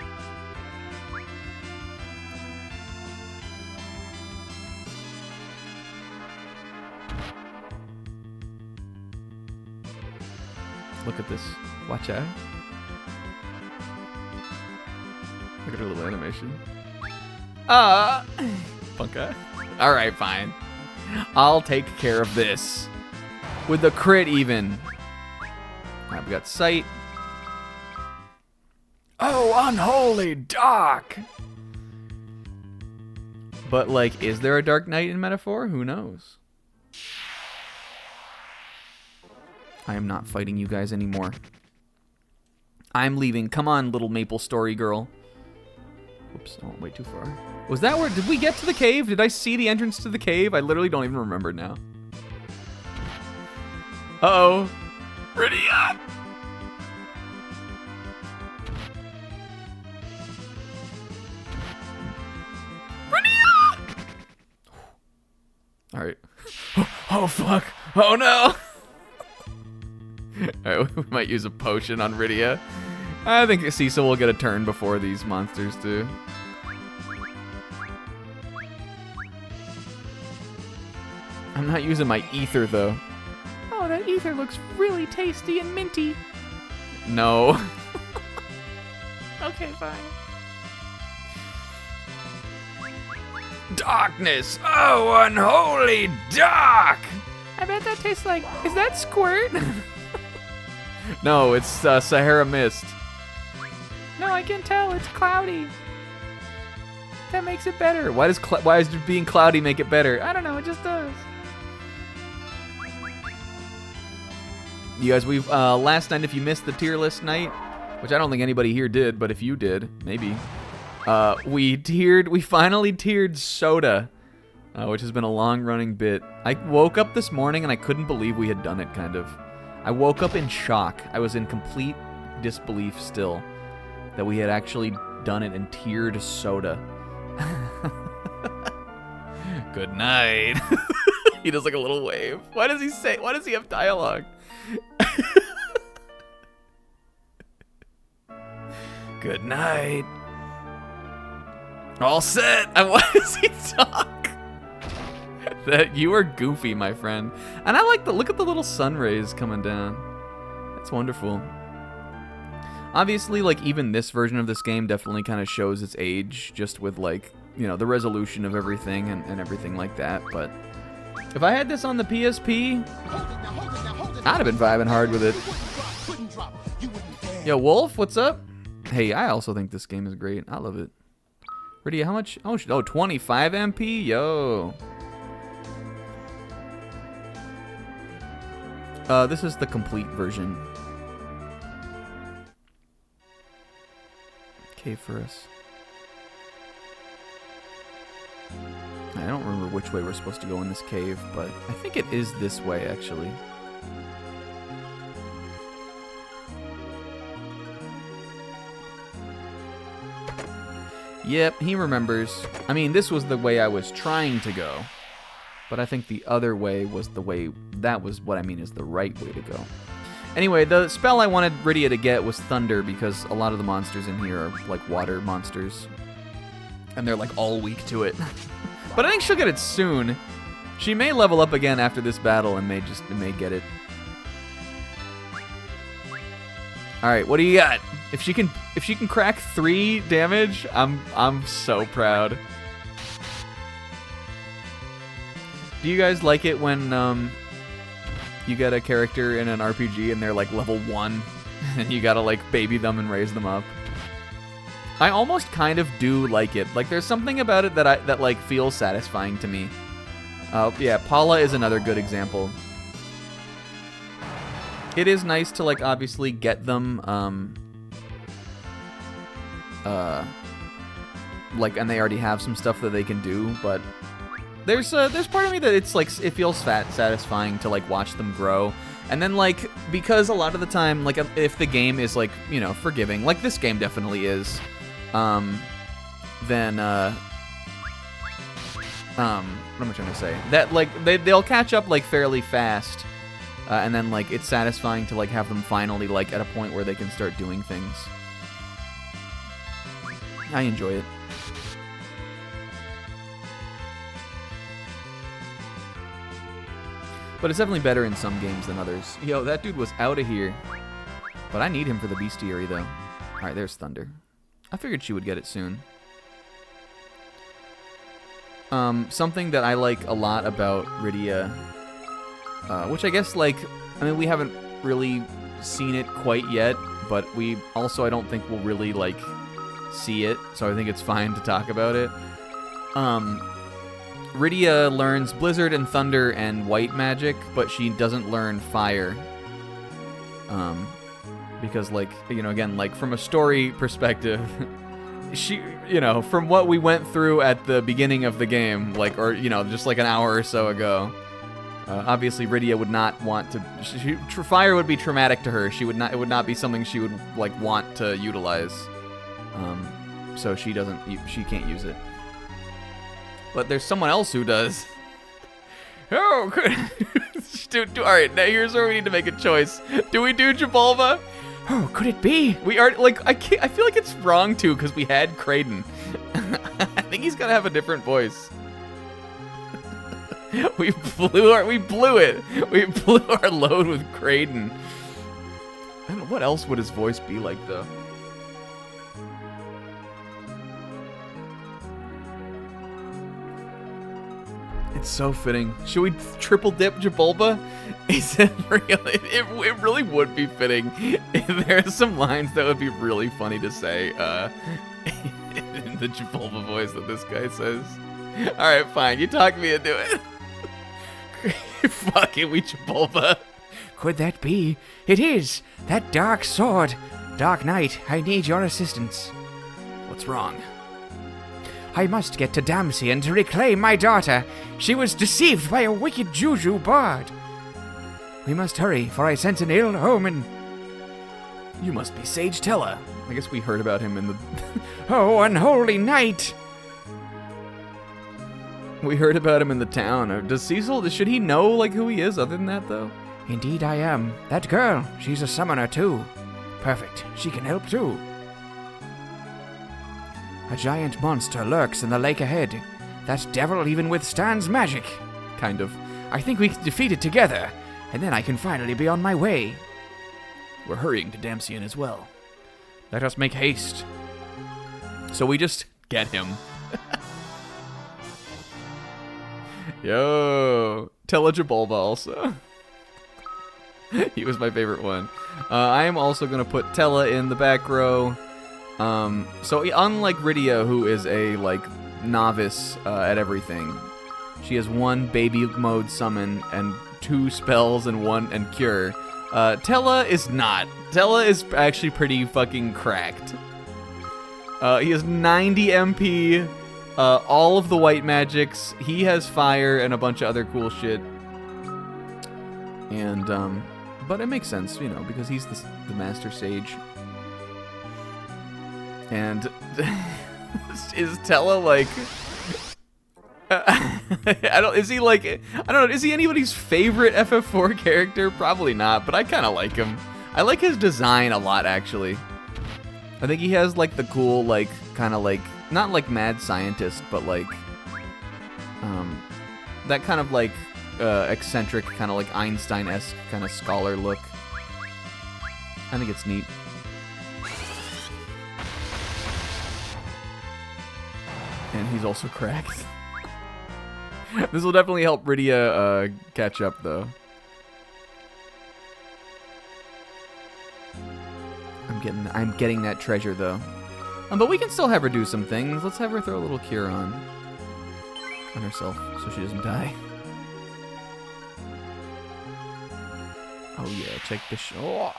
Look at this. Watch out. Look at her little animation. Punka. Alright, fine. I'll take care of this. With the crit even. Alright, we got sight. Oh, unholy dark! But, like, is there a Dark Knight in Metaphor? Who knows? I am not fighting you guys anymore. I'm leaving. Come on, little Maple Story girl. Whoops, I went way too far. Was that where... Did we get to the cave? Did I see the entrance to the cave? I literally don't even remember now. Uh-oh. Rydia! Rydia! Alright. Oh, fuck. Oh, no! Alright, we might use a potion on Rydia. I think Cecil will get a turn before these monsters do. I'm not using my ether, though. Oh, that ether looks really tasty and minty. No. Okay, fine. Darkness! Oh, unholy dark! I bet that tastes like... Is that squirt? No, it's Sahara Mist. No, I can tell. It's cloudy. That makes it better. Why does being cloudy make it better? I don't know. It just does. You guys, we've last night, if you missed the tier list night, which I don't think anybody here did, but if you did, maybe, we finally tiered Soda, which has been a long-running bit. I woke up this morning and I couldn't believe we had done it, kind of. I woke up in shock. I was in complete disbelief still that we had actually done it in tiered soda. Good night. He does like a little wave. Why does he have dialogue? Good night. All set. And why does he talk? That you are goofy, my friend. And I like look at the little sun rays coming down. That's wonderful. Obviously, like, even this version of this game definitely kind of shows its age, just with, like, you know, the resolution of everything and everything like that. But if I had this on the PSP, I'd have been vibing hard with it. Yo, Wolf, what's up? Hey, I also think this game is great. I love it. Rydia, how much? Oh, 25 MP? Yo. This is the complete version. Cave for us. I don't remember which way we're supposed to go in this cave, but I think it is this way, actually. Yep, he remembers. I mean, this was the way I was trying to go, but I think the other way was the way, that was what I mean is the right way to go. Anyway, the spell I wanted Rydia to get was Thunder, because a lot of the monsters in here are, like, water monsters. And they're, like, all weak to it. But I think she'll get it soon. She may level up again after this battle and may get it. Alright, what do you got? If she can crack 3 damage, I'm so proud. Do you guys like it when, you get a character in an RPG and they're like level 1 and you gotta like baby them and raise them up? I almost kind of do like it. Like there's something about it that like feels satisfying to me. Yeah, Paula is another good example. It is nice to like obviously get them like, and they already have some stuff that they can do, but there's part of me that it's like it feels satisfying to like watch them grow. And then like, because a lot of the time, like if the game is like, you know, forgiving, like this game definitely is, then what am I trying to say? That like they'll catch up like fairly fast, and then like it's satisfying to like have them finally like at a point where they can start doing things. I enjoy it. But it's definitely better in some games than others. Yo, that dude was out of here. But I need him for the bestiary, though. Alright, there's Thunder. I figured she would get it soon. Something that I like a lot about Rydia, which I guess, like, I mean, we haven't really seen it quite yet, but we also, I don't think we'll really, like, see it, so I think it's fine to talk about it. Rydia learns Blizzard and Thunder and White magic, but she doesn't learn Fire. Because, like, you know, again, like, from a story perspective, she, you know, from what we went through at the beginning of the game, like, or, you know, just like an hour or so ago, obviously Rydia would not want to, Fire would be traumatic to her. She would not, it would not be something she would, like, want to utilize. So she can't use it. But there's someone else who does. Oh, good. Alright, now here's where we need to make a choice. Do we do Jabulba? Oh, could it be? We are, like, I feel like it's wrong too, because we had Kraden. I think he's gonna have a different voice. We blew it. We blew our load with Kraden. I don't know, what else would his voice be like, though? It's so fitting. Should we triple dip Jabulba? Is it real? It really would be fitting. There are some lines that would be really funny to say in the Jabulba voice that this guy says. Alright, fine. You talk me into it. Fuck it, we Jabulba. Could that be? It is! That dark sword! Dark Knight, I need your assistance. What's wrong? I must get to Damsian to reclaim my daughter. She was deceived by a wicked juju bard. We must hurry, for I sense an ill omen. You must be Sage Tella. I guess we heard about him in the... Oh, unholy night! We heard about him in the town. Does Cecil, should he know, like, who he is other than that, though? Indeed I am. That girl, she's a summoner too. Perfect, she can help too. A giant monster lurks in the lake ahead. That devil even withstands magic. Kind of. I think we can defeat it together, and then I can finally be on my way. We're hurrying to Damsian as well. Let us make haste. So we just get him. Yo, Telejabulba also. He was my favorite one. I am also going to put Tella in the back row. So unlike Rydia, who is a, like, novice at everything, she has 1 baby mode summon and 2 spells and cure. Tella is not. Tella is actually pretty fucking cracked. He has 90 MP, all of the white magics. He has fire and a bunch of other cool shit. And, but it makes sense, you know, because he's the Master Sage. And is Tella like... is he like... I don't know, is he anybody's favorite FF4 character? Probably not, but I kind of like him. I like his design a lot, actually. I think he has, like, the cool, like, kind of, like, not, like, mad scientist, but, like, that kind of, like, eccentric, kind of, like, Einstein-esque kind of scholar look. I think it's neat. And he's also cracked. This will definitely help Rydia catch up, though. I'm getting that treasure, though. But we can still have her do some things. Let's have her throw a little cure on herself so she doesn't die. Oh yeah, check this. Oh.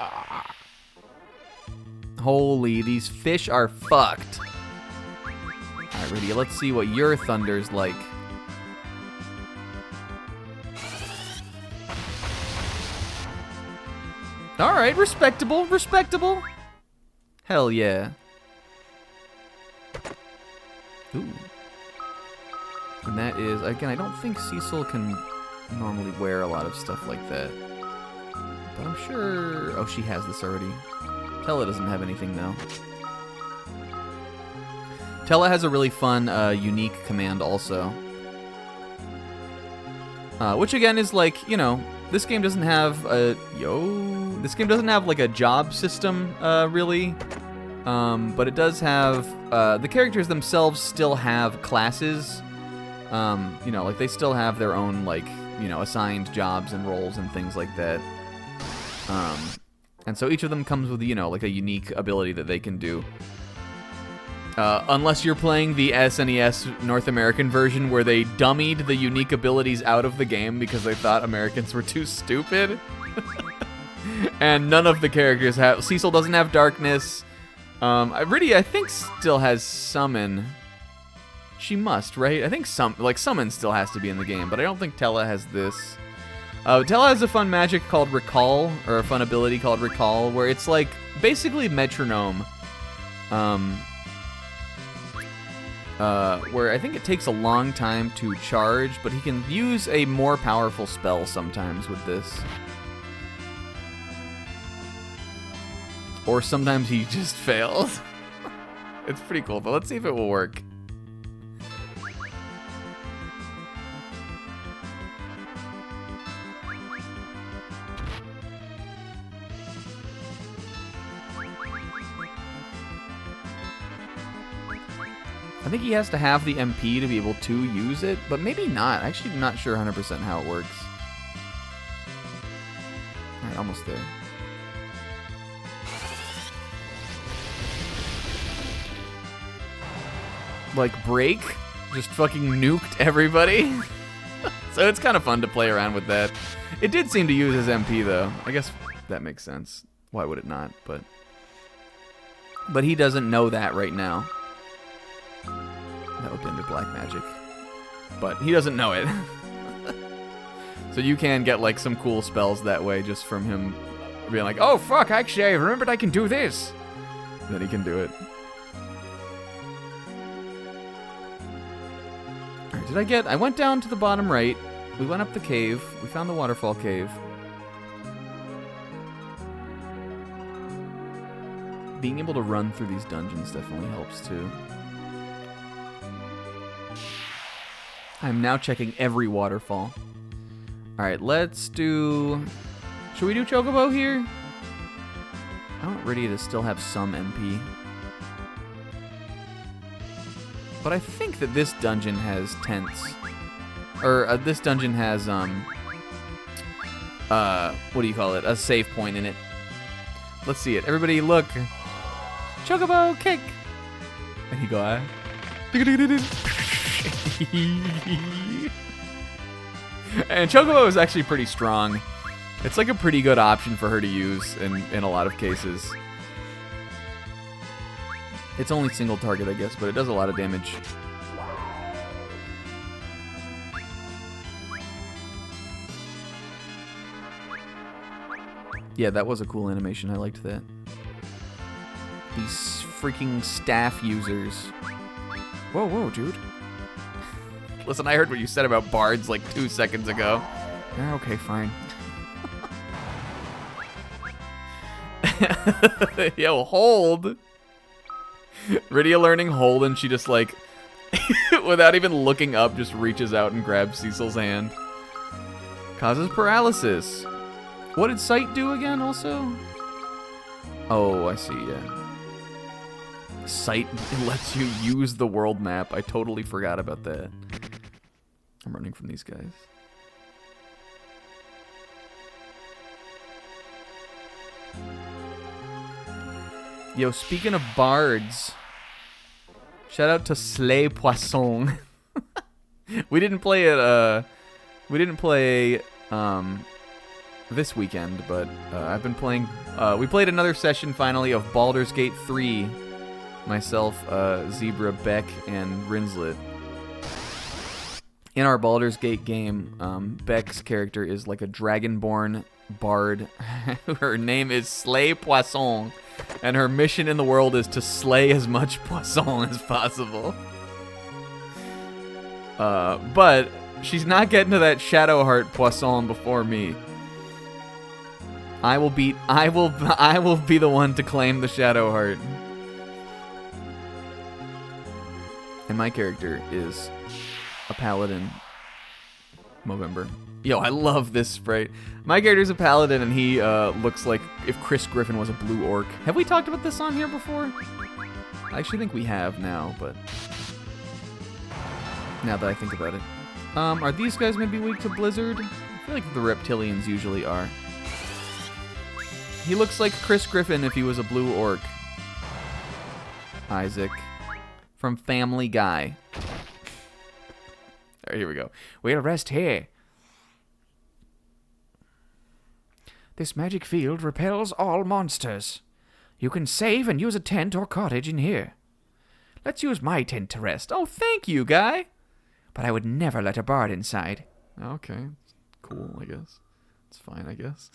Holy, these fish are fucked. Alright, Rydia, let's see what your thunder's like. Alright, respectable, respectable. Hell yeah. Ooh. And that is, again, I don't think Cecil can normally wear a lot of stuff like that. But I'm sure... Oh, she has this already. Tella doesn't have anything, though. Tella has a really fun, unique command also. Which, again, is like, you know, this game doesn't have a... This game doesn't have, like, a job system, really. But it does have... the characters themselves still have classes. You know, like, they still have their own, like, you know, assigned jobs and roles and things like that. And so each of them comes with, you know, like, a unique ability that they can do. Unless you're playing the SNES North American version where they dummied the unique abilities out of the game because they thought Americans were too stupid. And none of the characters have... Cecil doesn't have Darkness. Rydia, I think, still has Summon. She must, right? I think Summon still has to be in the game, but I don't think Tella has this. Tella has a fun magic called Recall, or a fun ability called Recall, where it's like basically Metronome. Where I think it takes a long time to charge, but he can use a more powerful spell sometimes with this. Or sometimes he just fails. It's pretty cool, but let's see if it will work. I think he has to have the MP to be able to use it, but maybe not. Actually, I'm not sure 100% how it works. Alright, almost there. Like, break? Just fucking nuked everybody? So it's kind of fun to play around with that. It did seem to use his MP, though. I guess that makes sense. Why would it not? But he doesn't know that right now. That would be under black magic. But he doesn't know it. So you can get, like, some cool spells that way just from him Being like, Oh, fuck, actually, I remembered I can do this. then he can do it. Alright, did I get... I went down to the bottom right. We went up the cave. We found the waterfall cave. Being able to run through these dungeons definitely helps, too. I'm now checking every waterfall. Alright, let's do... Should we do Chocobo here? I want Riddy to still have some MP. But I think that this dungeon has tents. Or, this dungeon has, what do you call it? A save point in it. Let's see it. Everybody look. Chocobo, kick! And he go, And Chocobo is actually pretty strong. It's like a pretty good option for her to use in a lot of cases. It's only single target, I guess, but it does a lot of damage. Yeah, that was a cool animation. I liked that. These freaking staff users. Whoa, whoa, dude. Listen, I heard what you said about bards like 2 seconds ago. Okay, fine. Yo, hold. Rydia learning hold, and she just like, without even looking up, just reaches out and grabs Cecil's hand. Causes paralysis. What did Sight do again, also? Oh, I see, yeah. Sight lets you use the world map. I totally forgot about that. I'm running from these guys. Yo, speaking of bards, shout out to Slay Poisson. We didn't play it, this weekend, but I've been playing, we played another session finally of Baldur's Gate 3. Myself, Zebra, Beck, and Rinslet. In our Baldur's Gate game, Beck's character is like a dragonborn bard. Her name is Slay Poisson, and her mission in the world is to slay as much poisson as possible. But she's not getting to that Shadowheart poisson before me. I will be the one to claim the Shadowheart. And my character is a paladin. Movember. Yo, I love this sprite. My character's a paladin, and he looks like if Chris Griffin was a blue orc. Have we talked about this on here before? I actually think we have now, but now that I think about it. Are these guys maybe weak to Blizzard? I feel like the reptilians usually are. He looks like Chris Griffin if he was a blue orc. Isaac. From Family Guy. Alright, here we go. We'll rest here. This magic field repels all monsters. You can save and use a tent or cottage in here. Let's use my tent to rest. Oh, thank you, guy. But I would never let a bard inside. Okay. Cool, I guess. It's fine, I guess.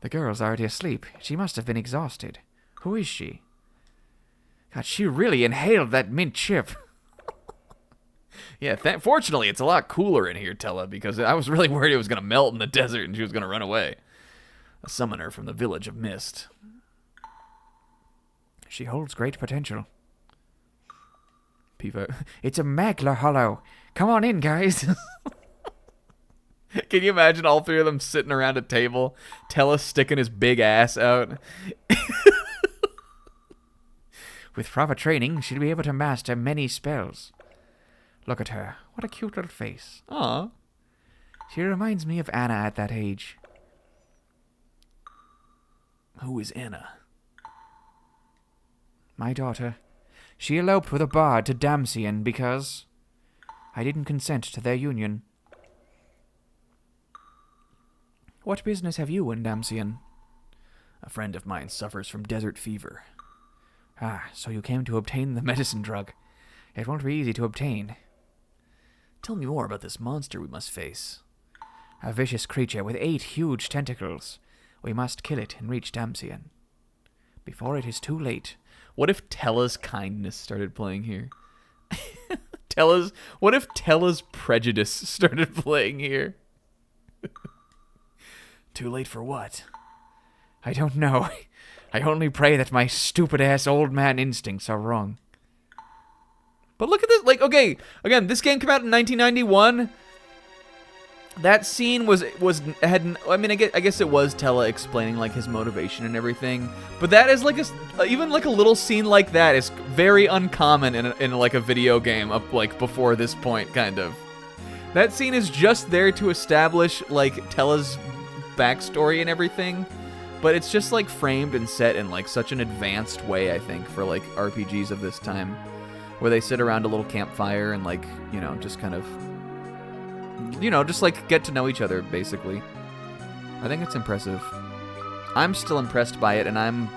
The girl's already asleep. She must have been exhausted. Who is she? God, she really inhaled that mint chip. Yeah, fortunately, it's a lot cooler in here, Tella, because I was really worried it was going to melt in the desert and she was going to run away. A summoner from the Village of Mist. She holds great potential. P5. It's a Magler Hollow. Come on in, guys. Can you imagine all three of them sitting around a table, Tella sticking his big ass out? With proper training, she'd be able to master many spells. Look at her. What a cute little face. Aw. She reminds me of Anna at that age. Who is Anna? My daughter. She eloped with a bard to Damsian because I didn't consent to their union. What business have you in Damsian? A friend of mine suffers from desert fever. Ah, so you came to obtain the medicine drug. It won't be easy to obtain. Tell me more about this monster we must face. A vicious creature with 8 huge tentacles. We must kill it and reach Damsian before it is too late. What if Tella's kindness started playing here? What if Tella's prejudice started playing here? Too late for what? I don't know. I only pray that my stupid-ass old man instincts are wrong. But look at this. Like, okay, again, this game came out in 1991. That scene I guess it was Tella explaining like his motivation and everything, but that is like even like a little scene like that is very uncommon in like a video game up like before this point, kind of. That scene is just there to establish like Tella's backstory and everything, but it's just like framed and set in like such an advanced way, I think, for like RPGs of this time, where they sit around a little campfire and like, you know, just kind of, you know, just like get to know each other, basically. I think it's impressive. I'm still impressed by it, and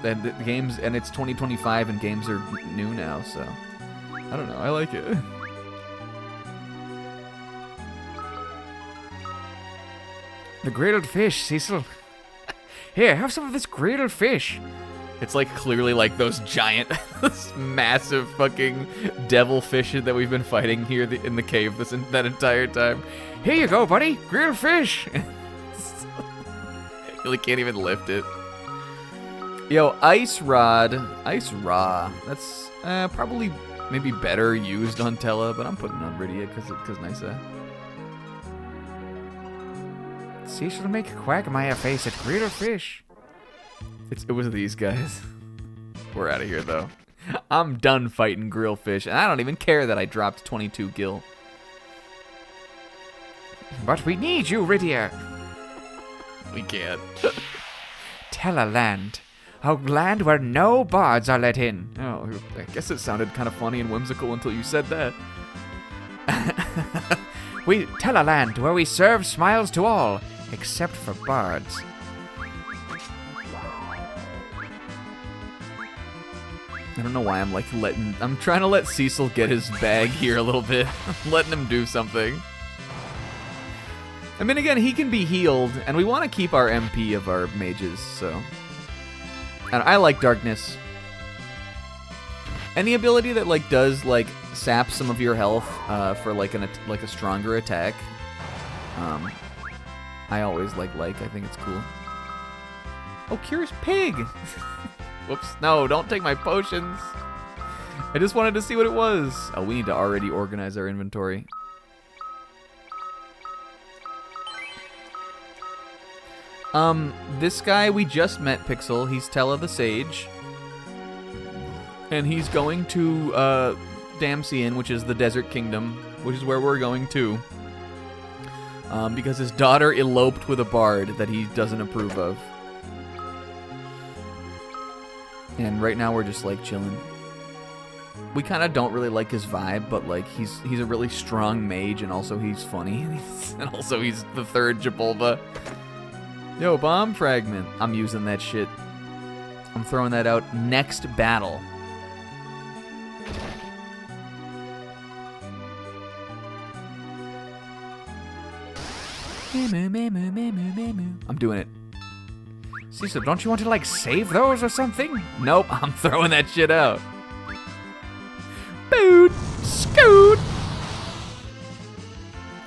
the games, and it's 2025 and games are new now, so I don't know, I like it. The grilled fish, Cecil. Here, have some of this grilled fish. It's like clearly like those giant, massive fucking devil fish that we've been fighting here in the cave that entire time. Here you go, buddy. Grilled fish. I really can't even lift it. Yo, Ice Raw. That's probably maybe better used on Tella, but I'm putting it on Rydia because Nysa. Cecil make a quagmire face at grilled fish. It was these guys. We're out of here, though. I'm done fighting grillfish, and I don't even care that I dropped 22 gil. But we need you, Rydia. We can't. Tella land. A land where no bards are let in. Oh, I guess it sounded kind of funny and whimsical until you said that. We Tella land, where we serve smiles to all, except for bards. I don't know why I'm like I'm trying to let Cecil get his bag here a little bit. I'm letting him do something. I mean, again, he can be healed, and we want to keep our MP of our mages, so. And I like darkness. Any ability that like does like sap some of your health for like a stronger attack. I always like I think it's cool. Oh, Curious Pig. Whoops. No, don't take my potions. I just wanted to see what it was. Oh, we need to already organize our inventory. This guy we just met, Pixel. He's Tella the Sage. And he's going to, Damsian, which is the Desert Kingdom, which is where we're going to. Because his daughter eloped with a bard that he doesn't approve of. And right now we're just like chilling. We kind of don't really like his vibe, but like he's a really strong mage, and also he's funny, and also he's the third Jabulba. Yo, bomb fragment. I'm using that shit. I'm throwing that out next battle. I'm doing it. Cecil, don't you want to, like, save those or something? Nope, I'm throwing that shit out. Boot! Scoot!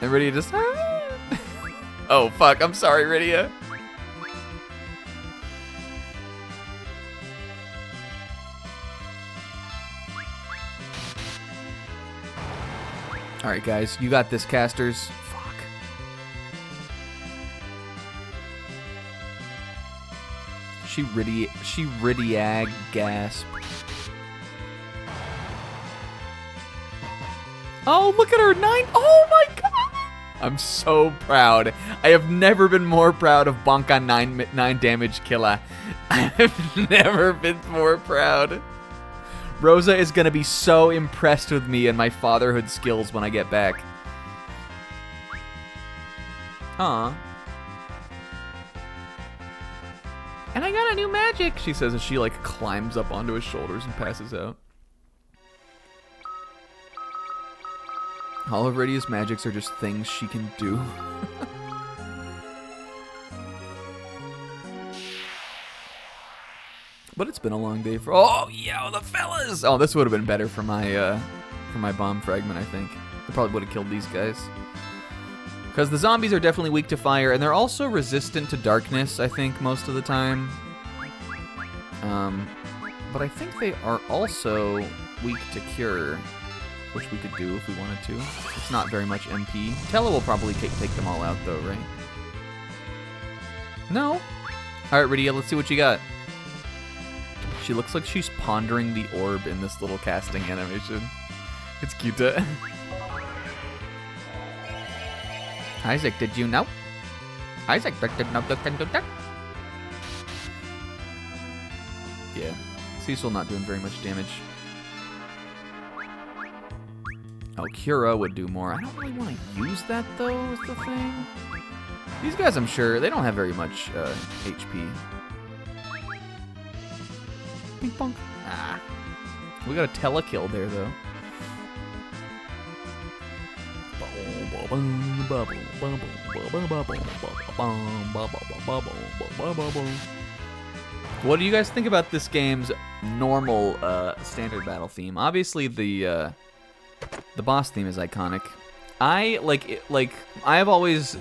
And Rydia just... Oh, fuck, I'm sorry, Rydia. Alright, guys, you got this, casters. She Rydiag gasp. Oh, look at her, 9. Oh my god! I'm so proud. I have never been more proud of Bonka 9 damage killer. I have never been more proud. Rosa is gonna be so impressed with me and my fatherhood skills when I get back. Aw. And I got a new magic, she says as she like climbs up onto his shoulders and passes out. All of Rydia's magics are just things she can do. But it's been a long day for... Oh, yo, the fellas! Oh, this would have been better for my bomb fragment, I think. I probably would have killed these guys. Because the zombies are definitely weak to fire, and they're also resistant to darkness, I think, most of the time. But I think they are also weak to cure, which we could do if we wanted to. It's not very much MP. Tella will probably take them all out, though, right? No? Alright, Rydia, let's see what you got. She looks like she's pondering the orb in this little casting animation. It's cute. Isaac, did you know? Isaac, did know that? Yeah. Cecil not doing very much damage. Oh, Kira would do more. I don't really want to use that, though, is the thing. These guys, I'm sure, they don't have very much HP. Ping pong. Ah. We got a telekill there, though. What do you guys think about this game's normal standard battle theme? Obviously, the boss theme is iconic. I've always,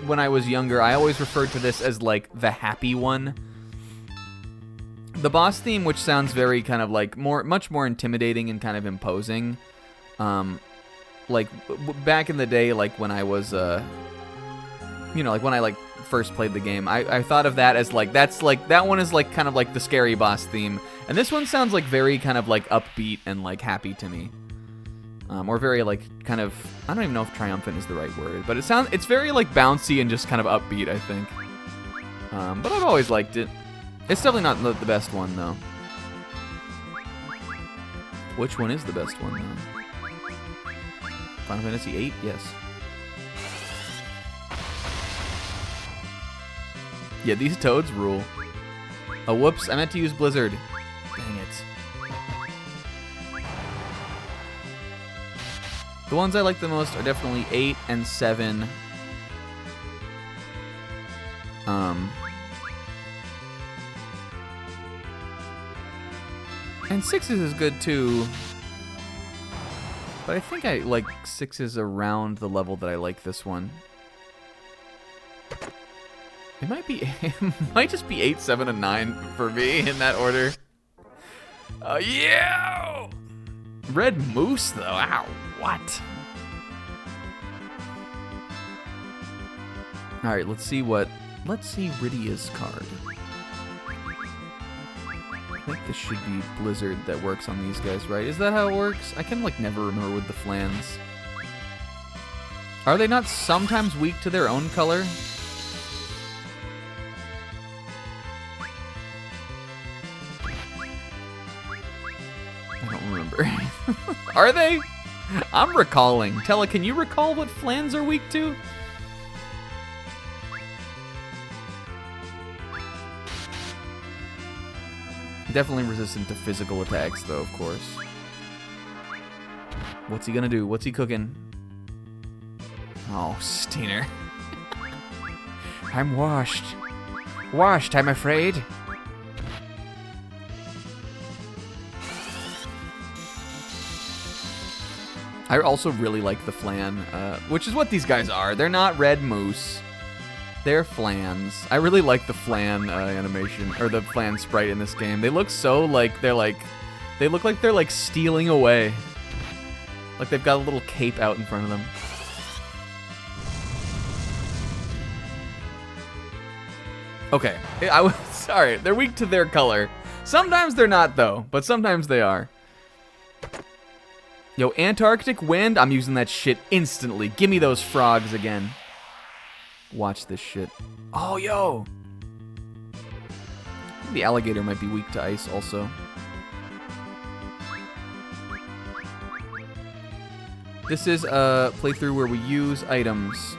when I was younger, I always referred to this as like the happy one. The boss theme, which sounds very kind of like much more intimidating and kind of imposing. Like back in the day, like when I was, like when I like first played the game, I thought of that as like that one is like kind of like the scary boss theme, and this one sounds like very kind of like upbeat and like happy to me, or very like kind of, I don't even know if triumphant is the right word, but it's very like bouncy and just kind of upbeat, I think. But I've always liked it. It's definitely not the best one though. Which one is the best one though? Final Fantasy VIII? Yes. Yeah, these toads rule. Oh, whoops. I meant to use Blizzard. Dang it. The ones I like the most are definitely 8 and 7. And 6 is good too. But I think I like 6 is around the level that I like this one. It might be, it might just be 8, 7, and 9 for me in that order. Yeah! Red Moose though, ow, what? Alright, let's see Rydia's card. I think this should be Blizzard that works on these guys, right? Is that how it works? I can, like, never remember with the Flans. Are they not sometimes weak to their own color? I don't remember. Are they? I'm recalling. Tella, can you recall what Flans are weak to? Definitely resistant to physical attacks, though, of course. What's he gonna do? What's he cooking? Oh, Steiner. I'm washed. Washed, I'm afraid. I also really like the Flan, which is what these guys are. They're not Red Moose. They're Flans. I really like the Flan animation, or the Flan sprite in this game. They look so like, they look like they're like stealing away. Like they've got a little cape out in front of them. Okay, I was sorry. They're weak to their color. Sometimes they're not though, but sometimes they are. Yo, Antarctic Wind, I'm using that shit instantly. Give me those frogs again. Watch this shit. Oh, yo! The alligator might be weak to ice also. This is a playthrough where we use items.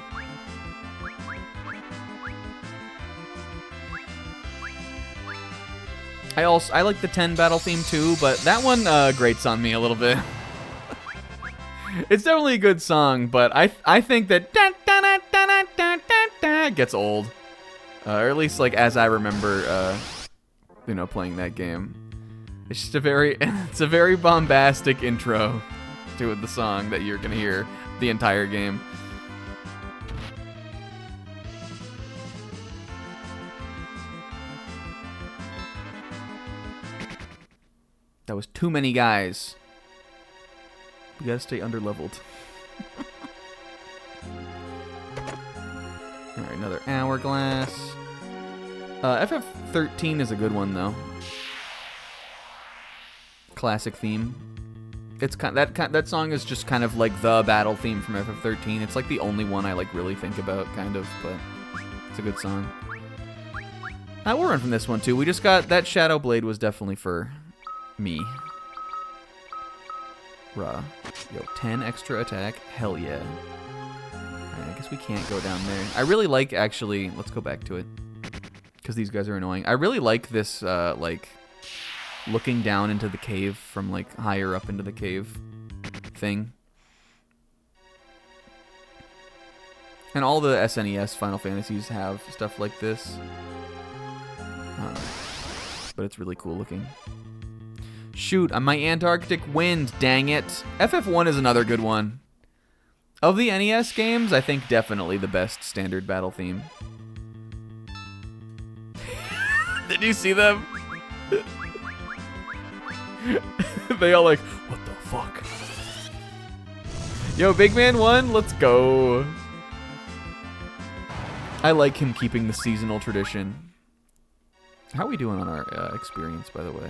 I like the 10 battle theme too, but that one grates on me a little bit. It's definitely a good song, but I think that gets old, or at least like as I remember playing that game. It's just it's a very bombastic intro to the song that you're gonna hear the entire game. That was too many guys. We gotta stay underleveled. Alright, another hourglass. FF13 is a good one though. Classic theme. It's that song is just kind of like the battle theme from FF13. It's like the only one I like really think about, kind of, but it's a good song. We'll run from this one too. We just got that Shadow Blade was definitely for me. Yo, 10 extra attack. Hell yeah. Alright, I guess we can't go down there. I really like, actually, let's go back to it. Because these guys are annoying. I really like this, like, looking down into the cave from, like, higher up into the cave thing. And all the SNES Final Fantasies have stuff like this. But it's really cool looking. Shoot, my Antarctic Wind, dang it. FF1 is another good one. Of the NES games, I think definitely the best standard battle theme. Did you see them? They all like, what the fuck? Yo, Big Man 1, let's go. I like him keeping the seasonal tradition. How are we doing on our experience, by the way?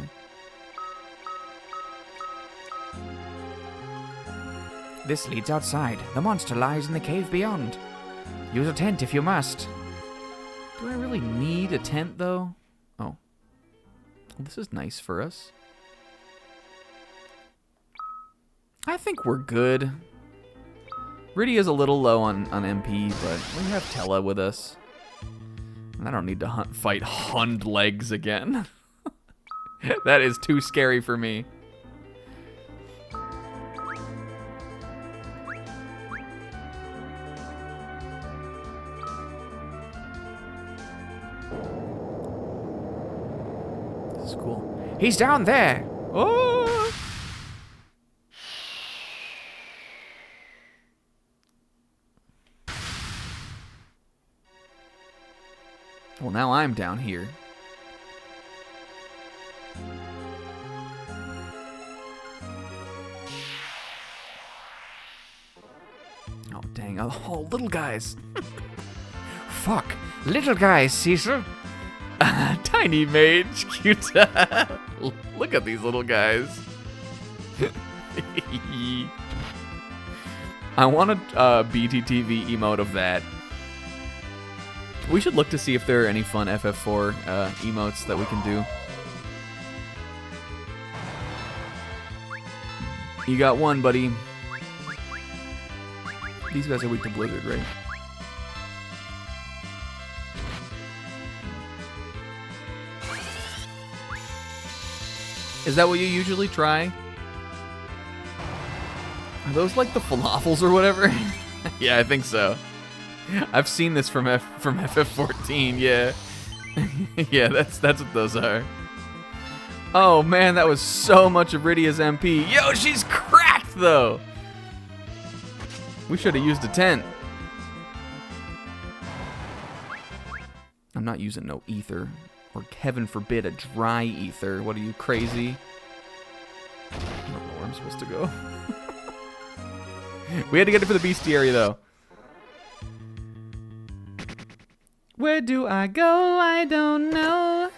This leads outside. The monster lies in the cave beyond. Use a tent if you must. Do I really need a tent, though? Oh. Well, this is nice for us. I think we're good. Riddy is a little low on MP, but we have Tella with us. And I don't need to fight Hund legs again. That is too scary for me. This is cool. He's down there. Oh! Well, now I'm down here. Oh, dang. Oh, little guys. Fuck. Little guys, Cecil. Tiny mage. Cute. Look at these little guys. I want a BTTV emote of that. We should look to see if there are any fun FF4 emotes that we can do. You got one, buddy. These guys are weak to Blizzard, right? Is that what you usually try? Are those like the falafels or whatever? Yeah, I think so. I've seen this from FF14, yeah. Yeah, that's what those are. Oh man, that was so much of Rydia's MP. Yo, she's cracked though! We should have used a tent. I'm not using no ether. Or heaven forbid, a dry ether. What are you, crazy? I don't know where I'm supposed to go. We had to get it for the bestiary though. Where do I go? I don't know.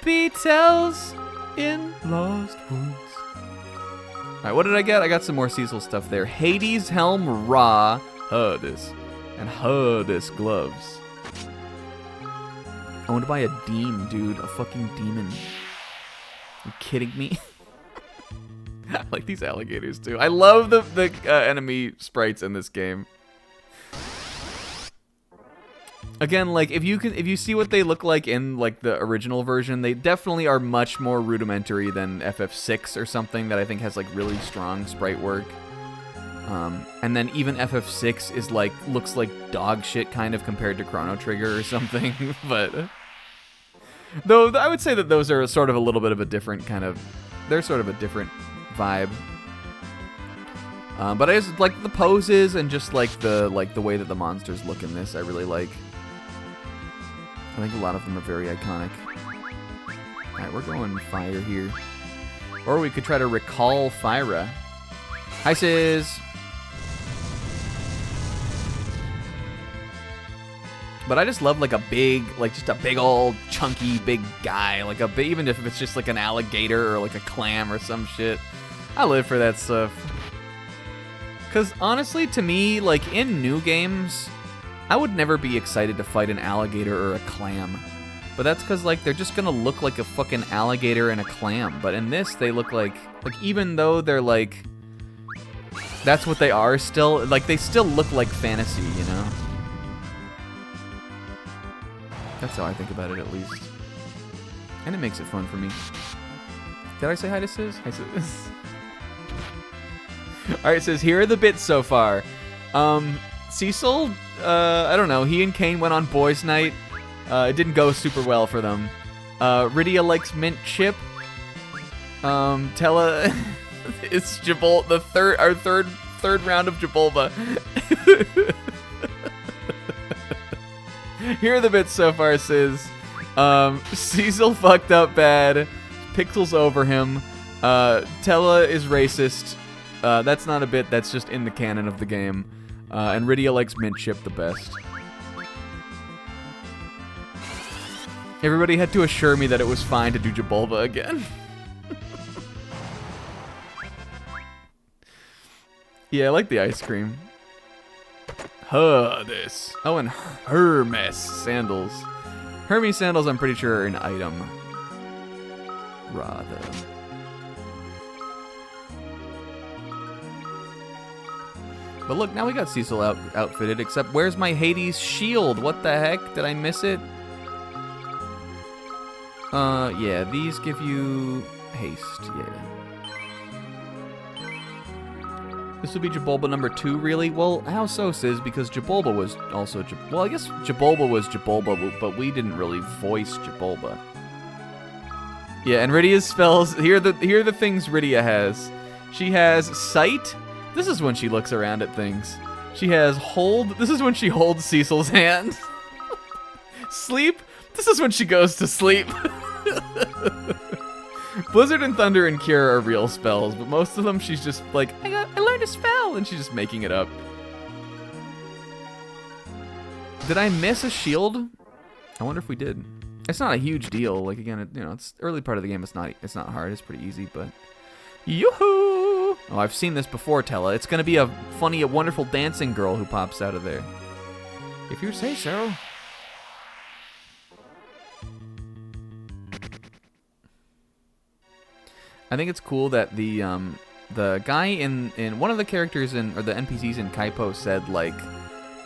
Beetles in Lost Woods. Alright, what did I get? I got some more Cecil stuff there. Hades Helm Ra Herdis. And Herdis gloves. I want to buy a Dean, dude. A fucking demon. Are you kidding me? I like these alligators too. I love the enemy sprites in this game. Again, like if you see what they look like in like the original version, they definitely are much more rudimentary than FF6 or something that I think has like really strong sprite work. And then even FF6 is like looks like dog shit kind of compared to Chrono Trigger or something, but Though I would say that those are sort of a little bit of a different kind of, they're sort of a different vibe. But I just like the poses and just like the way that the monsters look in this. I really like. I think a lot of them are very iconic. All right, we're going fire here, or we could try to recall Fyra. Hi, Sis. But I just love like a big, like just a big old chunky big guy, like a big, even if it's just like an alligator or like a clam or some shit. I live for that stuff. Cause honestly, to me, like in new games, I would never be excited to fight an alligator or a clam. But that's cause like they're just gonna look like a fucking alligator and a clam. But in this, they look like even though they're like, that's what they are still, like they still look like fantasy, you know? That's how I think about it, at least. And it makes it fun for me. Did I say hi to Sis? Hi, Sis. Alright, it says, here are the bits so far. Cecil, I don't know, he and Kane went on boys' night. It didn't go super well for them. Rydia likes mint chip. Tella is our third round of Jabulba. Here are the bits so far, Sis. Cecil fucked up bad. Pixel's over him. Tella is racist. That's not a bit, that's just in the canon of the game. And Rydia likes mint chip the best. Everybody had to assure me that it was fine to do Jabulba again. Yeah, I like the ice cream. This. Oh, and Hermes sandals. Hermes sandals, I'm pretty sure, are an item. Rather. But look, now we got Cecil outfitted, except where's my Hades shield? What the heck? Did I miss it? Yeah, these give you haste, yeah. This would be Jabulba number 2, really? Well, how so, Sis? Because Jabulba was also well, I guess Jabulba was Jabulba, but we didn't really voice Jabulba. Yeah, and Rydia's spells, here are the things Rydia has. She has Sight. This is when she looks around at things. She has Hold. This is when she holds Cecil's hand. Sleep. This is when she goes to sleep. Blizzard and Thunder and Cure are real spells, but most of them she's just like, I learned a spell, and she's just making it up. Did I miss a shield? I wonder if we did. It's not a huge deal. Like again, it's early part of the game. It's not hard. It's pretty easy, but yoo-hoo! Oh, I've seen this before, Tella. It's gonna be a wonderful dancing girl who pops out of there. If you say so. I think it's cool that the guy in one of the characters or the NPCs in Kaipo said, like,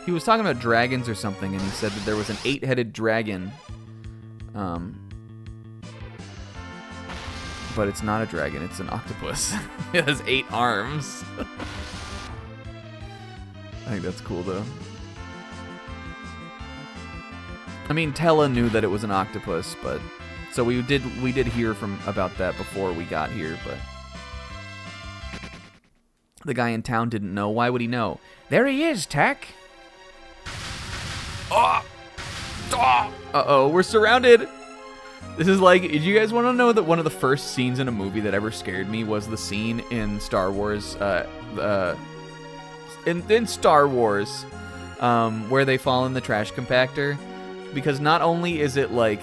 he was talking about dragons or something, and he said that there was an 8-headed dragon, but it's not a dragon, it's an octopus. It has 8 arms. I think that's cool, though. I mean, Tella knew that it was an octopus, but so we did hear about that before we got here, but the guy in town didn't know. Why would he know? There he is, Tack. Oh! Oh! Uh-oh, we're surrounded. This is like, do you guys want to know that one of the first scenes in a movie that ever scared me was the scene in Star Wars, in Star Wars, where they fall in the trash compactor, because not only is it like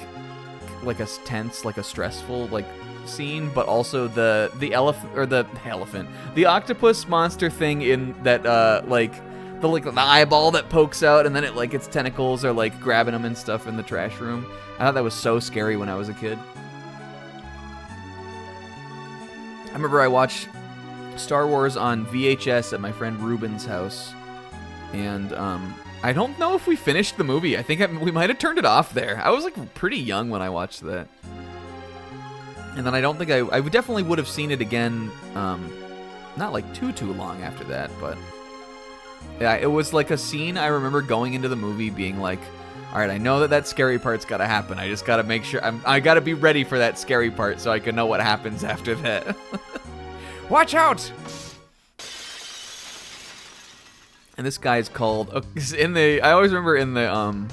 a tense, like a stressful like scene, but also the octopus monster thing in that the eyeball that pokes out and then it like its tentacles are like grabbing them and stuff in the trash room. I thought that was so scary when I was a kid. I remember I watched Star Wars on VHS at my friend Ruben's house, and I don't know if we finished the movie. I think we might have turned it off there. I was like pretty young when I watched that. And then I don't think I definitely would have seen it again, not like too long after that, but yeah, it was like a scene I remember going into the movie being like, All right, I know that scary part's got to happen. I just got to make sure I got to be ready for that scary part so I can know what happens after that. Watch out! And this guy's called I always remember in the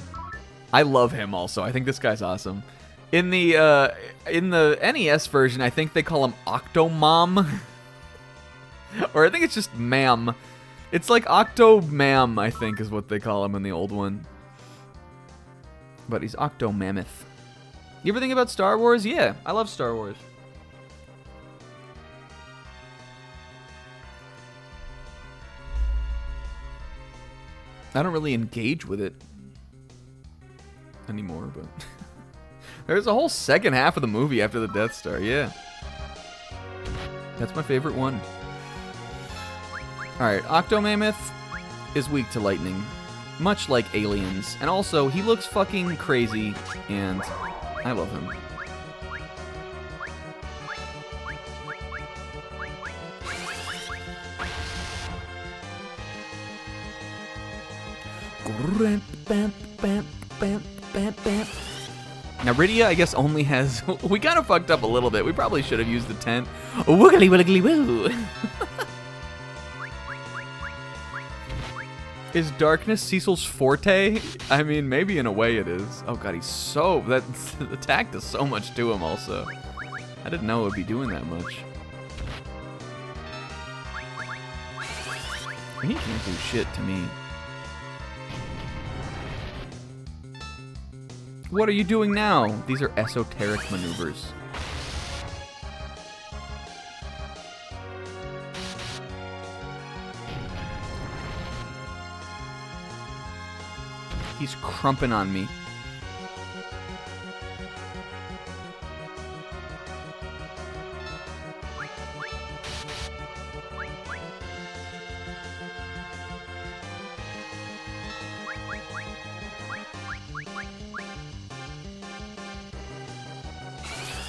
I love him also. I think this guy's awesome. In the NES version, I think they call him Octomom. Or I think it's just Mam. It's like Octomam, I think is what they call him in the old one. But he's Octomammoth. You ever think about Star Wars? Yeah, I love Star Wars. I don't really engage with it anymore, but there's a whole second half of the movie after the Death Star, yeah. That's my favorite one. Alright, Octomammoth is weak to lightning, much like aliens. And also, he looks fucking crazy, and I love him. Now, Rydia, I guess, only has... We kind of fucked up a little bit. We probably should have used the tent. Woogly wiggly woo! Is darkness Cecil's forte? I mean, maybe in a way it is. Oh god, he's so... That attack does so much to him also. I didn't know it would be doing that much. He can't do shit to me. What are you doing now? These are esoteric maneuvers. He's crumping on me.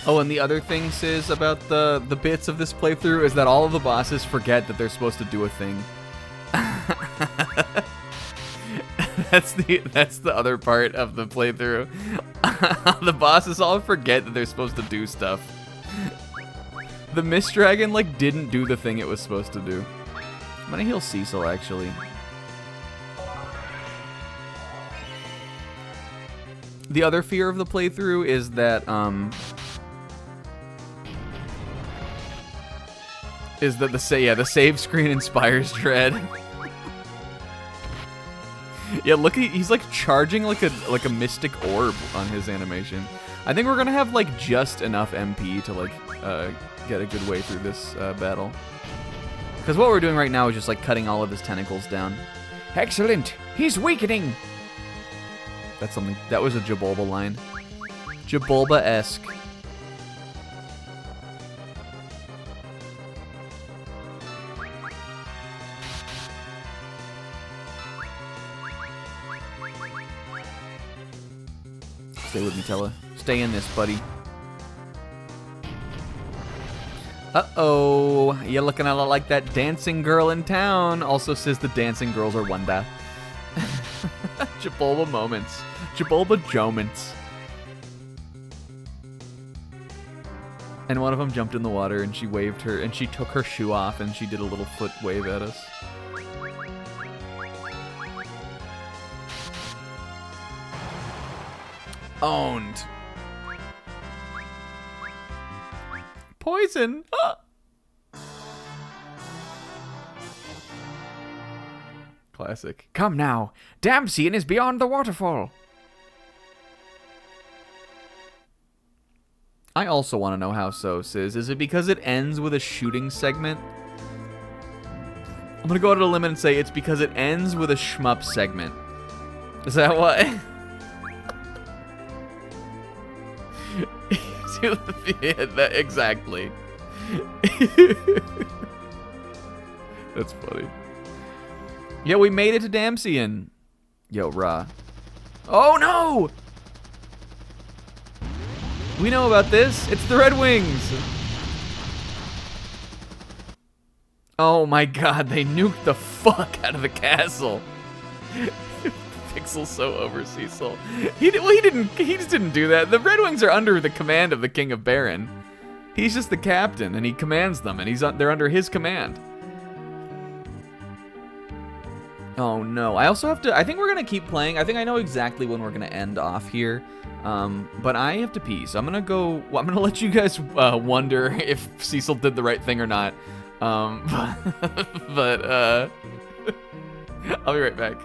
Oh, and the other thing, Sis, about the bits of this playthrough is that all of the bosses forget that they're supposed to do a thing. That's the other part of the playthrough. The bosses all forget that they're supposed to do stuff. The Mist Dragon, like, didn't do the thing it was supposed to do. I'm gonna heal Cecil, actually. The other fear of the playthrough is that, the save screen inspires dread. Yeah, look, he's like charging like a mystic orb on his animation. I think we're gonna have like just enough MP to like get a good way through this battle. Because what we're doing right now is just like cutting all of his tentacles down. Excellent. He's weakening. That's something. That was a Jabulba line. Jabulba-esque. Stay with me, Tella. Stay in this, buddy. Uh-oh. You're looking a lot like that dancing girl in town. Also says the dancing girls are Wanda. Jabulba moments. Jabulba joments. And one of them jumped in the water and she waved her, and she took her shoe off and she did a little foot wave at us. Owned. Poison. Ah. Classic. Come now. Damsian is beyond the waterfall. I also want to know how so, Sis. Is it because it ends with a shooting segment? I'm going to go out on a limb and say it's because it ends with a shmup segment. Is that why? Yeah, exactly. That's funny. Yeah, we made it to Damsian. Yo, Ra. Oh, no! We know about this. It's the Red Wings. Oh my god, they nuked the fuck out of the castle. Pixel's so over Cecil. He just didn't do that. The Red Wings are under the command of the King of Baron. He's just the captain, and he commands them, and they're under his command. Oh no, I also have to, I think we're gonna keep playing. I think I know exactly when we're gonna end off here. But I have to pee, so I'm gonna go, well, I'm gonna let you guys wonder if Cecil did the right thing or not. But I'll be right back.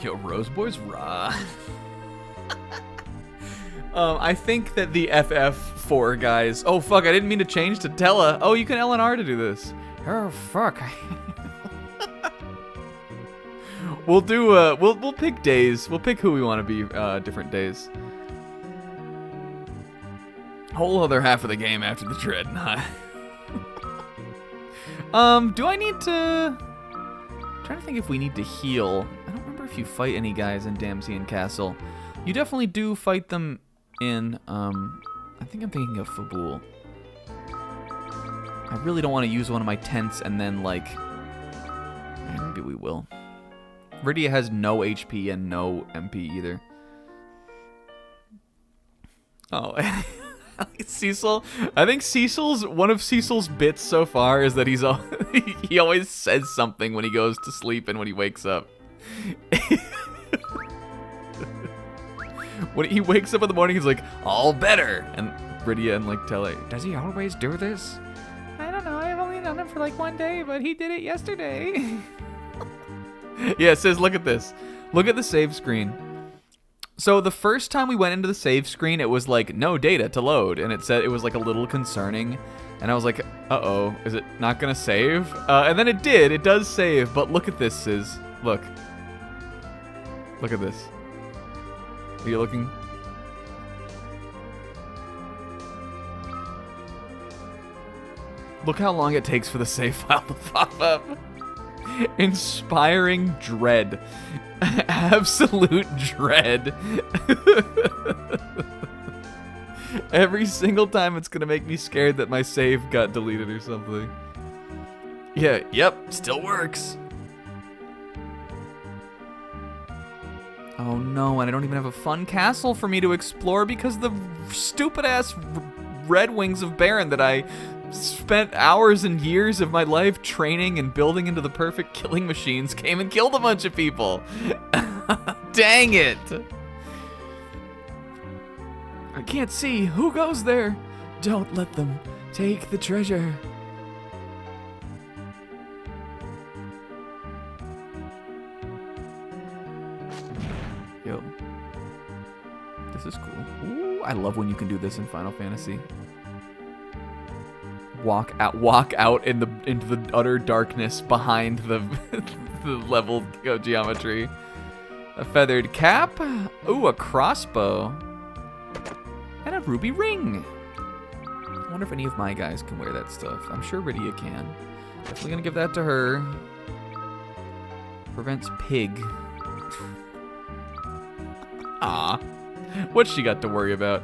Yo, Rose Boy's raw. I think that the FF4 guys. Oh fuck! I didn't mean to change to Tella. Oh, you can LNR to do this. Oh, fuck. We'll do. We'll pick days. We'll pick who we want to be. Different days. Whole other half of the game after the dreadnought. Do I need to? I'm trying to think if we need to heal. I don't remember if you fight any guys in Damsian Castle. You definitely do fight them in. I think I'm thinking of Fabul. I really don't want to use one of my tents and then like. Maybe we will. Rydia has no HP and no MP either. Oh, Cecil. I think one of Cecil's bits so far is that he always says something when he goes to sleep and when he wakes up. When he wakes up in the morning, he's like, "All better," and Rydia and like Tele. Does he always do this? I don't know. I've only done it for like one day, but he did it yesterday. Yeah, it says, look at this. Look at the save screen. So the first time we went into the save screen, it was like, no data to load. And it said it was like a little concerning. And I was like, uh-oh, is it not going to save? And then it did. It does save. But look at this, Sis. Look. Look at this. Are you looking? Look how long it takes for the save file to pop up. Inspiring dread. Absolute dread. Every single time it's gonna make me scared that my save got deleted or something. Yeah, yep, still works. Oh no, and I don't even have a fun castle for me to explore because the stupid ass Red Wings of Baron that I spent hours and years of my life training and building into the perfect killing machines came and killed a bunch of people. Dang it. I can't see. Who goes there? Don't let them take the treasure. Yo. This is cool. Ooh, I love when you can do this in Final Fantasy. Walk out into the utter darkness behind the the level geometry. A feathered cap. Ooh, a crossbow. And a ruby ring. I wonder if any of my guys can wear that stuff. I'm sure Rydia can. Definitely gonna give that to her. Prevents pig. Ah, what's she got to worry about?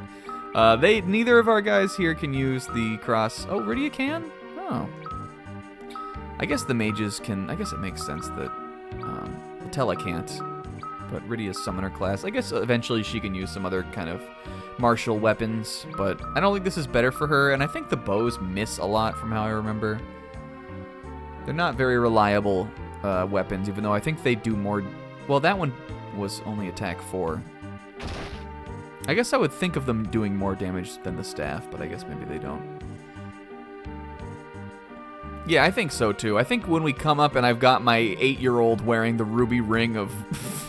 Neither of our guys here can use the cross. Oh, Rydia can? Oh. I guess the mages can. I guess it makes sense that Tella can't. But Rydia's summoner class. I guess eventually she can use some other kind of martial weapons, but I don't think this is better for her, and I think the bows miss a lot from how I remember. They're not very reliable weapons, even though I think they do more. Well, that one was only attack 4. I guess I would think of them doing more damage than the staff, but I guess maybe they don't. Yeah, I think so too. I think when we come up and I've got my 8-year-old wearing the ruby ring of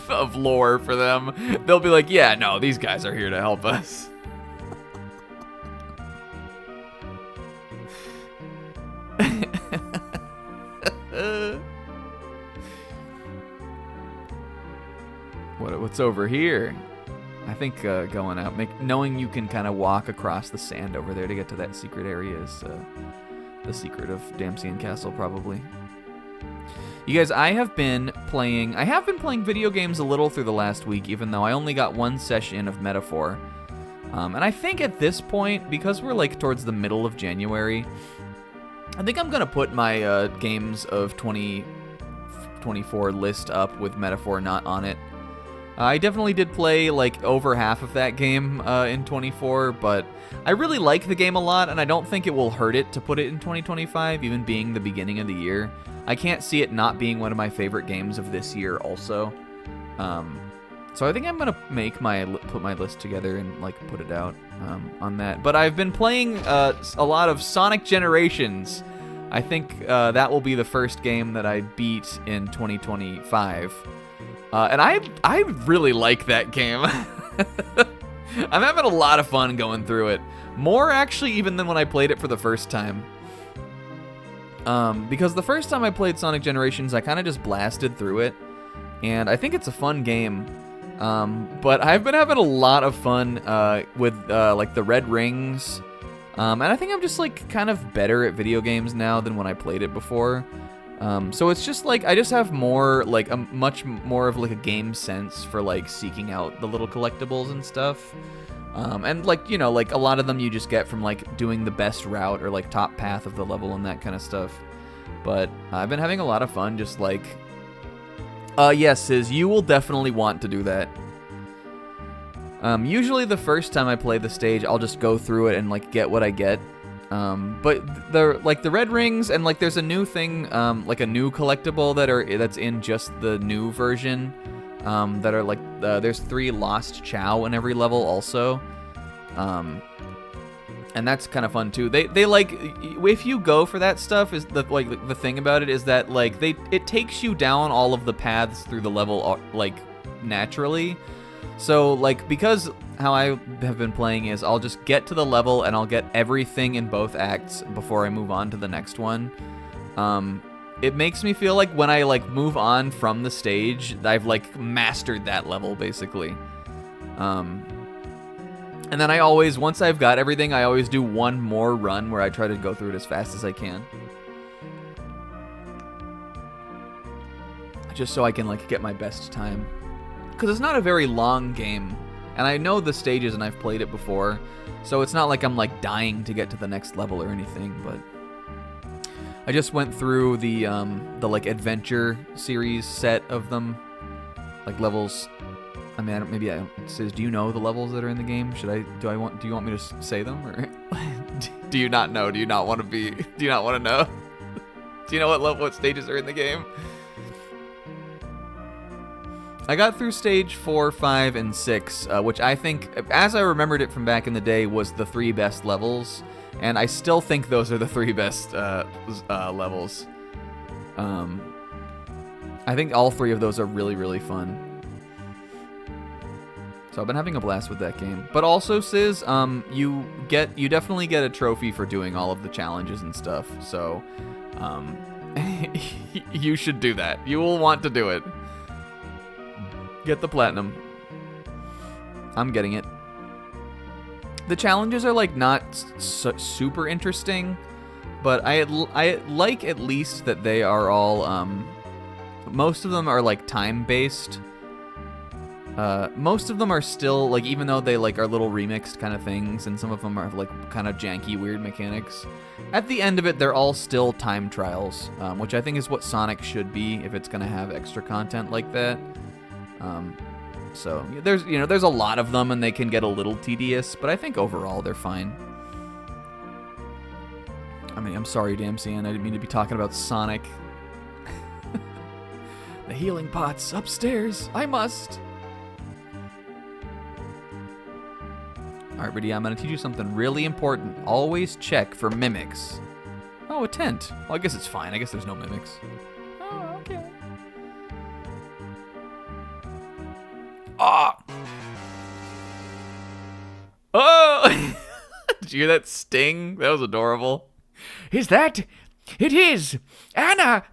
of lore for them, they'll be like, yeah, no, these guys are here to help us. What's over here? I think going out, knowing you can kind of walk across the sand over there to get to that secret area is the secret of Damsian Castle, probably. You guys, I have been playing video games a little through the last week, even though I only got one session of Metaphor. And I think at this point, because we're like towards the middle of January, I think I'm gonna put my games of 2024 list up with Metaphor not on it. I definitely did play like over half of that game in 24, but I really like the game a lot, and I don't think it will hurt it to put it in 2025, even being the beginning of the year. I can't see it not being one of my favorite games of this year also. So I think I'm gonna put my list together and like put it out on that. But I've been playing a lot of Sonic Generations. I think that will be the first game that I beat in 2025. And I really like that game. I'm having a lot of fun going through it. More actually even than when I played it for the first time. Because the first time I played Sonic Generations, I kind of just blasted through it. And I think it's a fun game. But I've been having a lot of fun with like the red rings. And I think I'm just like kind of better at video games now than when I played it before. So it's just like I just have more like a much more of like a game sense for like seeking out the little collectibles and stuff. And like, you know, like a lot of them you just get from like doing the best route or like top path of the level and that kind of stuff. But I've been having a lot of fun just like yes, Sis, you will definitely want to do that. Usually the first time I play the stage, I'll just go through it and like get what I get. But the red rings and like there's a new thing, like a new collectible that's in just the new version, that are like there's 3 lost Chow in every level also, and that's kind of fun too. They like if you go for that stuff is the thing about it is that like it takes you down all of the paths through the level like naturally. So, like, because how I have been playing is I'll just get to the level and I'll get everything in both acts before I move on to the next one. It makes me feel like when I, like, move on from the stage, I've, like, mastered that level, basically. And And then once I've got everything, I always do one more run where I try to go through it as fast as I can. Just so I can, like, get my best time. Because it's not a very long game. And I know the stages and I've played it before. So it's not like I'm, like, dying to get to the next level or anything, but... I just went through the like, adventure series set of them. Like, levels... I mean, it says, do you know the levels that are in the game? Do you want me to say them, or do you not know? Do you not want to know? Do you know what stages are in the game? I got through stage 4, 5, and 6, which I think, as I remembered it from back in the day, was the 3 best levels, and I still think those are the 3 best levels. I think all 3 of those are really, really fun. So I've been having a blast with that game. But also, Sizz, you definitely get a trophy for doing all of the challenges and stuff. So, you should do that. You will want to do it. Get the platinum. I'm getting it. The challenges are, like, not super interesting, but I like at least that they are all, most of them are, like, time-based. Most of them are still, like, even though they, like, are little remixed kind of things, and some of them are, like, kind of janky, weird mechanics, at the end of it, they're all still time trials, which I think is what Sonic should be if it's going to have extra content like that. So there's a lot of them, and they can get a little tedious, but I think overall they're fine. I mean, I'm sorry, Damsian, I didn't mean to be talking about Sonic. The healing pot's upstairs. I must. Alright, Riddy, I'm going to teach you something really important. Always check for mimics. Oh, a tent. Well, I guess it's fine. I guess there's no mimics. Oh, okay. Ah! Oh! Did you hear that sting? That was adorable. Is that? It is! Anna!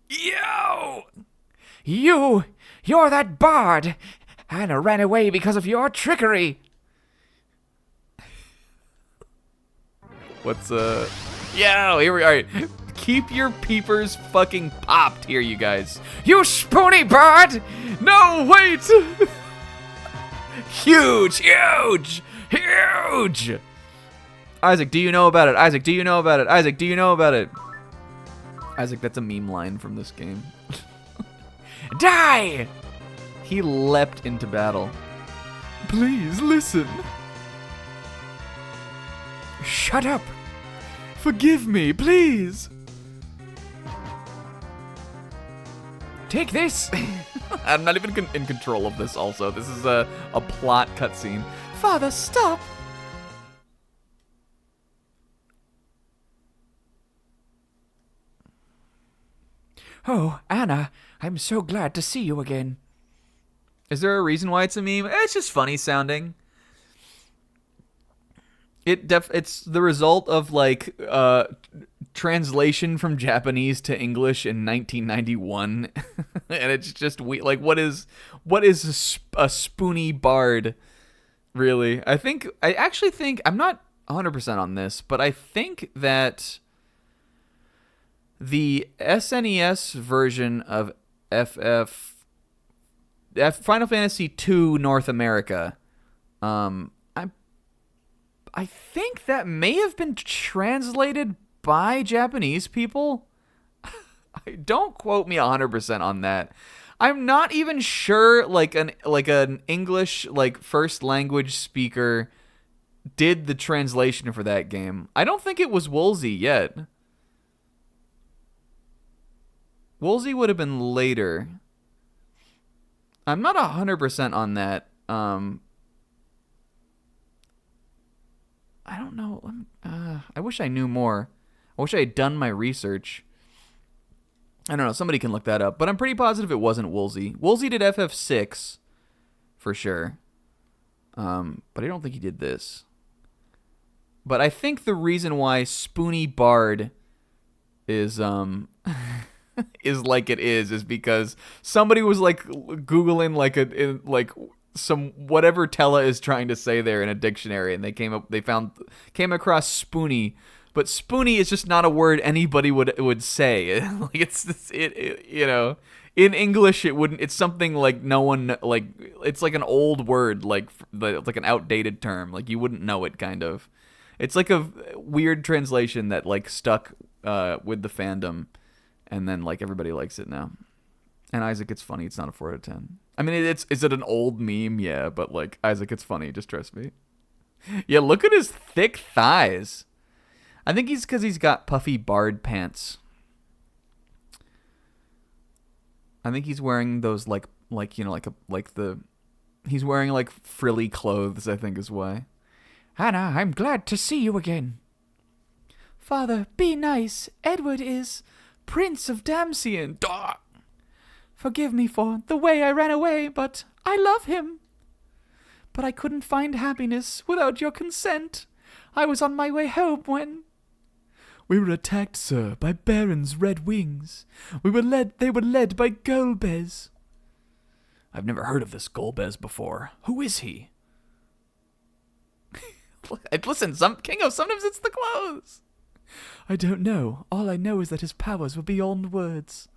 Yo! You're that bard! Anna ran away because of your trickery! What's, Yo, here we are. Keep your peepers fucking popped here, you guys. You spoony bard! No, wait! Huge! Huge! Huge! Isaac, do you know about it? Isaac, do you know about it? Isaac, do you know about it? Isaac, that's a meme line from this game. Die! He leapt into battle. Please, listen. Shut up! Forgive me, please. Take this! I'm not even in control of this also. This is a plot cutscene. Father, stop! Oh, Anna, I'm so glad to see you again. Is there a reason why it's a meme? It's just funny sounding. It's the result of, like, translation from Japanese to English in 1991, and it's just like, what is a spoony bard, really? I actually think I'm not 100% on this, but I think that the SNES version of Final Fantasy II North America, I think that may have been translated by Japanese people. Don't quote me 100% on that. I'm not even sure like an English like first language speaker did the translation for that game. I don't think it was Woolsey yet. Woolsey would have been later. I'm not 100% on that. I don't know. I wish I knew more. I wish I had done my research. I don't know. Somebody can look that up. But I'm pretty positive it wasn't Woolsey. Woolsey did FF6 for sure. But I don't think he did this. But I think the reason why Spoony Bard is is like it is because somebody was like Googling like some whatever Tella is trying to say there in a dictionary, and they came across spoony, but spoony is just not a word anybody would say. Like it you know, in English it wouldn't. It's something like no one like. It's like an old word, like an outdated term. Like you wouldn't know it, kind of. It's like a weird translation that like stuck with the fandom, and then like everybody likes it now. And Isaac, it's funny. It's not a 4 out of 10. I mean, is it an old meme? Yeah, but like Isaac, it's funny. Just trust me. Yeah, look at his thick thighs. I think because he's got puffy barred pants. I think he's wearing those he's wearing like frilly clothes. I think is why. Anna, I'm glad to see you again. Father, be nice. Edward is Prince of Damsian. Duh. Forgive me for the way I ran away, but I love him. But I couldn't find happiness without your consent. I was on my way home when... We were attacked, sir, by Baron's red wings. They were led by Golbez. I've never heard of this Golbez before. Who is he? Listen, Kingo, sometimes it's the clothes. I don't know. All I know is that his powers were beyond words.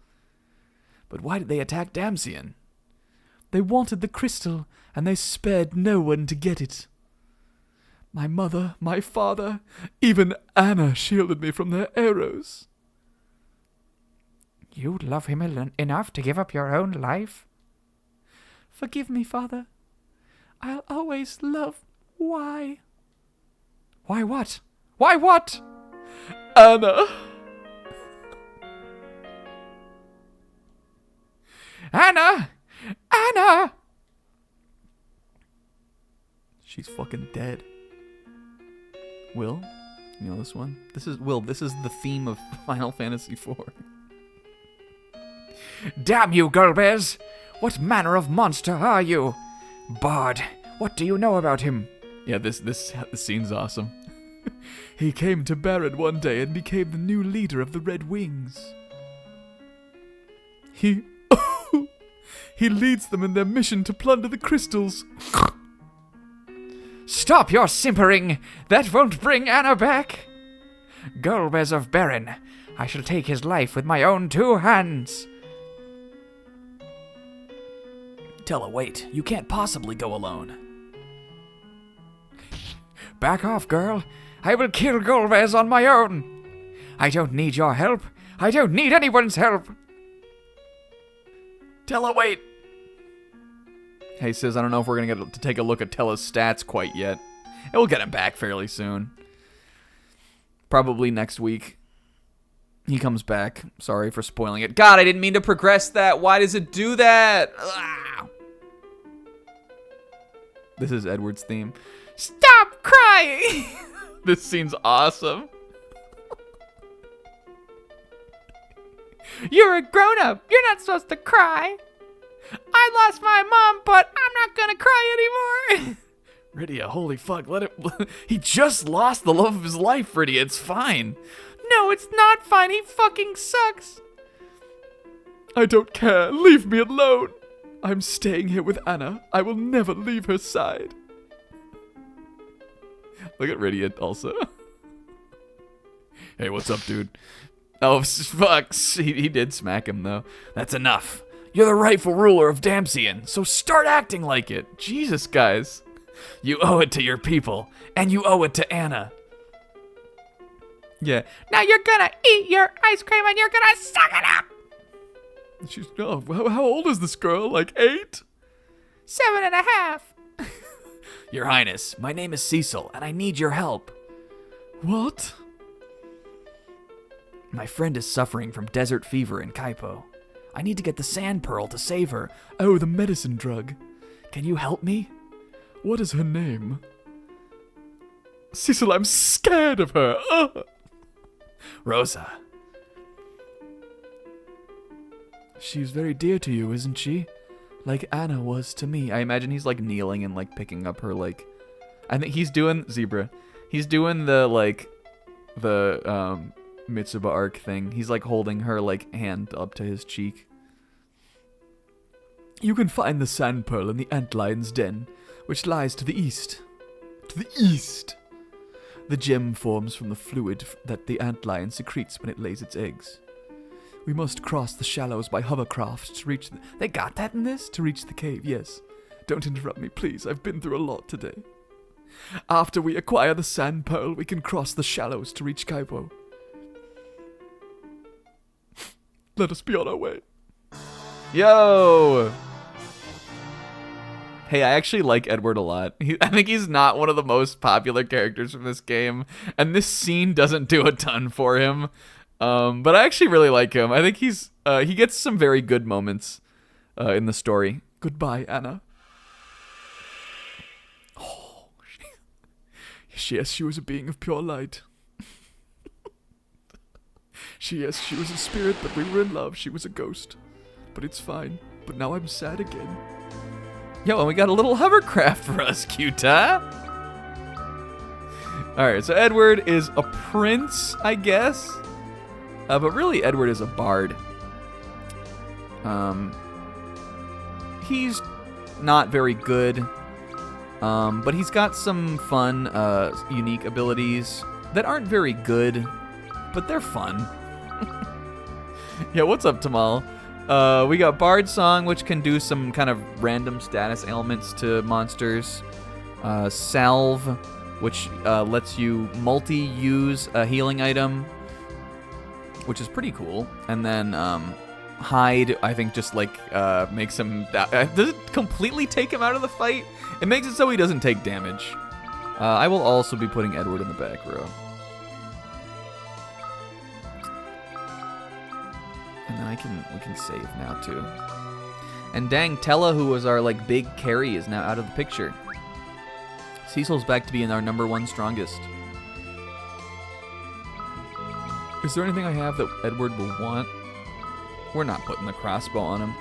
But why did they attack Damsian? They wanted the crystal, and they spared no one to get it. My mother, my father, even Anna shielded me from their arrows. You love him enough to give up your own life? Forgive me, Father. I'll always love... Why? Why what? Why what? Anna! Anna! Anna! She's fucking dead. Will? You know this one? This is the theme of Final Fantasy IV. Damn you, Golbez! What manner of monster are you? Bard, what do you know about him? Yeah, this scene's awesome. He came to Baron one day and became the new leader of the Red Wings. He leads them in their mission to plunder the crystals. Stop your simpering! That won't bring Anna back! Golbez of Baron, I shall take his life with my own 2 hands. Tella, wait. You can't possibly go alone. Back off, girl. I will kill Golbez on my own. I don't need your help. I don't need anyone's help. Tella, wait. Hey, Sis, I don't know if we're going to get to take a look at Tella's stats quite yet. And we'll get him back fairly soon. Probably next week. He comes back. Sorry for spoiling it. God, I didn't mean to progress that. Why does it do that? Ugh. This is Edward's theme. Stop crying! This scene's awesome. You're a grown-up. You're not supposed to cry. I lost my mom, but I'm not gonna cry anymore. Rydia, holy fuck, let it... He just lost the love of his life, Rydia. It's fine. No, it's not fine. He fucking sucks. I don't care. Leave me alone. I'm staying here with Anna. I will never leave her side. Look at Rydia also. Hey, what's up, dude? Oh, fuck. He did smack him, though. That's enough. You're the rightful ruler of Damsian, so start acting like it. Jesus, guys. You owe it to your people, and you owe it to Anna. Yeah. Now you're gonna eat your ice cream and you're gonna suck it up. She's, oh, how old is this girl? Like 8? 7.5. Your Highness, my name is Cecil, and I need your help. What? My friend is suffering from desert fever in Kaipo. I need to get the sand pearl to save her. Oh, the medicine drug. Can you help me? What is her name? Cecil, I'm scared of her. Ugh. Rosa. She's very dear to you, isn't she? Like Anna was to me. I imagine he's like kneeling and like picking up her like... I think he's doing... Zebra. He's doing the like... The Mitsuba arc thing. He's like holding her like hand up to his cheek. You can find the sand pearl in the antlion's den, which lies to the east. To the east! The gem forms from the fluid that the antlion secretes when it lays its eggs. We must cross the shallows by hovercraft to reach the... They got that in this? To reach the cave, yes. Don't interrupt me, please. I've been through a lot today. After we acquire the sand pearl, we can cross the shallows to reach Kaipo. Let us be on our way. Yo! Hey, I actually like Edward a lot. I think he's not one of the most popular characters from this game, and this scene doesn't do a ton for him. But I actually really like him. I think he gets some very good moments in the story. Goodbye, Anna. Oh, yes, she was a being of pure light. Yes, she was a spirit, but we were in love. She was a ghost. But it's fine. But now I'm sad again. Yo, and we got a little hovercraft for us, Cuta. Alright, so Edward is a prince, I guess. But really, Edward is a bard. He's not very good. But he's got some fun, unique abilities that aren't very good, but they're fun. Yeah, what's up, Tamal? We got Bard Song, which can do some kind of random status ailments to monsters. Salve, which lets you multi-use a healing item, which is pretty cool. And then Hide, I think, just like makes him... does it completely take him out of the fight? It makes it so he doesn't take damage. I will also be putting Edward in the back row. And then we can save now too. And dang, Tella, who was our like big carry, is now out of the picture. Cecil's back to being our #1 strongest. Is there anything I have that Edward will want? We're not putting the crossbow on him.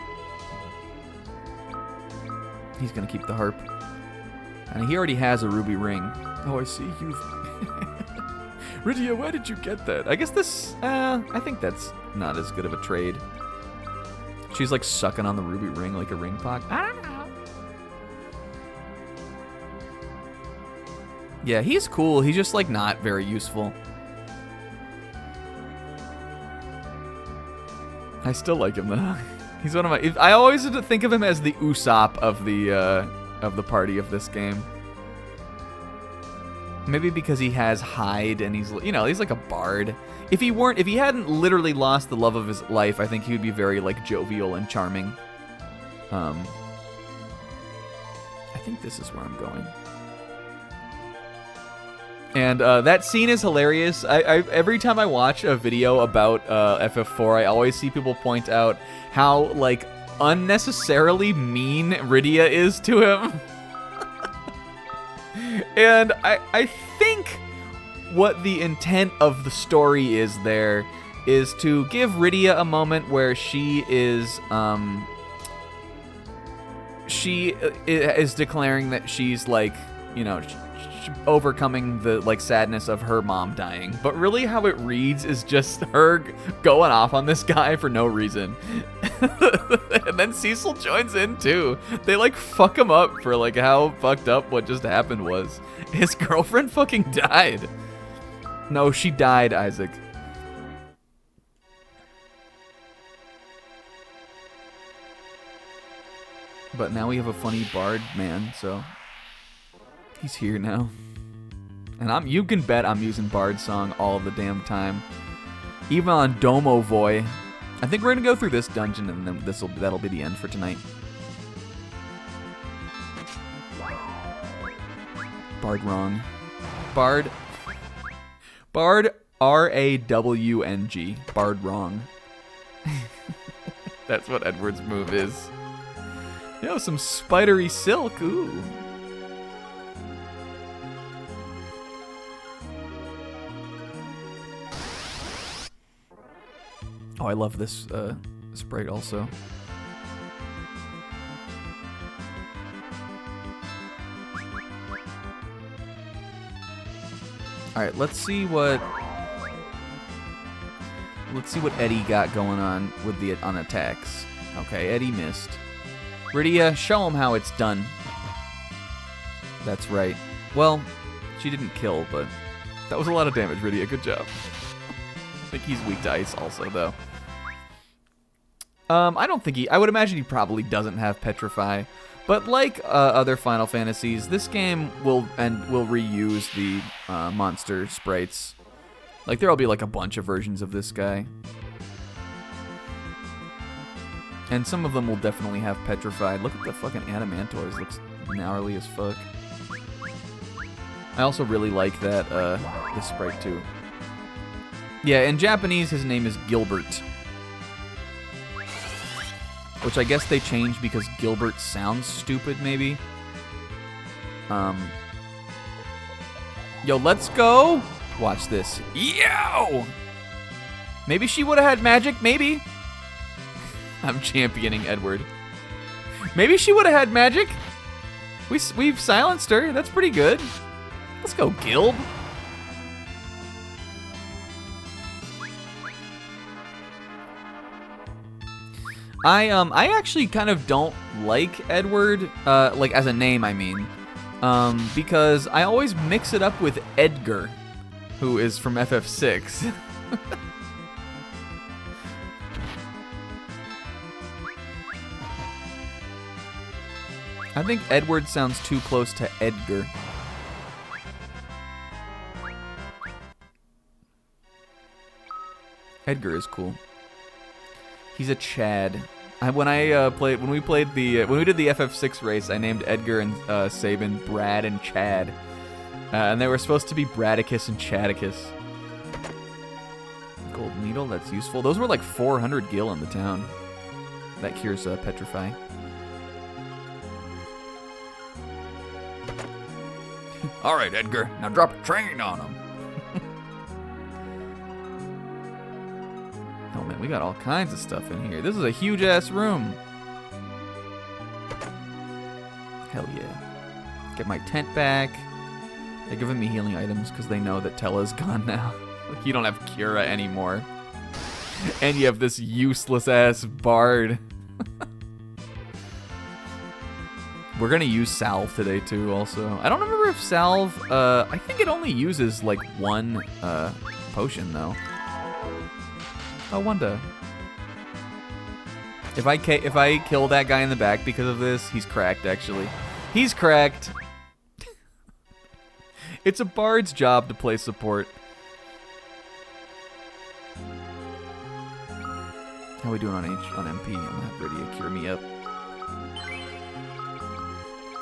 He's gonna keep the harp. And he already has a ruby ring. Oh, I see. You've... Rydia, where did you get that? I guess this... I think that's not as good of a trade. She's like sucking on the ruby ring like a ring pock. I don't know. Yeah, he's cool. He's just like not very useful. I still like him though. He's one of my... I always think of him as the Usopp of the party of this game. Maybe because he has Hide and he's, you know, he's like a bard. If he hadn't literally lost the love of his life, I think he would be very like jovial and charming. I think this is where I'm going. And that scene is hilarious. Every time I watch a video about FF4, I always see people point out how like unnecessarily mean Rydia is to him. And I think what the intent of the story is there is to give Rydia a moment where she is declaring that she's like, you know, overcoming the like sadness of her mom dying. But really how it reads is just her going off on this guy for no reason. And then Cecil joins in too. They like fuck him up for like how fucked up what just happened was. His girlfriend fucking died. No, she died, Isaac. But now we have a funny bard man, so he's here now. And you can bet I'm using Bard Song all the damn time. Even on Domovoy. I think we're gonna go through this dungeon and then that'll be the end for tonight. Bard wrong. Bard R-A-W-N-G. Bard wrong. That's what Edward's move is. Yo, some spidery silk. Ooh. Oh, I love this sprite also. Alright, let's see what... Let's see what Eddie got going on with the on attacks. Okay, Eddie missed. Rydia, show him how it's done. That's right. Well, she didn't kill, but that was a lot of damage, Rydia. Good job. I think he's weak to ice also, though. I don't think I would imagine he probably doesn't have Petrify. But like other Final Fantasies, this game will reuse the monster sprites. Like, there'll be like a bunch of versions of this guy. And some of them will definitely have Petrified. Look at the fucking Adamantors. Looks gnarly as fuck. I also really like that, this sprite too. Yeah, in Japanese, his name is Gilbert. Which I guess they changed because Gilbert sounds stupid, maybe. Yo, let's go! Watch this. Yo! Maybe she would have had magic, maybe. I'm championing Edward. Maybe she would have had magic. We've silenced her. That's pretty good. Let's go, Gilb. I actually kind of don't like Edward, like as a name, I mean, because I always mix it up with Edgar, who is from FF6. I think Edward sounds too close to Edgar. Edgar is cool. He's a Chad. When we did the FF6 race, I named Edgar and Sabin Brad and Chad, and they were supposed to be Bradicus and Chadicus. Gold needle, that's useful. Those were like 400 gil in the town. That cures Petrify. All right, Edgar, now drop a train on him. Oh man, we got all kinds of stuff in here. This is a huge ass room. Hell yeah. Get my tent back. They're giving me healing items because they know that Tella's gone now. Like, you don't have Cura anymore. And you have this useless ass bard. We're gonna use Salve today too also. I don't remember if Salve, I think it only uses like one potion though. Oh, Wanda. If I kill that guy in the back because of this, he's cracked actually. He's cracked. It's a bard's job to play support. How we doing on MP? I'm gonna have Rydia cure me up.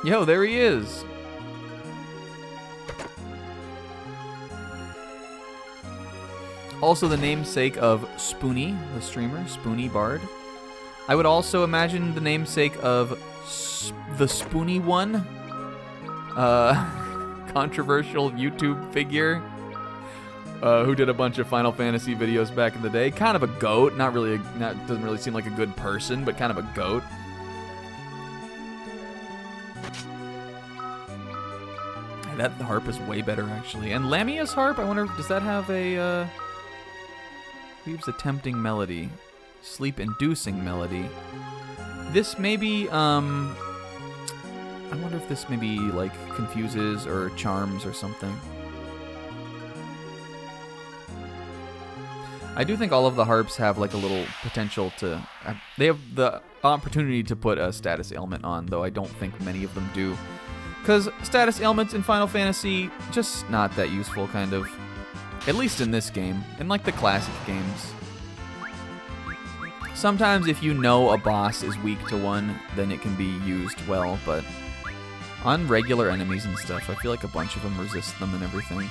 Yo, there he is. Also the namesake of Spoony, the streamer, Spoony Bard. I would also imagine the namesake of the Spoony One, controversial YouTube figure, who did a bunch of Final Fantasy videos back in the day. Kind of a goat, doesn't really seem like a good person, but kind of a goat. That harp is way better, actually. And Lamia's harp, I wonder, does that have a, weaves a tempting melody. Sleep-inducing melody. This maybe, I wonder if this maybe, like, confuses or charms or something. I do think all of the harps have, like, a little potential to, they have the opportunity to put a status ailment on, though I don't think many of them do. Because status ailments in Final Fantasy, just not that useful, kind of. At least in this game. In, like, the classic games. Sometimes if you know a boss is weak to one, then it can be used well, but on regular enemies and stuff, I feel like a bunch of them resist them and everything.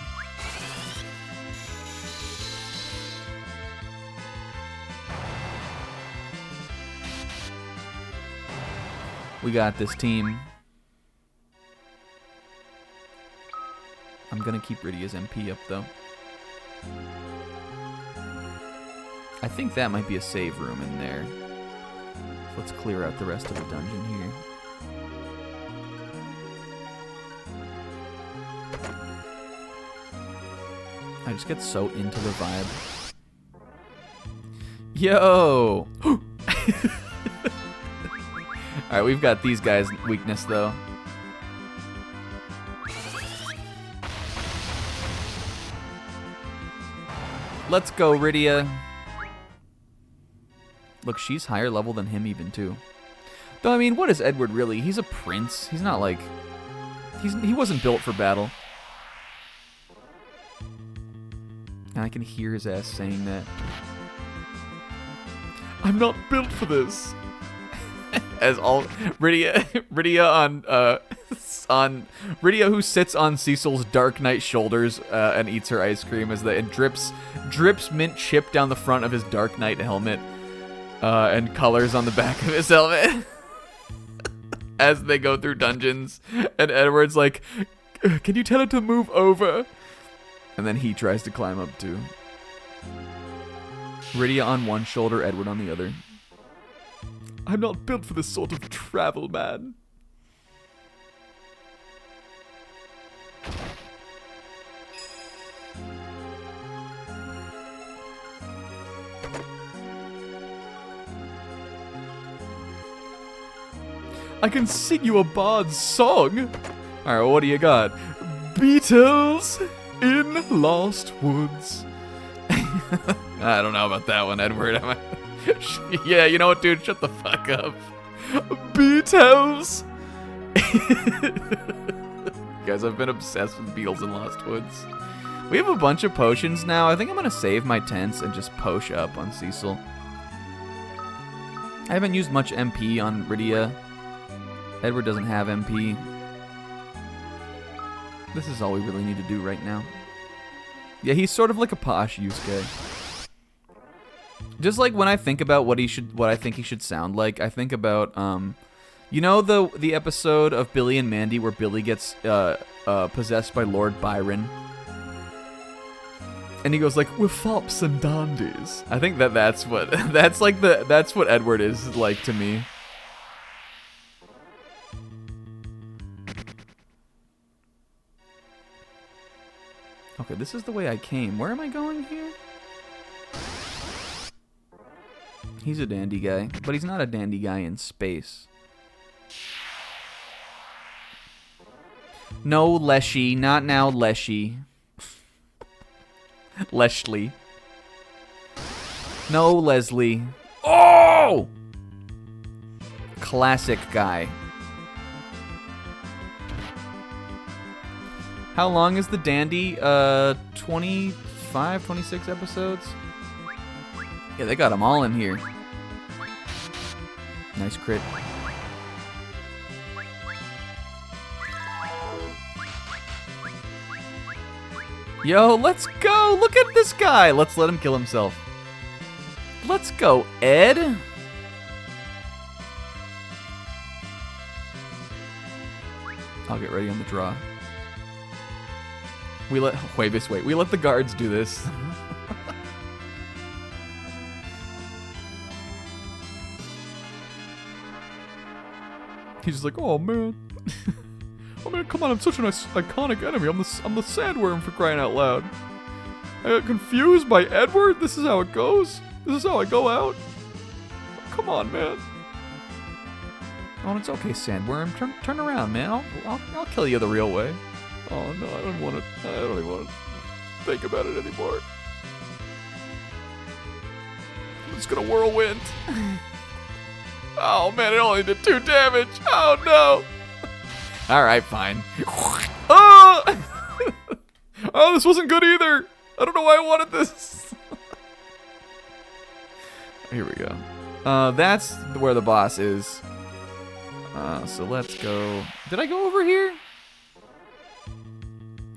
We got this team. I'm gonna keep Rydia's MP up, though. I think that might be a save room in there. So let's clear out the rest of the dungeon here. I just get so into the vibe. Yo! Alright, we've got these guys' weakness, though. Let's go, Rydia. Look, she's higher level than him even, too. Though, I mean, what is Edward really? He's a prince. He's not like... He wasn't built for battle. And I can hear his ass saying that. I'm not built for this. As all Rydia on Rydia, who sits on Cecil's Dark Knight shoulders and eats her ice cream as it drips mint chip down the front of his Dark Knight helmet and colors on the back of his helmet as they go through dungeons. And Edward's like, "Can you tell her to move over?" And then he tries to climb up too. Rydia on one shoulder, Edward on the other. I'm not built for this sort of travel, man. I can sing you a bard's song. Alright, well, what do you got? Beatles in Lost Woods. I don't know about that one, Edward. Yeah, you know what, dude? Shut the fuck up. Beatles! Guys, I've been obsessed with Beatles in Lost Woods. We have a bunch of potions now. I think I'm going to save my tents and just posh up on Cecil. I haven't used much MP on Rydia. Edward doesn't have MP. This is all we really need to do right now. Yeah, he's sort of like a posh Yusuke. Just like when I think about what I think he should sound like, I think about, you know the episode of Billy and Mandy where Billy gets possessed by Lord Byron, and he goes like, "We're fops and dandies." I think that's what that's what Edward is like to me. Okay, this is the way I came. Where am I going here? He's a dandy guy, but he's not a dandy guy in space. No, Leshy. Not now, Leshy. Leslie. No, Leslie. Oh! Classic guy. How long is the dandy? 25, 26 episodes? Yeah, they got them all in here. Nice crit. Yo, let's go! Look at this guy! Let's let him kill himself. Let's go, Ed! I'll get ready on the draw. We let the guards do this. He's just like, oh man. Oh man, come on, I'm such an iconic enemy. I'm the sandworm, for crying out loud. I got confused by Edward? This is how it goes? This is how I go out? Come on, man. Oh, it's okay, sandworm. Turn around, man. I'll kill you the real way. Oh no, I don't even want to think about it anymore. I'm just gonna whirlwind. Oh man, it only did 2 damage. Oh no. Alright, fine. Oh! Oh, this wasn't good either. I don't know why I wanted this. Here we go. That's where the boss is. So let's go. Did I go over here?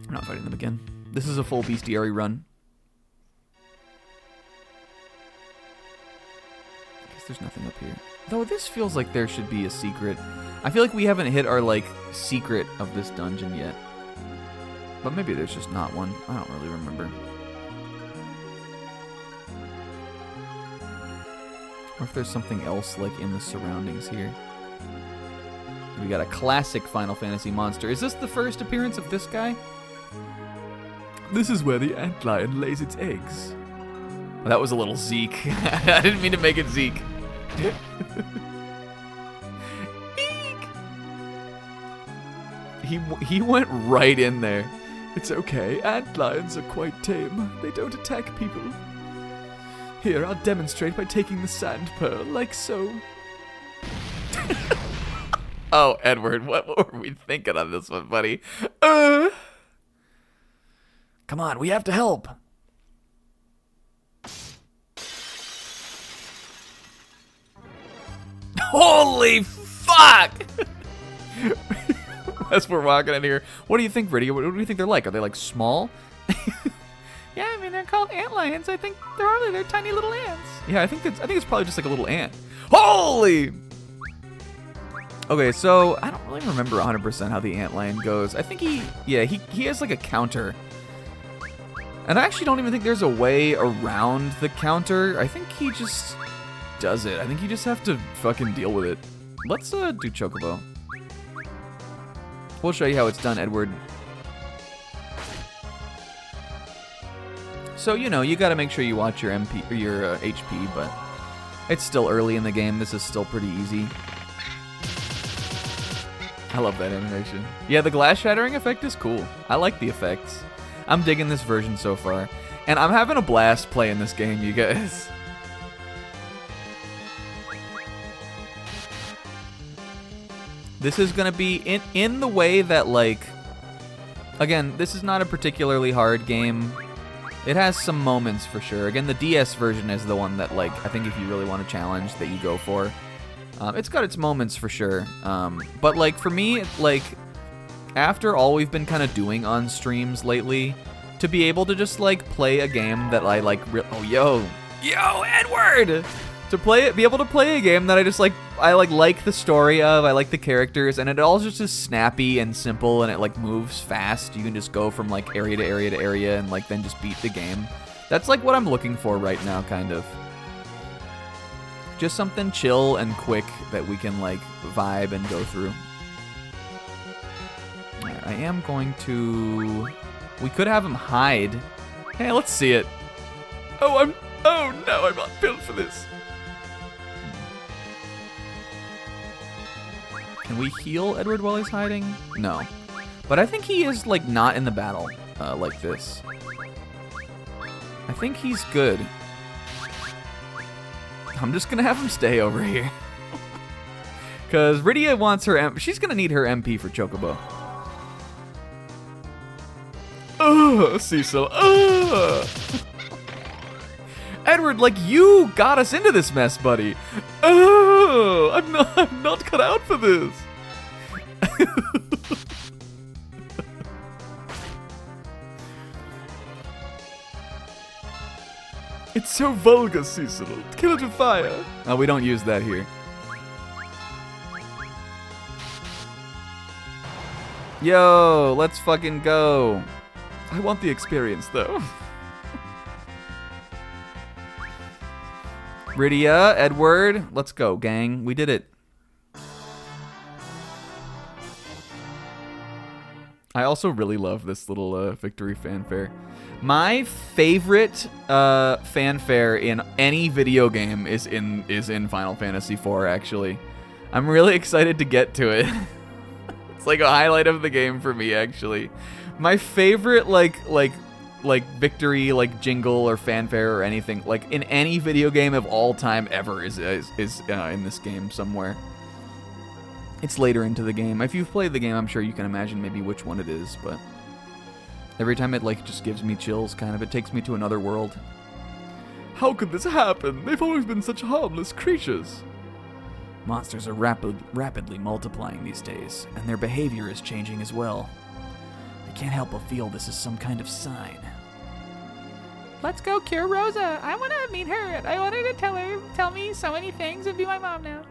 I'm not fighting them again. This is a full bestiary run. I guess there's nothing up here. Though this feels like there should be a secret. I feel like we haven't hit our, like, secret of this dungeon yet. But maybe there's just not one. I don't really remember. Or if there's something else, like, in the surroundings here. We got a classic Final Fantasy monster. Is this the first appearance of this guy? This is where the antlion lays its eggs. That was a little Zeke. I didn't mean to make it Zeke. He went right in there. It's okay. Antlions are quite tame. They don't attack people. Here, I'll demonstrate by taking the sand pearl, like so. Oh, Edward, what were we thinking on this one, buddy? Come on, we have to help. Holy fuck! As we're walking in here, what do you think, Brittany? What do you think they're like? Are they like small? Yeah, I mean they're called antlions. I think they're tiny little ants. Yeah, I think it's probably just like a little ant. Holy! Okay, so I don't really remember 100% how the antlion goes. I think he has like a counter. And I actually don't even think there's a way around the counter. I think he just does it. I think you just have to fucking deal with it. Let's do Chocobo. We'll show you how it's done, Edward. So, you know, you gotta make sure you watch your MP or your HP, but it's still early in the game. This is still pretty easy. I love that animation. Yeah, the glass shattering effect is cool. I like the effects. I'm digging this version so far. And I'm having a blast playing this game, you guys. This is gonna be in the way that, like, again, this is not a particularly hard game. It has some moments for sure. Again, the DS version is the one that, like, I think if you really want a challenge that you go for. It's got its moments for sure. But, like, for me, like, after all we've been kind of doing on streams lately, to be able to just, like, play a game that I, like, oh, yo, Edward! To play it, be able to play a game that I just, like, I like the story of, I like the characters, and it all just is snappy and simple, and it, like, moves fast. You can just go from, like, area to area to area and, like, then just beat the game. That's, like, what I'm looking for right now, kind of. Just something chill and quick that we can, like, vibe and go through. Right, I am going to... We could have him hide. Hey, let's see it. Oh no, I'm not built for this. Can we heal Edward while he's hiding? No. But I think he is, like, not in the battle like this. I think he's good. I'm just gonna have him stay over here. Because Rydia wants her she's gonna need her MP for Chocobo. Oh, Cecil. Edward, like, you got us into this mess, buddy. Oh, I'm not cut out for this. It's so vulgar, Cecil. Kill it with fire. Oh, we don't use that here. Yo, let's fucking go. I want the experience, though. Rydia, Edward, let's go, gang. We did it. I also really love this little victory fanfare. My favorite fanfare in any video game is in Final Fantasy IV, actually. I'm really excited to get to it. It's like a highlight of the game for me, actually. My favorite, like victory, like, jingle or fanfare or anything, like, in any video game of all time ever is in this game somewhere. It's later into the game. If you've played the game, I'm sure you can imagine maybe which one it is, but every time it, like, just gives me chills, kind of. It takes me to another world. How could this happen? They've always been such harmless creatures. Monsters are rapidly multiplying these days, and their behavior is changing as well. I can't help but feel this is some kind of sign. Let's go cure Rosa. I want to meet her. I want her to tell me so many things and be my mom now.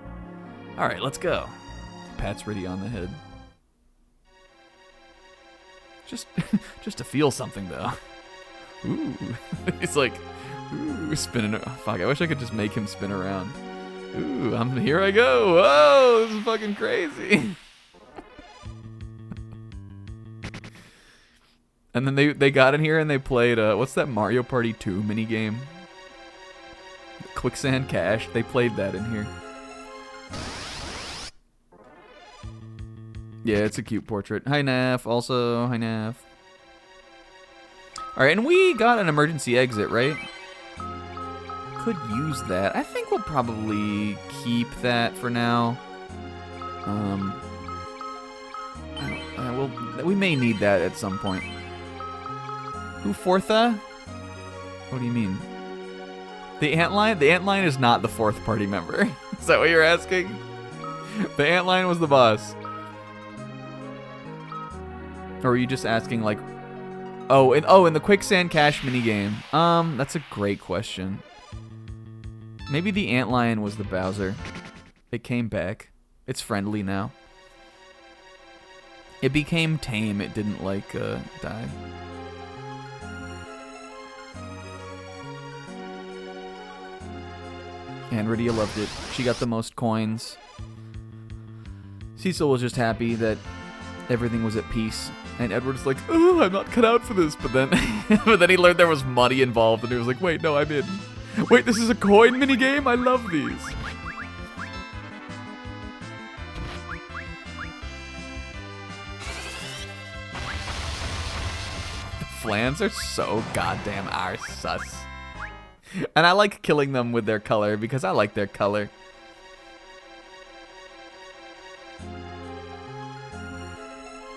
All right, let's go. Pat's Rydia on the head. Just to feel something, though. Ooh. He's like, ooh, spinning. Oh, fuck, I wish I could just make him spin around. Ooh, here I go. Whoa, this is fucking crazy. And then they got in here and they played, what's that Mario Party 2 minigame? Quicksand Cache. They played that in here. Yeah, it's a cute portrait. Hi, Naf. Also, hi, Naf. All right, and we got an emergency exit, right? Could use that. I think we'll probably keep that for now. We may need that at some point. Who, Fortha? What do you mean? The Antlion? The Antlion is not the fourth party member. Is that what you're asking? The Antlion was the boss. Or are you just asking like, in the Quicksand Cache minigame? That's a great question. Maybe the Antlion was the Bowser. It came back. It's friendly now. It became tame. It didn't like die. And Rydia loved it. She got the most coins. Cecil was just happy that everything was at peace. And Edward's like, oh, I'm not cut out for this. But then, he learned there was money involved, and he was like, wait, no, I'm in. Wait, this is a coin minigame? I love these. The Flans are so goddamn sus. And I like killing them with their color because I like their color.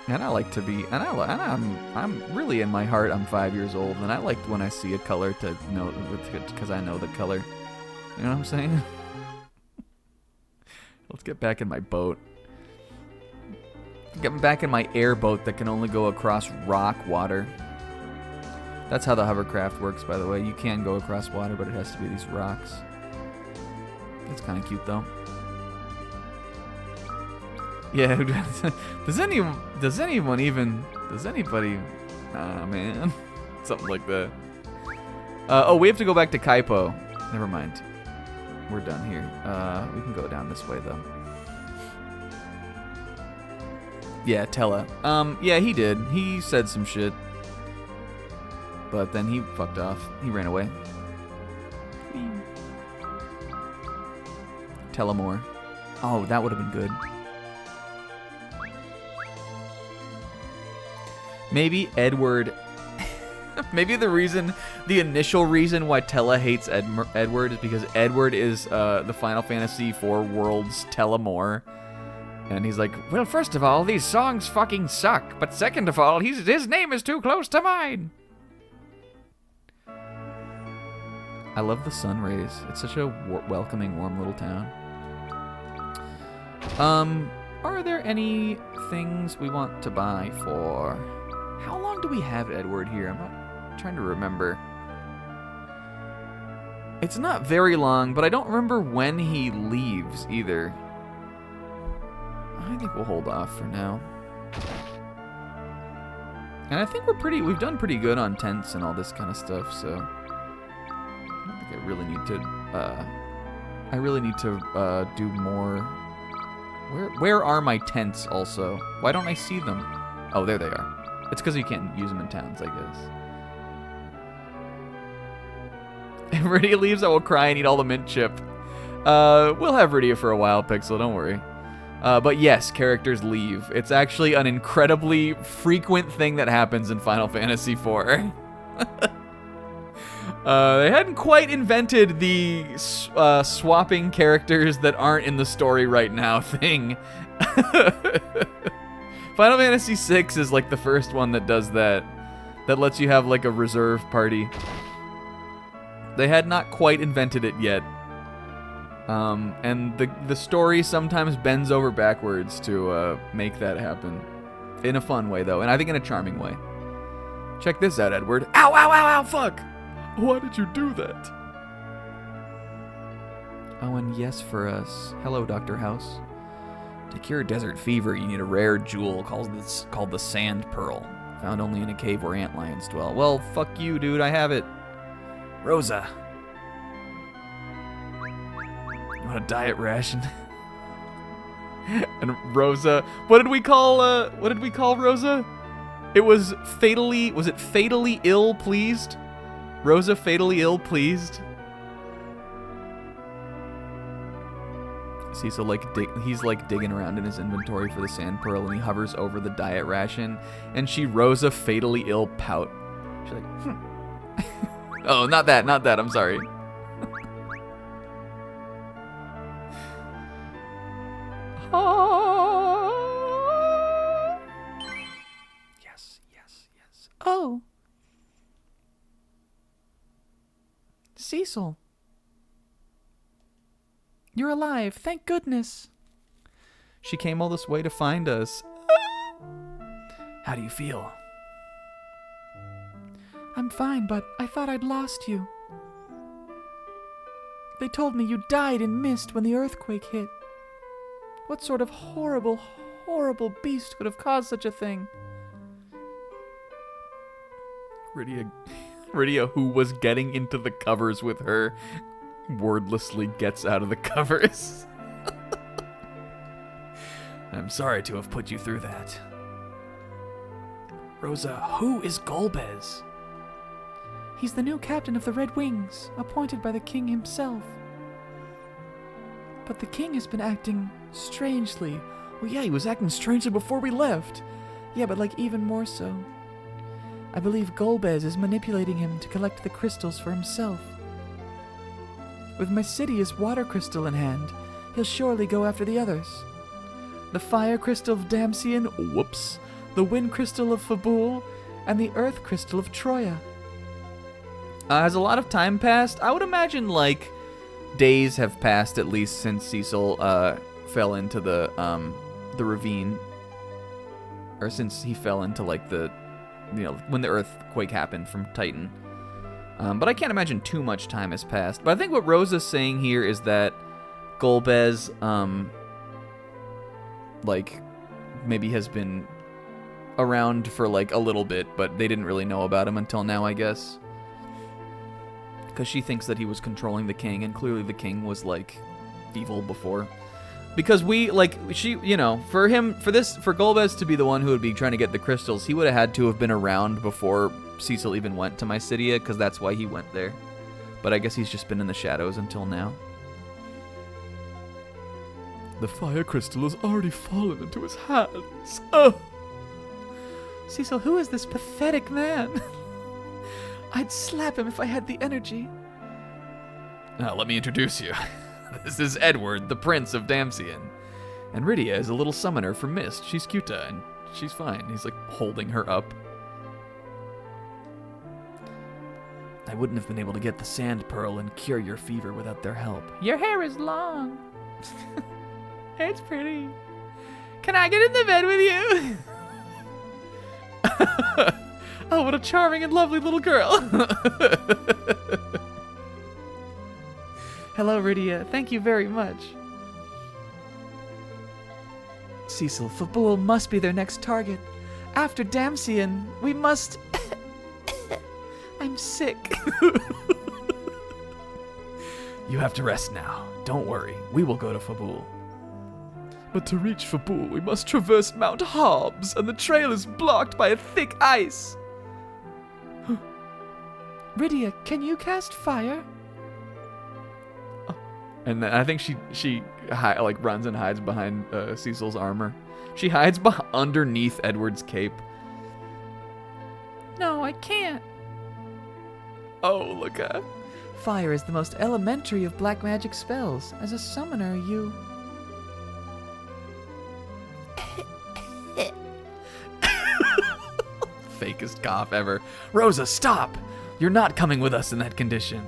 And I like to be, I'm really in my heart, I'm 5 years old, and I like when I see a color to know, because I know the color. You know what I'm saying? Let's get back in my boat. Get back in my airboat that can only go across rock water. That's how the hovercraft works, by the way. You can go across water, but it has to be these rocks. It's kind of cute, though. Yeah, does anybody, ah, man, something like that. Oh, we have to go back to Kaipo. Never mind. We're done here. We can go down this way, though. Yeah, Tella. Yeah, he did. He said some shit. But then he fucked off. He ran away. Tellamore. Oh, that would have been good. Maybe Edward... Maybe the initial reason why Tella hates Edward is because Edward is the Final Fantasy IV World's Tellamore. And he's like, well, first of all, these songs fucking suck. But second of all, his name is too close to mine. I love the sun rays. It's such a welcoming, warm little town. Are there any things we want to buy for... How long do we have Edward here? I'm not trying to remember. It's not very long, but I don't remember when he leaves either. I think we'll hold off for now. And I think we've done pretty good on tents and all this kind of stuff, so I don't think I really need to do more. Where are my tents also? Why don't I see them? Oh, there they are. It's because you can't use them in towns, I guess. If Rydia leaves, I will cry and eat all the mint chip. We'll have Rydia for a while, Pixel, don't worry. But yes, characters leave. It's actually an incredibly frequent thing that happens in Final Fantasy IV. They hadn't quite invented the swapping characters that aren't in the story right now thing. Final Fantasy VI is like the first one that does that. That lets you have like a reserve party. They had not quite invented it yet. And the story sometimes bends over backwards to make that happen. In a fun way, though, and I think in a charming way. Check this out, Edward. Ow, ow, ow, ow, fuck! Why did you do that? Oh, and yes for us. Hello, Dr. House. To cure desert fever, you need a rare jewel called the Sand Pearl. Found only in a cave where antlions dwell. Well, fuck you, dude. I have it. Rosa. You want a diet ration? And Rosa, what did we call Rosa? It was fatally ill pleased? Rosa fatally ill pleased? Cecil he's like digging around in his inventory for the sand pearl, and he hovers over the diet ration, and she rose a fatally ill pout. She's like, Oh, not that. I'm sorry. Yes. Oh. Cecil. You're alive, thank goodness. She came all this way to find us. How do you feel? I'm fine, but I thought I'd lost you. They told me you died in mist when the earthquake hit. What sort of horrible, horrible beast could have caused such a thing? Rydia, who was getting into the covers with her, wordlessly gets out of the covers. I'm sorry to have put you through that. Rosa, who is Golbez? He's the new captain of the Red Wings, appointed by the king himself. But the king has been acting strangely. Well, yeah, he was acting strangely before we left. Yeah, but like even more so. I believe Golbez is manipulating him to collect the crystals for himself. With my Sidious water crystal in hand, he'll surely go after the others. The fire crystal of Damsian, whoops, the wind crystal of Fabul, and the earth crystal of Troya. Has a lot of time passed? I would imagine like days have passed at least since Cecil fell into the ravine, or since he fell into like the, when the earthquake happened from Titan. But I can't imagine too much time has passed. But I think what Rosa's saying here is that Golbez, like, maybe has been around for like a little bit, but they didn't really know about him until now, I guess. Because she thinks that he was controlling the king, and clearly the king was like evil before. Because for Golbez to be the one who would be trying to get the crystals, he would have had to have been around before Cecil even went to Mysidia, because that's why he went there. But I guess he's just been in the shadows until now. The fire crystal has already fallen into his hands. Oh! Cecil, who is this pathetic man? I'd slap him if I had the energy. Now, let me introduce you. This is Edward, the Prince of Damsian. And Rydia is a little summoner from Mist. She's cuta, and she's fine. He's like holding her up. I wouldn't have been able to get the sand pearl and cure your fever without their help. Your hair is long. It's pretty. Can I get in the bed with you? Oh, what a charming and lovely little girl. Hello, Rydia. Thank you very much. Cecil, Fabul must be their next target. After Damsian, we must... I'm sick. You have to rest now. Don't worry. We will go to Fabul. But to reach Fabul, we must traverse Mount Hobbs, and the trail is blocked by a thick ice. Rydia, can you cast fire? And then I think she runs and hides behind Cecil's armor. She hides underneath Edward's cape. No, I can't. Oh, look at. Fire is the most elementary of black magic spells. As a summoner, you... Fakest cough ever. Rosa, stop! You're not coming with us in that condition.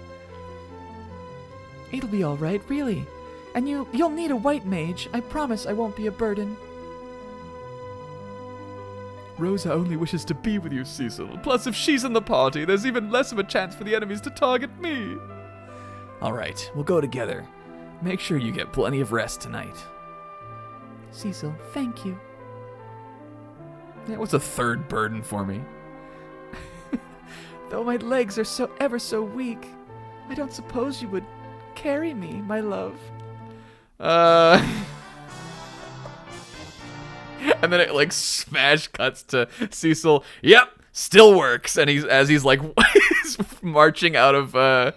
It'll be all right, really. And you'll need a white mage. I promise I won't be a burden. Rosa only wishes to be with you, Cecil. Plus, if she's in the party, there's even less of a chance for the enemies to target me. All right, we'll go together. Make sure you get plenty of rest tonight. Cecil, thank you. Yeah, what's a third burden for me? Though my legs are ever so weak, I don't suppose you would carry me, my love. And then it like smash cuts to Cecil. Yep, still works. And he's like marching out of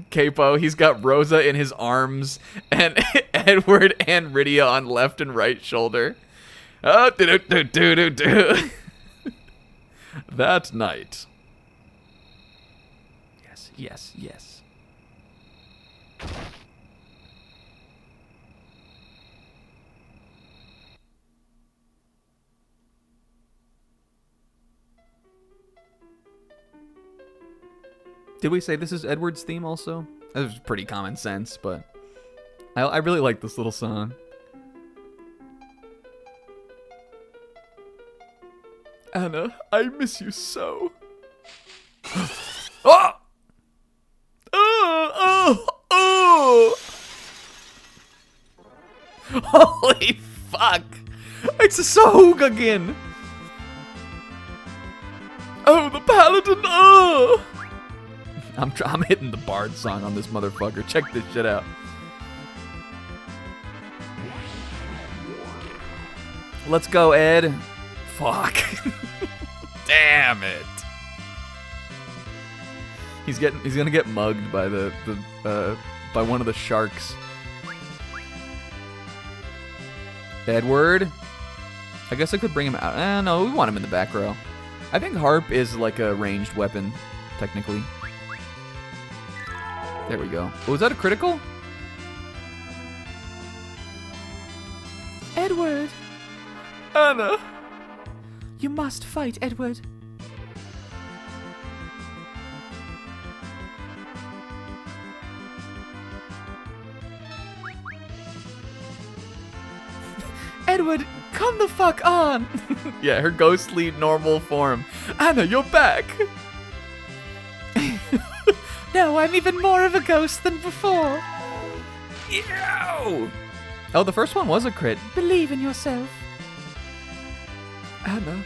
Capo. He's got Rosa in his arms, and Edward and Rydia on left and right shoulder. Oh, do. That night. Yes. Did we say this is Edward's theme also? That was pretty common sense, but I really like this little song. Anna, I miss you so. Oh! Holy fuck! It's a Sahug again! Oh, the paladin! Oh! I'm hitting the Bard song on this motherfucker. Check this shit out. Let's go, Ed. Fuck. Damn it. He's gonna get mugged by by one of the sharks. Edward. I guess I could bring him out. No, we want him in the back row. I think harp is like a ranged weapon, technically. There we go. Oh, was that a critical? Edward! Anna! You must fight, Edward. Edward, come the fuck on! Yeah, her ghostly normal form. Anna, you're back! No, I'm even more of a ghost than before. Ew! Oh, the first one was a crit. Believe in yourself. Anna.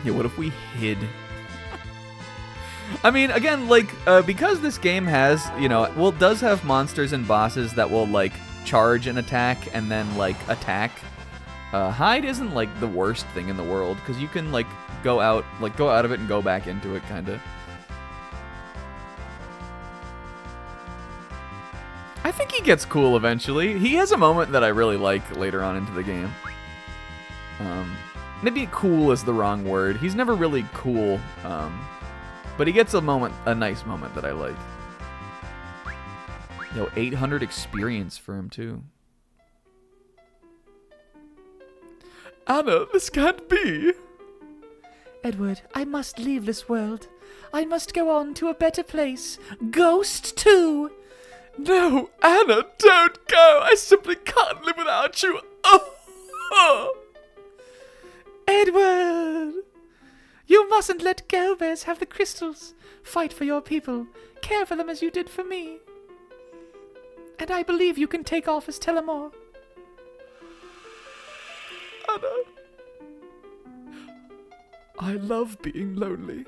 Yeah, what if we hid? I mean, again, like, because this game has, does have monsters and bosses that will, like, charge an attack and then, like, attack. Hide isn't, like, the worst thing in the world, because you can, like, go out of it and go back into it, kind of. I think he gets cool eventually. He has a moment that I really like later on into the game. Maybe cool is the wrong word. He's never really cool, but he gets a nice moment that I like. Yo, 800 experience for him, too. Anna, this can't be. Edward, I must leave this world. I must go on to a better place. Ghost 2! No, Anna, don't go! I simply can't live without you! Oh. Edward! You mustn't let Golbez have the crystals. Fight for your people. Care for them as you did for me. And I believe you can take off as Telemore. Anna. I love being lonely.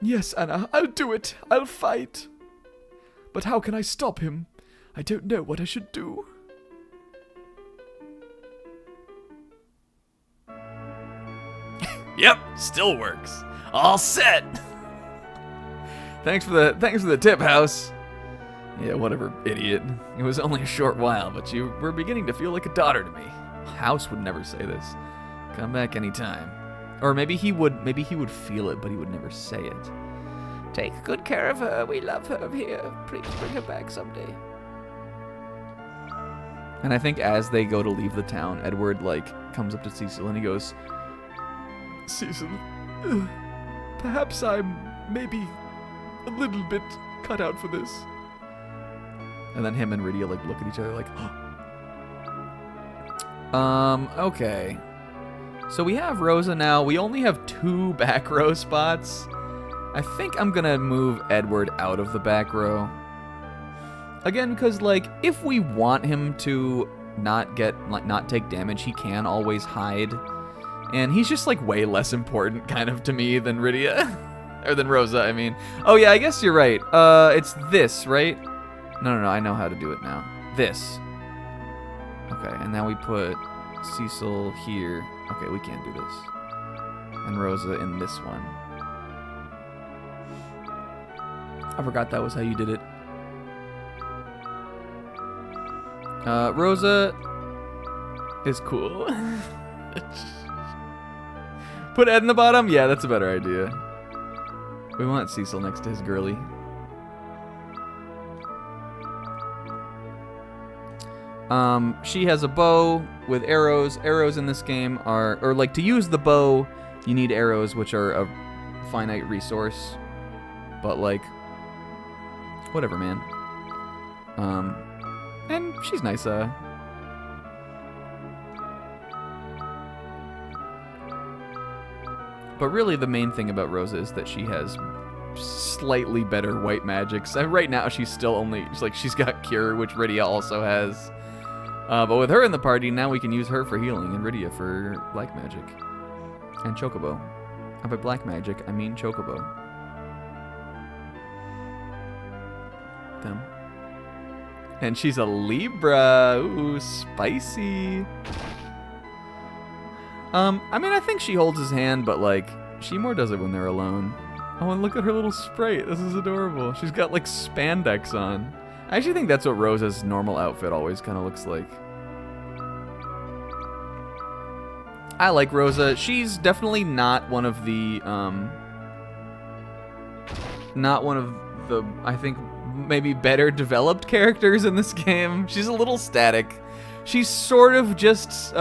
Yes, Anna, I'll do it. I'll fight. But how can I stop him? I don't know what I should do. Yep, still works. All set. Thanks for the tip, House. Yeah, whatever, idiot. It was only a short while, but you were beginning to feel like a daughter to me. House would never say this. Come back anytime. Or maybe he would feel it, but he would never say it. Take good care of her. We love her here. Please bring her back someday. And I think as they go to leave the town, Edward, comes up to Cecil and he goes, Cecil, perhaps I'm maybe a little bit cut out for this. And then him and Rydia, look at each other like, okay. So we have Rosa now. We only have 2 back row spots. I think I'm gonna move Edward out of the back row. Again, because, if we want him to not take damage, he can always hide. And he's just, way less important, kind of, to me than Rydia. Or than Rosa, I mean. Oh, yeah, I guess you're right. It's this, right? No, I know how to do it now. This. Okay, and now we put Cecil here. Okay, we can't do this. And Rosa in this one. I forgot that was how you did it. Rosa is cool. Put Ed in the bottom? Yeah, that's a better idea. We want Cecil next to his girly. She has a bow with arrows. Arrows in this game are, or like to use the bow, you need arrows, which are a finite resource. But like, whatever, man. And she's nice, But really the main thing about Rosa is that she has slightly better white magics. Right now she's still only, she's got Cure, which Rydia also has. But with her in the party, now we can use her for healing and Rydia for black magic. And Chocobo. And by black magic, I mean Chocobo. Them. And she's a Libra. Ooh, spicy. I mean, I think she holds his hand, but like, she more does it when they're alone. Oh, and look at her little sprite. This is adorable. She's got like spandex on. I actually think that's what Rosa's normal outfit always kind of looks like. I like Rosa. She's definitely not one of the, I think, maybe better developed characters in this game. She's a little static. She's sort of just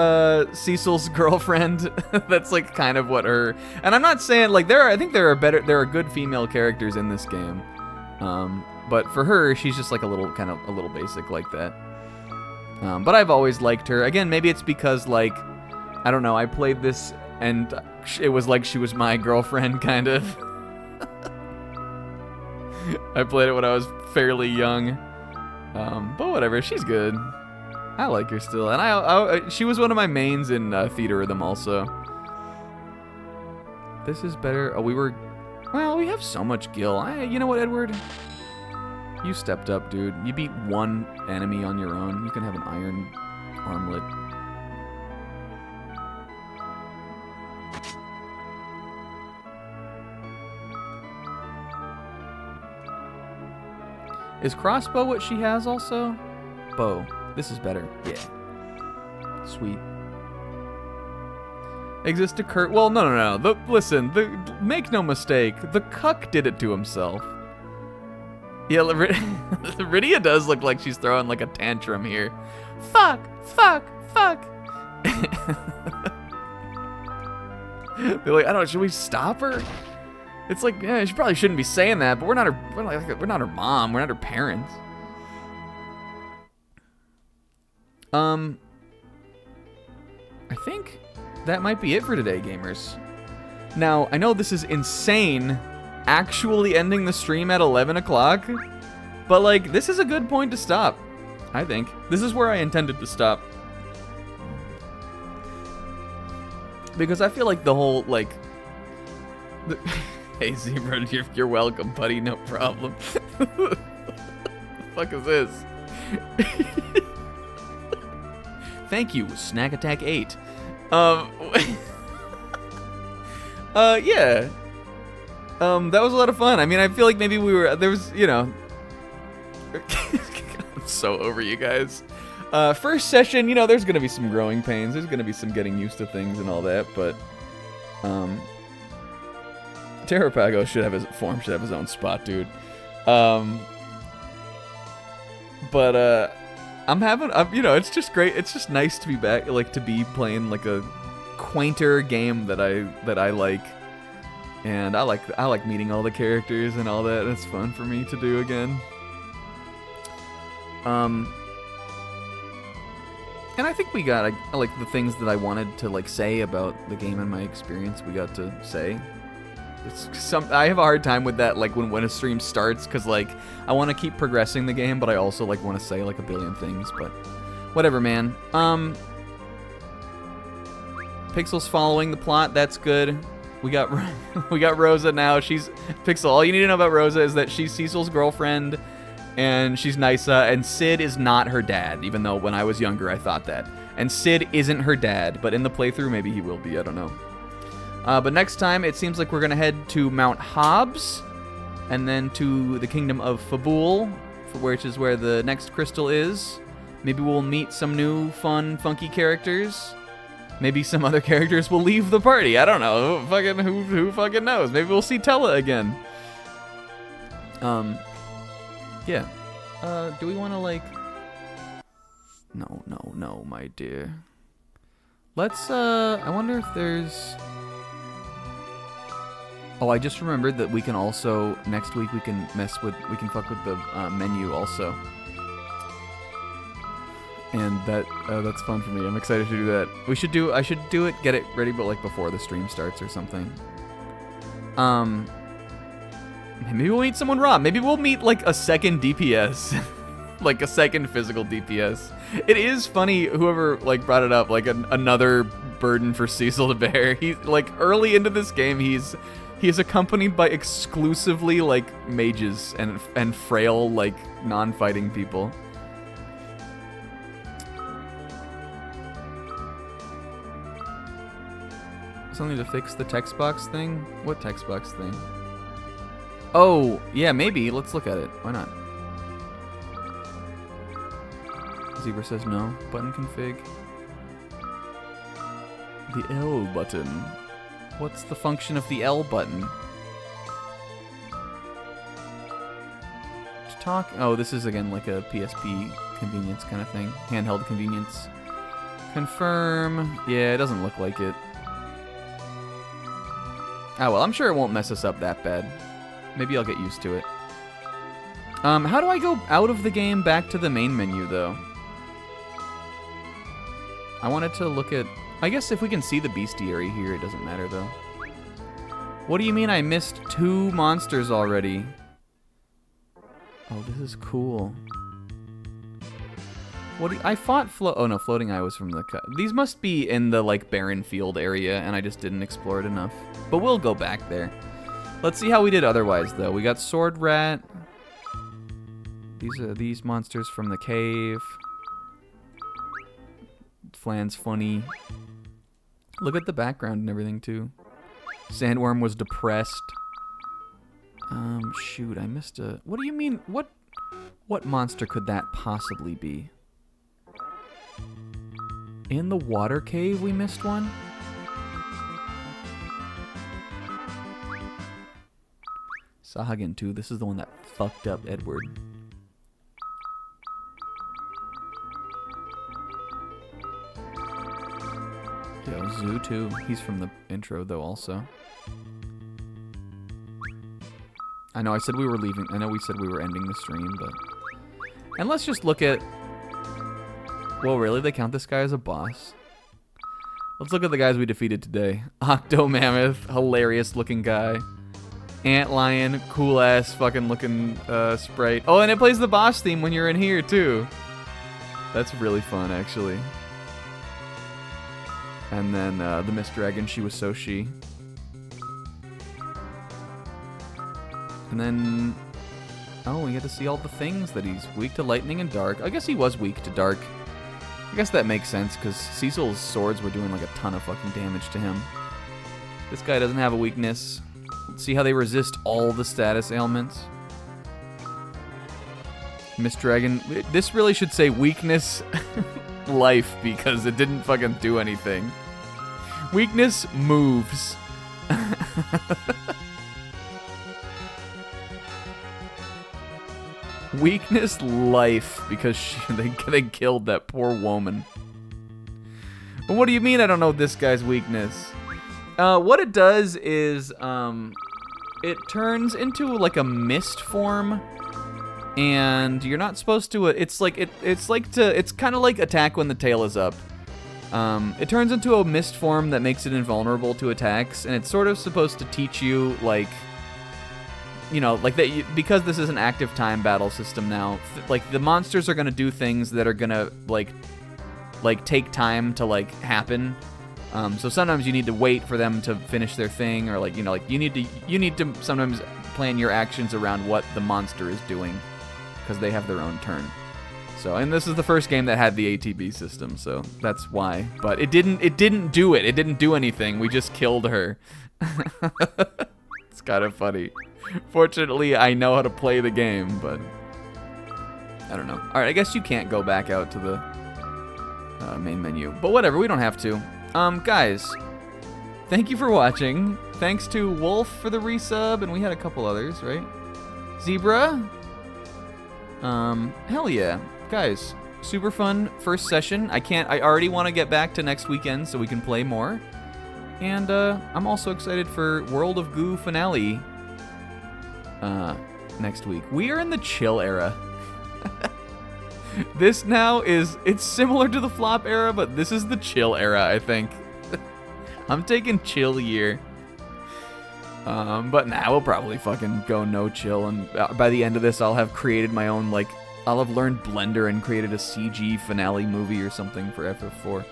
Cecil's girlfriend. That's like kind of what her. And I'm not saying like I think there are good female characters in this game. But for her, she's just like a little basic like that. But I've always liked her. Again, maybe it's because like I don't know. I played this and it was like she was my girlfriend kind of. I played it when I was fairly young. But whatever, she's good. I like her still, and she was one of my mains in Theater Rhythm also. This is better. Oh, we have so much Gil. You know what, Edward? You stepped up, dude. You beat one enemy on your own. You can have an iron armlet. Is crossbow what she has also? Bow. This is better. Yeah. Sweet. Exist to Kurt. Well, no. Listen, make no mistake. The cuck did it to himself. Yeah, Rydia does look like she's throwing like a tantrum here. Fuck. They're like, I don't know, should we stop her? It's like, yeah, she probably shouldn't be saying that, but we're not her mom. We're not her parents. I think that might be it for today, gamers. Now, I know this is insane, actually ending the stream at 11 o'clock, but, like, this is a good point to stop, I think. This is where I intended to stop. Because I feel like the whole, like... Hey, Zebra, you're welcome, buddy, no problem. What the fuck is this? Thank you, Snack Attack 8. Yeah. That was a lot of fun. I mean, I feel like maybe there was, you know. I'm so over you guys. First session, you know, there's gonna be some growing pains. There's gonna be some getting used to things and all that, but, Terrapago should have his own spot, dude. But, you know, it's just great. It's just nice to be back, like, to be playing, like, a quainter game that I like. And I like meeting all the characters and all that. It's fun for me to do again. And I think we got, like, the things that I wanted to, like, say about the game and my experience, we got to say. I have a hard time with that, like, when a stream starts, because, like, I want to keep progressing the game, but I also, like, want to say, like, a billion things, but whatever, man. Pixel's following the plot, that's good. We got Rosa now. She's Pixel. All you need to know about Rosa is that she's Cecil's girlfriend, and she's Nysa, and Sid is not her dad, even though when I was younger I thought that. And Sid isn't her dad, but in the playthrough maybe he will be, I don't know. But next time, it seems like we're going to head to Mount Hobbs, and then to the kingdom of Fabul, which is where the next crystal is. Maybe we'll meet some new, fun, funky characters. Maybe some other characters will leave the party. I don't know. Who fucking knows? Maybe we'll see Tella again. Yeah. Do we want to, like... No, my dear. Let's, I wonder if there's... Oh, I just remembered that we can also, next week we can fuck with the menu also. And that's fun for me. I'm excited to do that. I should do it, get it ready, but like before the stream starts or something. Maybe we'll meet someone raw. Maybe we'll meet like a second DPS. Like a second physical DPS. It is funny, whoever like brought it up, like another burden for Cecil to bear. He's like early into this game, he is accompanied by exclusively like mages and frail like non-fighting people. Something to fix the text box thing? What text box thing? Oh, yeah, maybe. Let's look at it. Why not? Zebra says no. Button config. The L button. What's the function of the L button? To talk? Oh, this is again like a PSP convenience kind of thing. Handheld convenience. Confirm. Yeah, it doesn't look like it. Oh, well, I'm sure it won't mess us up that bad. Maybe I'll get used to it. How do I go out of the game back to the main menu, though? I wanted to look at... I guess if we can see the bestiary here, it doesn't matter, though. What do you mean I missed 2 monsters already? Oh, this is cool. I fought Oh, no, Floating Eye was from the... These must be in the, like, barren field area, and I just didn't explore it enough. But we'll go back there. Let's see how we did otherwise, though. We got Sword Rat. These are these monsters from the cave. Flan's funny. Look at the background and everything, too. Sandworm was depressed. Shoot, I missed a... What do you mean? What monster could that possibly be? In the water cave, we missed one? Sahagin, too. This is the one that fucked up Edward. Yo, Zoo, too. He's from the intro, though, also. I know I said we were leaving. I know we said we were ending the stream, but... And let's just look at... Well, really? They count this guy as a boss? Let's look at the guys we defeated today. Octo Mammoth, hilarious looking guy. Antlion, cool ass fucking looking sprite. Oh, and it plays the boss theme when you're in here too. That's really fun, actually. And then the Mist Dragon, she was so she. And then... Oh, we get to see all the things that he's weak to lightning and dark. I guess he was weak to dark. I guess that makes sense, because Cecil's swords were doing like a ton of fucking damage to him. This guy doesn't have a weakness. Let's see how they resist all the status ailments. Mist Dragon. This really should say weakness, life, because it didn't fucking do anything. Weakness moves. Weakness, life, because they killed that poor woman. But what do you mean I don't know this guy's weakness? What it does is, it turns into like a mist form, and you're not supposed to. It's kind of like attack when the tail is up. It turns into a mist form that makes it invulnerable to attacks, and it's sort of supposed to teach you like. You know, like that, because this is an active time battle system now, like the monsters are gonna do things that are gonna like take time to like happen. So sometimes you need to wait for them to finish their thing, or like, you know, like you need to sometimes plan your actions around what the monster is doing, because they have their own turn. So, and this is the first game that had the ATB system, so that's why. But it didn't do it. It didn't do anything. We just killed her. It's kind of funny. Fortunately, I know how to play the game, but I don't know. All right, I guess you can't go back out to the main menu, but whatever. We don't have to. Guys, thank you for watching. Thanks to Wolf for the resub, and we had a couple others, right? Zebra. Hell yeah, guys. Super fun first session. I already want to get back to next weekend so we can play more. And I'm also excited for World of Goo finale next week. We are in the chill era. This now it's similar to the flop era, but this is the chill era, I think. I'm taking chill year. But now we'll probably fucking go no chill, and by the end of this I'll have created my own, like, I'll have learned Blender and created a CG finale movie or something for FF4.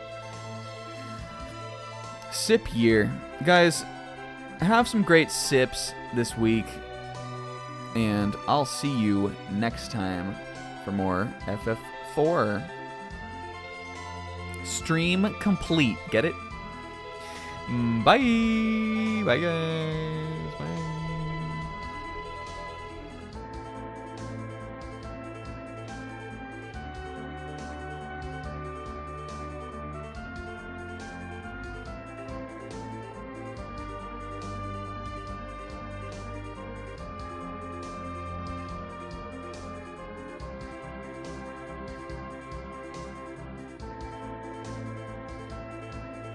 Sip year. Guys, have some great sips this week, and I'll see you next time for more FF4. Stream complete. Get it? Bye. Bye, guys.